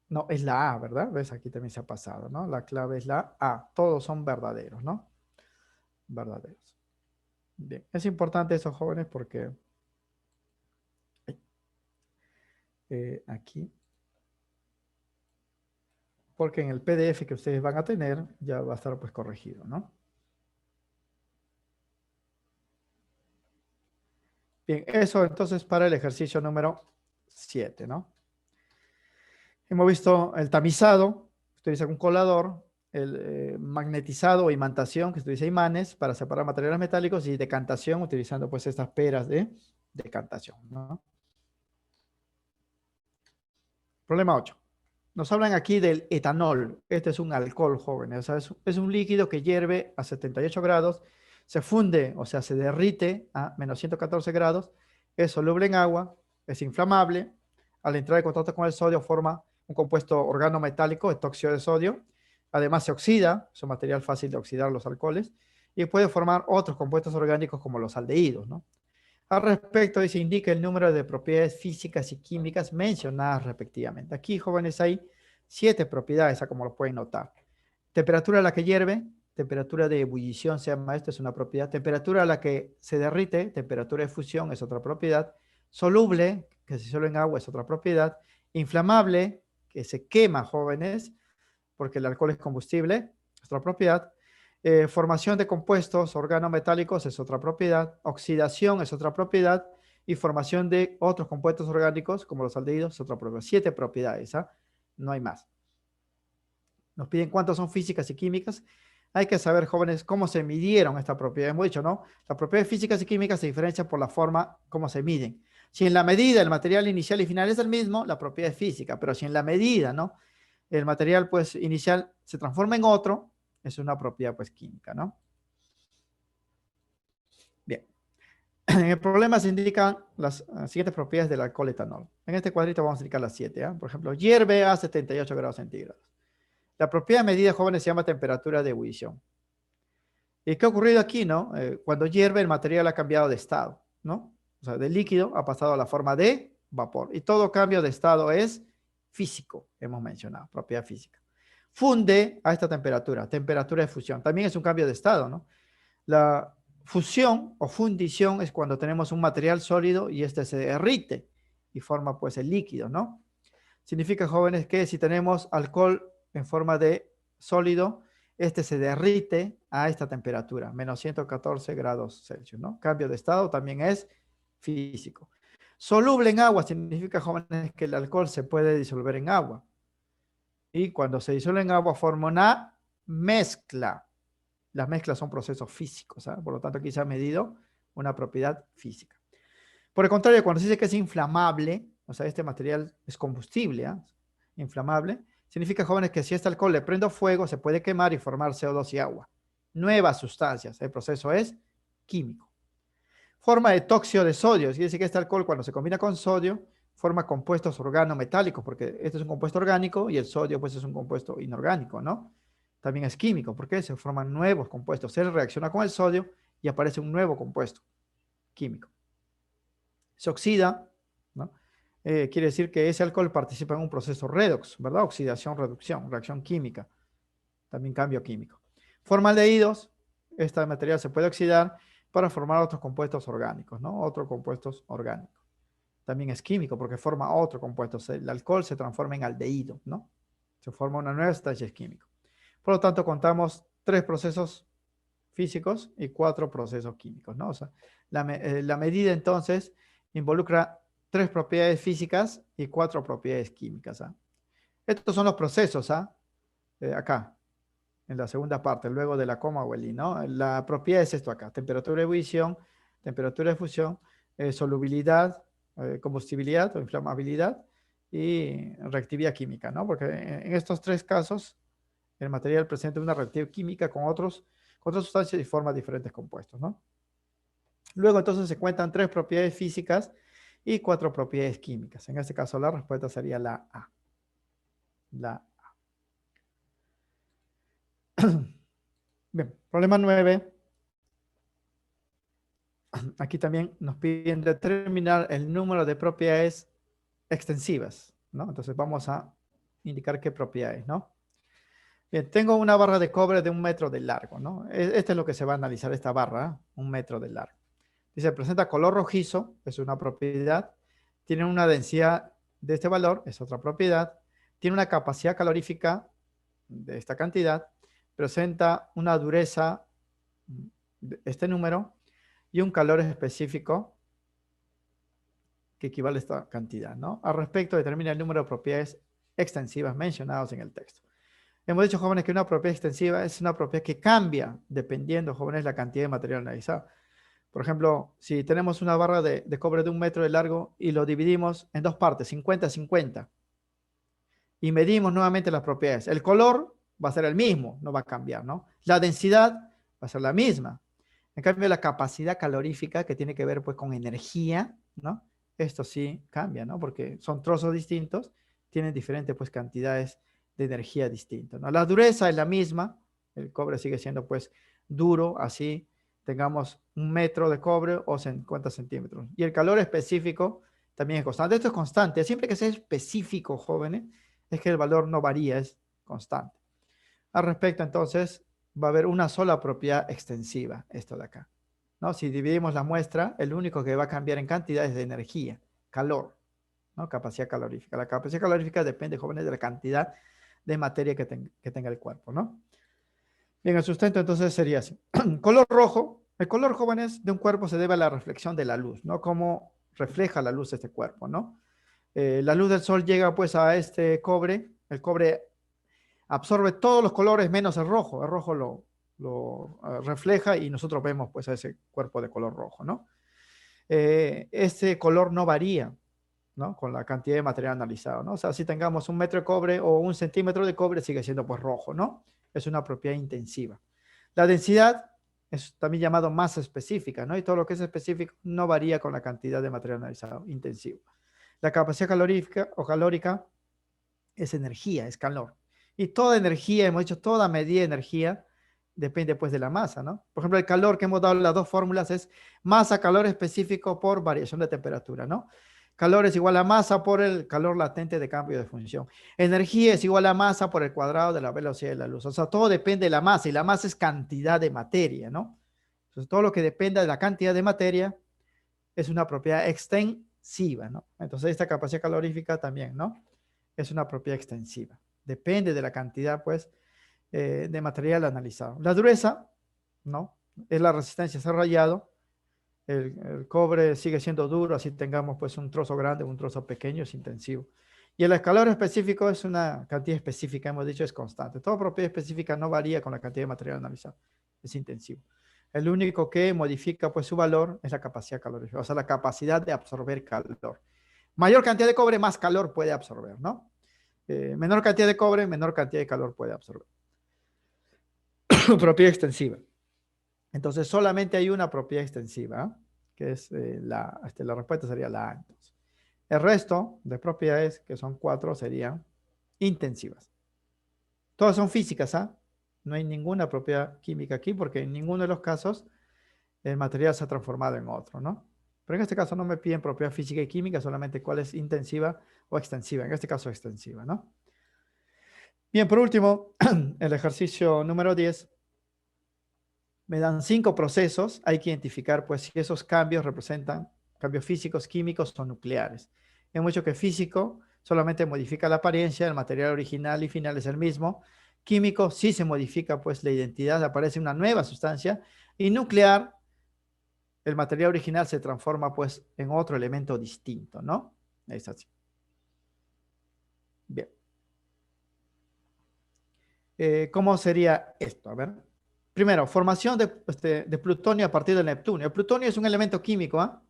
No, es la A, ¿verdad? ¿Ves? Aquí también se ha pasado, ¿no? La clave es la A. Todos son verdaderos, ¿no? Verdaderos. Bien, es importante eso, jóvenes, porque aquí, porque en el PDF que ustedes van a tener ya va a estar pues corregido, ¿no? Bien, eso entonces para el ejercicio número 7, ¿no? Hemos visto el tamizado, que utiliza un colador, el magnetizado o imantación, que utiliza imanes para separar materiales metálicos, y decantación, utilizando pues estas peras de decantación, ¿no? Problema 8. Nos hablan aquí del etanol. Este es un alcohol, jóvenes. O sea, es un líquido que hierve a 78 grados, se funde, o sea, se derrite a menos 114 grados, es soluble en agua, es inflamable. Al entrar en contacto con el sodio forma un compuesto organometálico, etóxido de sodio. Además se oxida, es un material fácil de oxidar los alcoholes, y puede formar otros compuestos orgánicos como los aldehídos, ¿no? Al respecto, se indica el número de propiedades físicas y químicas mencionadas respectivamente. Aquí, jóvenes, hay 7 propiedades, como lo pueden notar. Temperatura a la que hierve, temperatura de ebullición se llama esto, es una propiedad. Temperatura a la que se derrite, temperatura de fusión es otra propiedad. Soluble, que se disuelve en agua, es otra propiedad. Inflamable, que se quema, jóvenes, porque el alcohol es combustible, es otra propiedad. Formación de compuestos organometálicos es otra propiedad, oxidación es otra propiedad y formación de otros compuestos orgánicos como los aldehídos es otra propiedad. 7 propiedades, ¿ah? No hay más. Nos piden cuántas son físicas y químicas. Hay que saber, jóvenes, cómo se midieron estas propiedades. Hemos dicho, ¿no? Las propiedades físicas y químicas se diferencian por la forma como se miden. Si en la medida el material inicial y final es el mismo, la propiedad es física, pero si en la medida, ¿no? El material, pues, inicial se transforma en otro, es una propiedad, pues, química, ¿no? Bien. En el problema se indican las siguientes propiedades del alcohol etanol. En este cuadrito vamos a indicar las 7, ¿eh? Por ejemplo, hierve a 78 grados centígrados. La propiedad medida, jóvenes, se llama temperatura de ebullición. ¿Y qué ha ocurrido aquí, no? Cuando hierve, el material ha cambiado de estado, ¿no? O sea, de líquido ha pasado a la forma de vapor. Y todo cambio de estado es físico, hemos mencionado, propiedad física. Funde a esta temperatura, temperatura de fusión. También es un cambio de estado, ¿no? La fusión o fundición es cuando tenemos un material sólido y este se derrite y forma pues el líquido, ¿no? Significa, jóvenes, que si tenemos alcohol en forma de sólido, este se derrite a esta temperatura, menos 114 grados Celsius, ¿no? Cambio de estado también es físico. Soluble en agua significa, jóvenes, que el alcohol se puede disolver en agua. Y cuando se disuelve en agua forma una mezcla. Las mezclas son procesos físicos, ¿eh? Por lo tanto aquí se ha medido una propiedad física. Por el contrario, cuando se dice que es inflamable, o sea, este material es combustible, ¿eh? Inflamable, significa, jóvenes, que si este alcohol le prendo fuego, se puede quemar y formar CO2 y agua. Nuevas sustancias, el proceso es químico. Forma de tóxido de sodio, quiere decir que este alcohol, cuando se combina con sodio, forma compuestos organometálicos, porque este es un compuesto orgánico y el sodio pues es un compuesto inorgánico, ¿no? También es químico, porque se forman nuevos compuestos. Él reacciona con el sodio y aparece un nuevo compuesto químico. Se oxida, ¿no? Quiere decir que ese alcohol participa en un proceso redox, ¿verdad? Oxidación, reducción, reacción química, también cambio químico. Formaldehídos, este material se puede oxidar para formar otros compuestos orgánicos, ¿no? Otros compuestos orgánicos. También es químico porque forma otro compuesto. El alcohol se transforma en aldehído, ¿no? Se forma una nueva sustancia química. Por lo tanto, contamos 3 procesos físicos y 4 procesos químicos, ¿no? O sea, la medida entonces involucra 3 propiedades físicas y 4 propiedades químicas. ¿Ah? Estos son los procesos, ¿ah? Acá, en la segunda parte, luego de la coma o el i, ¿no? La propiedad es esto acá, temperatura de ebullición, temperatura de fusión, solubilidad, combustibilidad o inflamabilidad y reactividad química, ¿no? Porque en estos 3 casos el material presenta una reactividad química con otras sustancias y forma diferentes compuestos, ¿no? Luego entonces se cuentan 3 propiedades físicas y 4 propiedades químicas. En este caso la respuesta sería la A. La A. Bien, problema 9. Aquí también nos piden determinar el número de propiedades extensivas, ¿no? Entonces vamos a indicar qué propiedades, ¿no? Bien, tengo una barra de cobre de 1 metro de largo, ¿no? Este es lo que se va a analizar, esta barra, 1 metro de largo. Dice, presenta color rojizo, es una propiedad. Tiene una densidad de este valor, es otra propiedad. Tiene una capacidad calorífica de esta cantidad. Presenta una dureza de este número y un calor específico que equivale a esta cantidad, ¿no? Al respecto, determina el número de propiedades extensivas mencionados en el texto. Hemos dicho, jóvenes, que una propiedad extensiva es una propiedad que cambia dependiendo, jóvenes, la cantidad de material analizado. Por ejemplo, si tenemos una barra de cobre de 1 metro de largo y lo dividimos en 2 partes, 50-50, y medimos nuevamente las propiedades, el color va a ser el mismo, no va a cambiar, ¿no? La densidad va a ser la misma. En cambio, la capacidad calorífica, que tiene que ver pues con energía, ¿no? Esto sí cambia, ¿no? Porque son trozos distintos, tienen diferentes pues cantidades de energía distintas, ¿no? La dureza es la misma, el cobre sigue siendo pues duro, así tengamos 1 metro de cobre o 50 centímetros. Y el calor específico también es constante. Esto es constante. Siempre que sea específico, jóvenes, es que el valor no varía, es constante. Al respecto, entonces, va a haber una sola propiedad extensiva, esto de acá, ¿no? Si dividimos la muestra, el único que va a cambiar en cantidad es de energía, calor, ¿no? Capacidad calorífica. La capacidad calorífica depende, jóvenes, de la cantidad de materia que tenga el cuerpo, ¿no? Bien, el sustento entonces sería así. Color rojo. El color, jóvenes, de un cuerpo se debe a la reflexión de la luz, ¿no? Cómo refleja la luz este cuerpo, ¿no? La luz del sol llega pues a este cobre. El cobre absorbe todos los colores menos el rojo. El rojo lo refleja y nosotros vemos pues a ese cuerpo de color rojo, ¿no? Este color no varía, ¿no? Con la cantidad de material analizado, ¿no? O sea, si tengamos 1 metro de cobre o 1 centímetro de cobre, sigue siendo pues rojo, ¿no? Es una propiedad intensiva. La densidad es también llamado masa específica, ¿no? Y todo lo que es específico no varía con la cantidad de material analizado, intensivo. La capacidad calorífica o calórica es energía, es calor. Y toda energía, hemos dicho, toda medida de energía depende pues de la masa, ¿no? Por ejemplo, el calor que hemos dado las dos fórmulas es masa, calor específico por variación de temperatura, ¿no? Calor es igual a masa por el calor latente de cambio de función. Energía es igual a masa por el cuadrado de la velocidad de la luz. O sea, todo depende de la masa y la masa es cantidad de materia, ¿no? Entonces, todo lo que dependa de la cantidad de materia es una propiedad extensiva, ¿no? Entonces, esta capacidad calorífica también, ¿no? Es una propiedad extensiva. Depende de la cantidad, pues, de material analizado. La dureza, ¿no? Es la resistencia a ser rayado. El cobre sigue siendo duro, así tengamos pues un trozo grande, un trozo pequeño, es intensivo. Y el calor específico es una cantidad específica, hemos dicho, es constante. Toda propiedad específica no varía con la cantidad de material analizado, es intensivo. El único que modifica pues su valor es la capacidad calorífica, o sea, la capacidad de absorber calor. Mayor cantidad de cobre, más calor puede absorber, ¿no? Menor cantidad de cobre, menor cantidad de calor puede absorber. Propiedad extensiva. Entonces, solamente hay una propiedad extensiva, que es la respuesta sería la A. Entonces. El resto de propiedades, que son 4, serían intensivas. Todas son físicas, ¿ah? No hay ninguna propiedad química aquí, porque en ninguno de los casos el material se ha transformado en otro, ¿no? Pero en este caso no me piden propiedad física y química, solamente cuál es intensiva o extensiva. En este caso, extensiva, ¿no? Bien, por último, el ejercicio número 10. Me dan 5 procesos. Hay que identificar, pues, si esos cambios representan cambios físicos, químicos o nucleares. Hemos dicho que físico solamente modifica la apariencia, el material original y final es el mismo. Químico sí se modifica, pues, la identidad, aparece una nueva sustancia. Y nuclear, el material original se transforma, pues, en otro elemento distinto, ¿no? Es así. Bien. ¿Cómo sería esto? A ver. Primero, formación de plutonio a partir del neptunio. El plutonio es un elemento químico, ¿ah?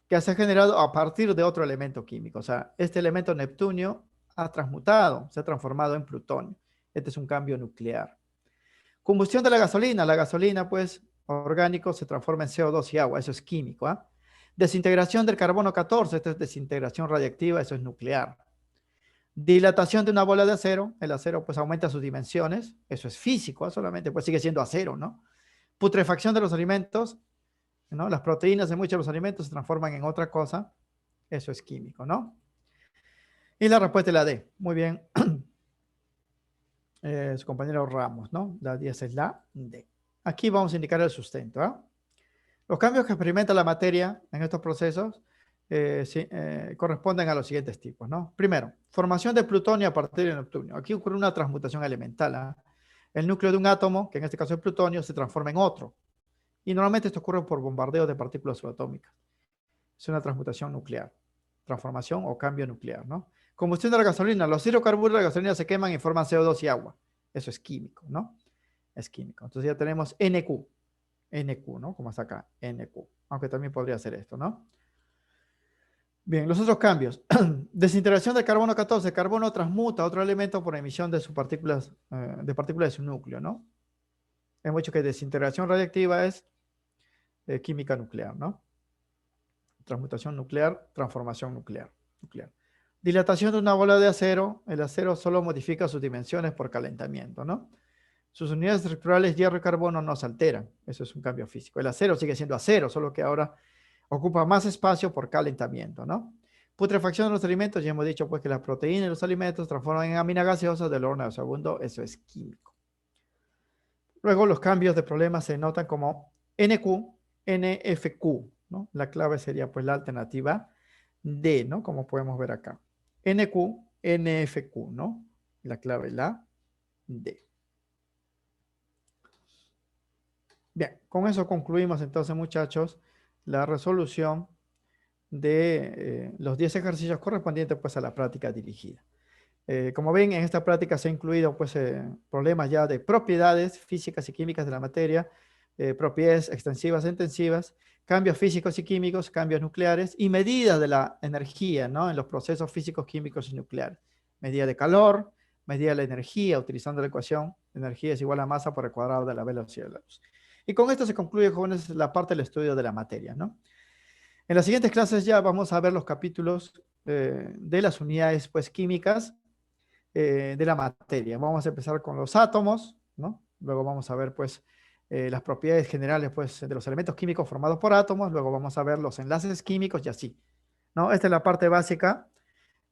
Que se ha generado a partir de otro elemento químico. O sea, este elemento neptunio ha transmutado, se ha transformado en plutonio. Este es un cambio nuclear. Combustión de la gasolina. La gasolina, pues, orgánico se transforma en CO2 y agua. Eso es químico, ¿ah? Desintegración del carbono 14. Esto es desintegración radiactiva. Eso es nuclear. Dilatación de una bola de acero. El acero, pues, aumenta sus dimensiones. Eso es físico, ¿ah? Solamente, pues, sigue siendo acero, ¿no? Putrefacción de los alimentos, ¿no? Las proteínas de muchos de los alimentos se transforman en otra cosa. Eso es químico, ¿no? Y la respuesta es la D. Muy bien. Su compañero Ramos, ¿no? La 10 es la D. Aquí vamos a indicar el sustento, ¿eh? Los cambios que experimenta la materia en estos procesos corresponden a los siguientes tipos, ¿no? Primero, formación de plutonio a partir de neptunio. Aquí ocurre una transmutación elemental, ¿eh? El núcleo de un átomo, que en este caso es plutonio, se transforma en otro. Y normalmente esto ocurre por bombardeo de partículas subatómicas. Es una transmutación nuclear, transformación o cambio nuclear, ¿no? Combustión de la gasolina. Los hidrocarburos de la gasolina se queman y forman CO2 y agua. Eso es químico, ¿no? Es químico. Entonces ya tenemos NQ. NQ, ¿no? Como está acá, NQ. Aunque también podría ser esto, ¿no? Bien, los otros cambios. Desintegración del carbono 14. El carbono transmuta a otro elemento por emisión de sus partículas, de partículas de su núcleo, ¿no? Hemos dicho que desintegración radiactiva es química nuclear, ¿no? Transmutación nuclear, transformación nuclear. Dilatación de una bola de acero. El acero solo modifica sus dimensiones por calentamiento, ¿no? Sus unidades estructurales, hierro y carbono, no se alteran. Eso es un cambio físico. El acero sigue siendo acero, solo que ahora ocupa más espacio por calentamiento, ¿no? Putrefacción de los alimentos. Ya hemos dicho pues que las proteínas y los alimentos se transforman en aminas gaseosas del orden de segundo. Eso es químico. Luego los cambios de problemas se notan como NQ, NFQ, ¿no? La clave sería pues la alternativa D, ¿no? Como podemos ver acá. NQ, NFQ, ¿no? La clave la D. Bien, con eso concluimos entonces, muchachos, la resolución de los 10 ejercicios correspondientes pues a la práctica dirigida. Como ven, en esta práctica se ha incluido pues, problemas ya de propiedades físicas y químicas de la materia, propiedades extensivas e intensivas, cambios físicos y químicos, cambios nucleares y medidas de la energía, ¿no? En los procesos físicos, químicos y nucleares. Medida de calor, medida de la energía, utilizando la ecuación, energía es igual a masa por el cuadrado de la velocidad de la luz. Y con esto se concluye, jóvenes, la parte del estudio de la materia, ¿no? En las siguientes clases ya vamos a ver los capítulos de las unidades pues, químicas, de la materia. Vamos a empezar con los átomos, ¿no? Luego vamos a ver, pues, las propiedades generales, pues, de los elementos químicos formados por átomos. Luego vamos a ver los enlaces químicos y así, ¿no? Esta es la parte básica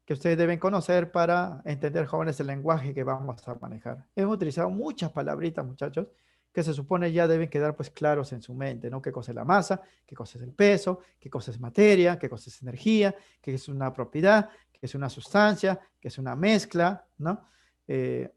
que ustedes deben conocer para entender, jóvenes, el lenguaje que vamos a manejar. Hemos utilizado muchas palabritas, muchachos, que se supone ya deben quedar pues claros en su mente, ¿no? ¿Qué cosa es la masa? ¿Qué cosa es el peso? ¿Qué cosa es materia? ¿Qué cosa es energía? ¿Qué es una propiedad? ¿Qué es una sustancia? ¿Qué es una mezcla? ¿No? Eh,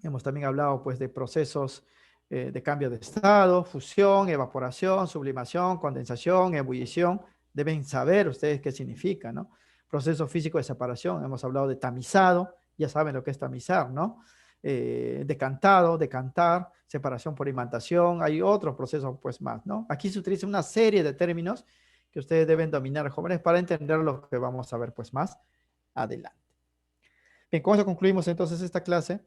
hemos también hablado pues de procesos de cambio de estado, fusión, evaporación, sublimación, condensación, ebullición. Deben saber ustedes qué significa, ¿no? Proceso físico de separación. Hemos hablado de tamizado, ya saben lo que es tamizar, ¿no? Decantado, decantar, separación por imantación. Hay otros procesos pues más, ¿no? Aquí se utiliza una serie de términos que ustedes deben dominar, jóvenes, para entender lo que vamos a ver pues más adelante. Bien, con eso concluimos entonces esta clase.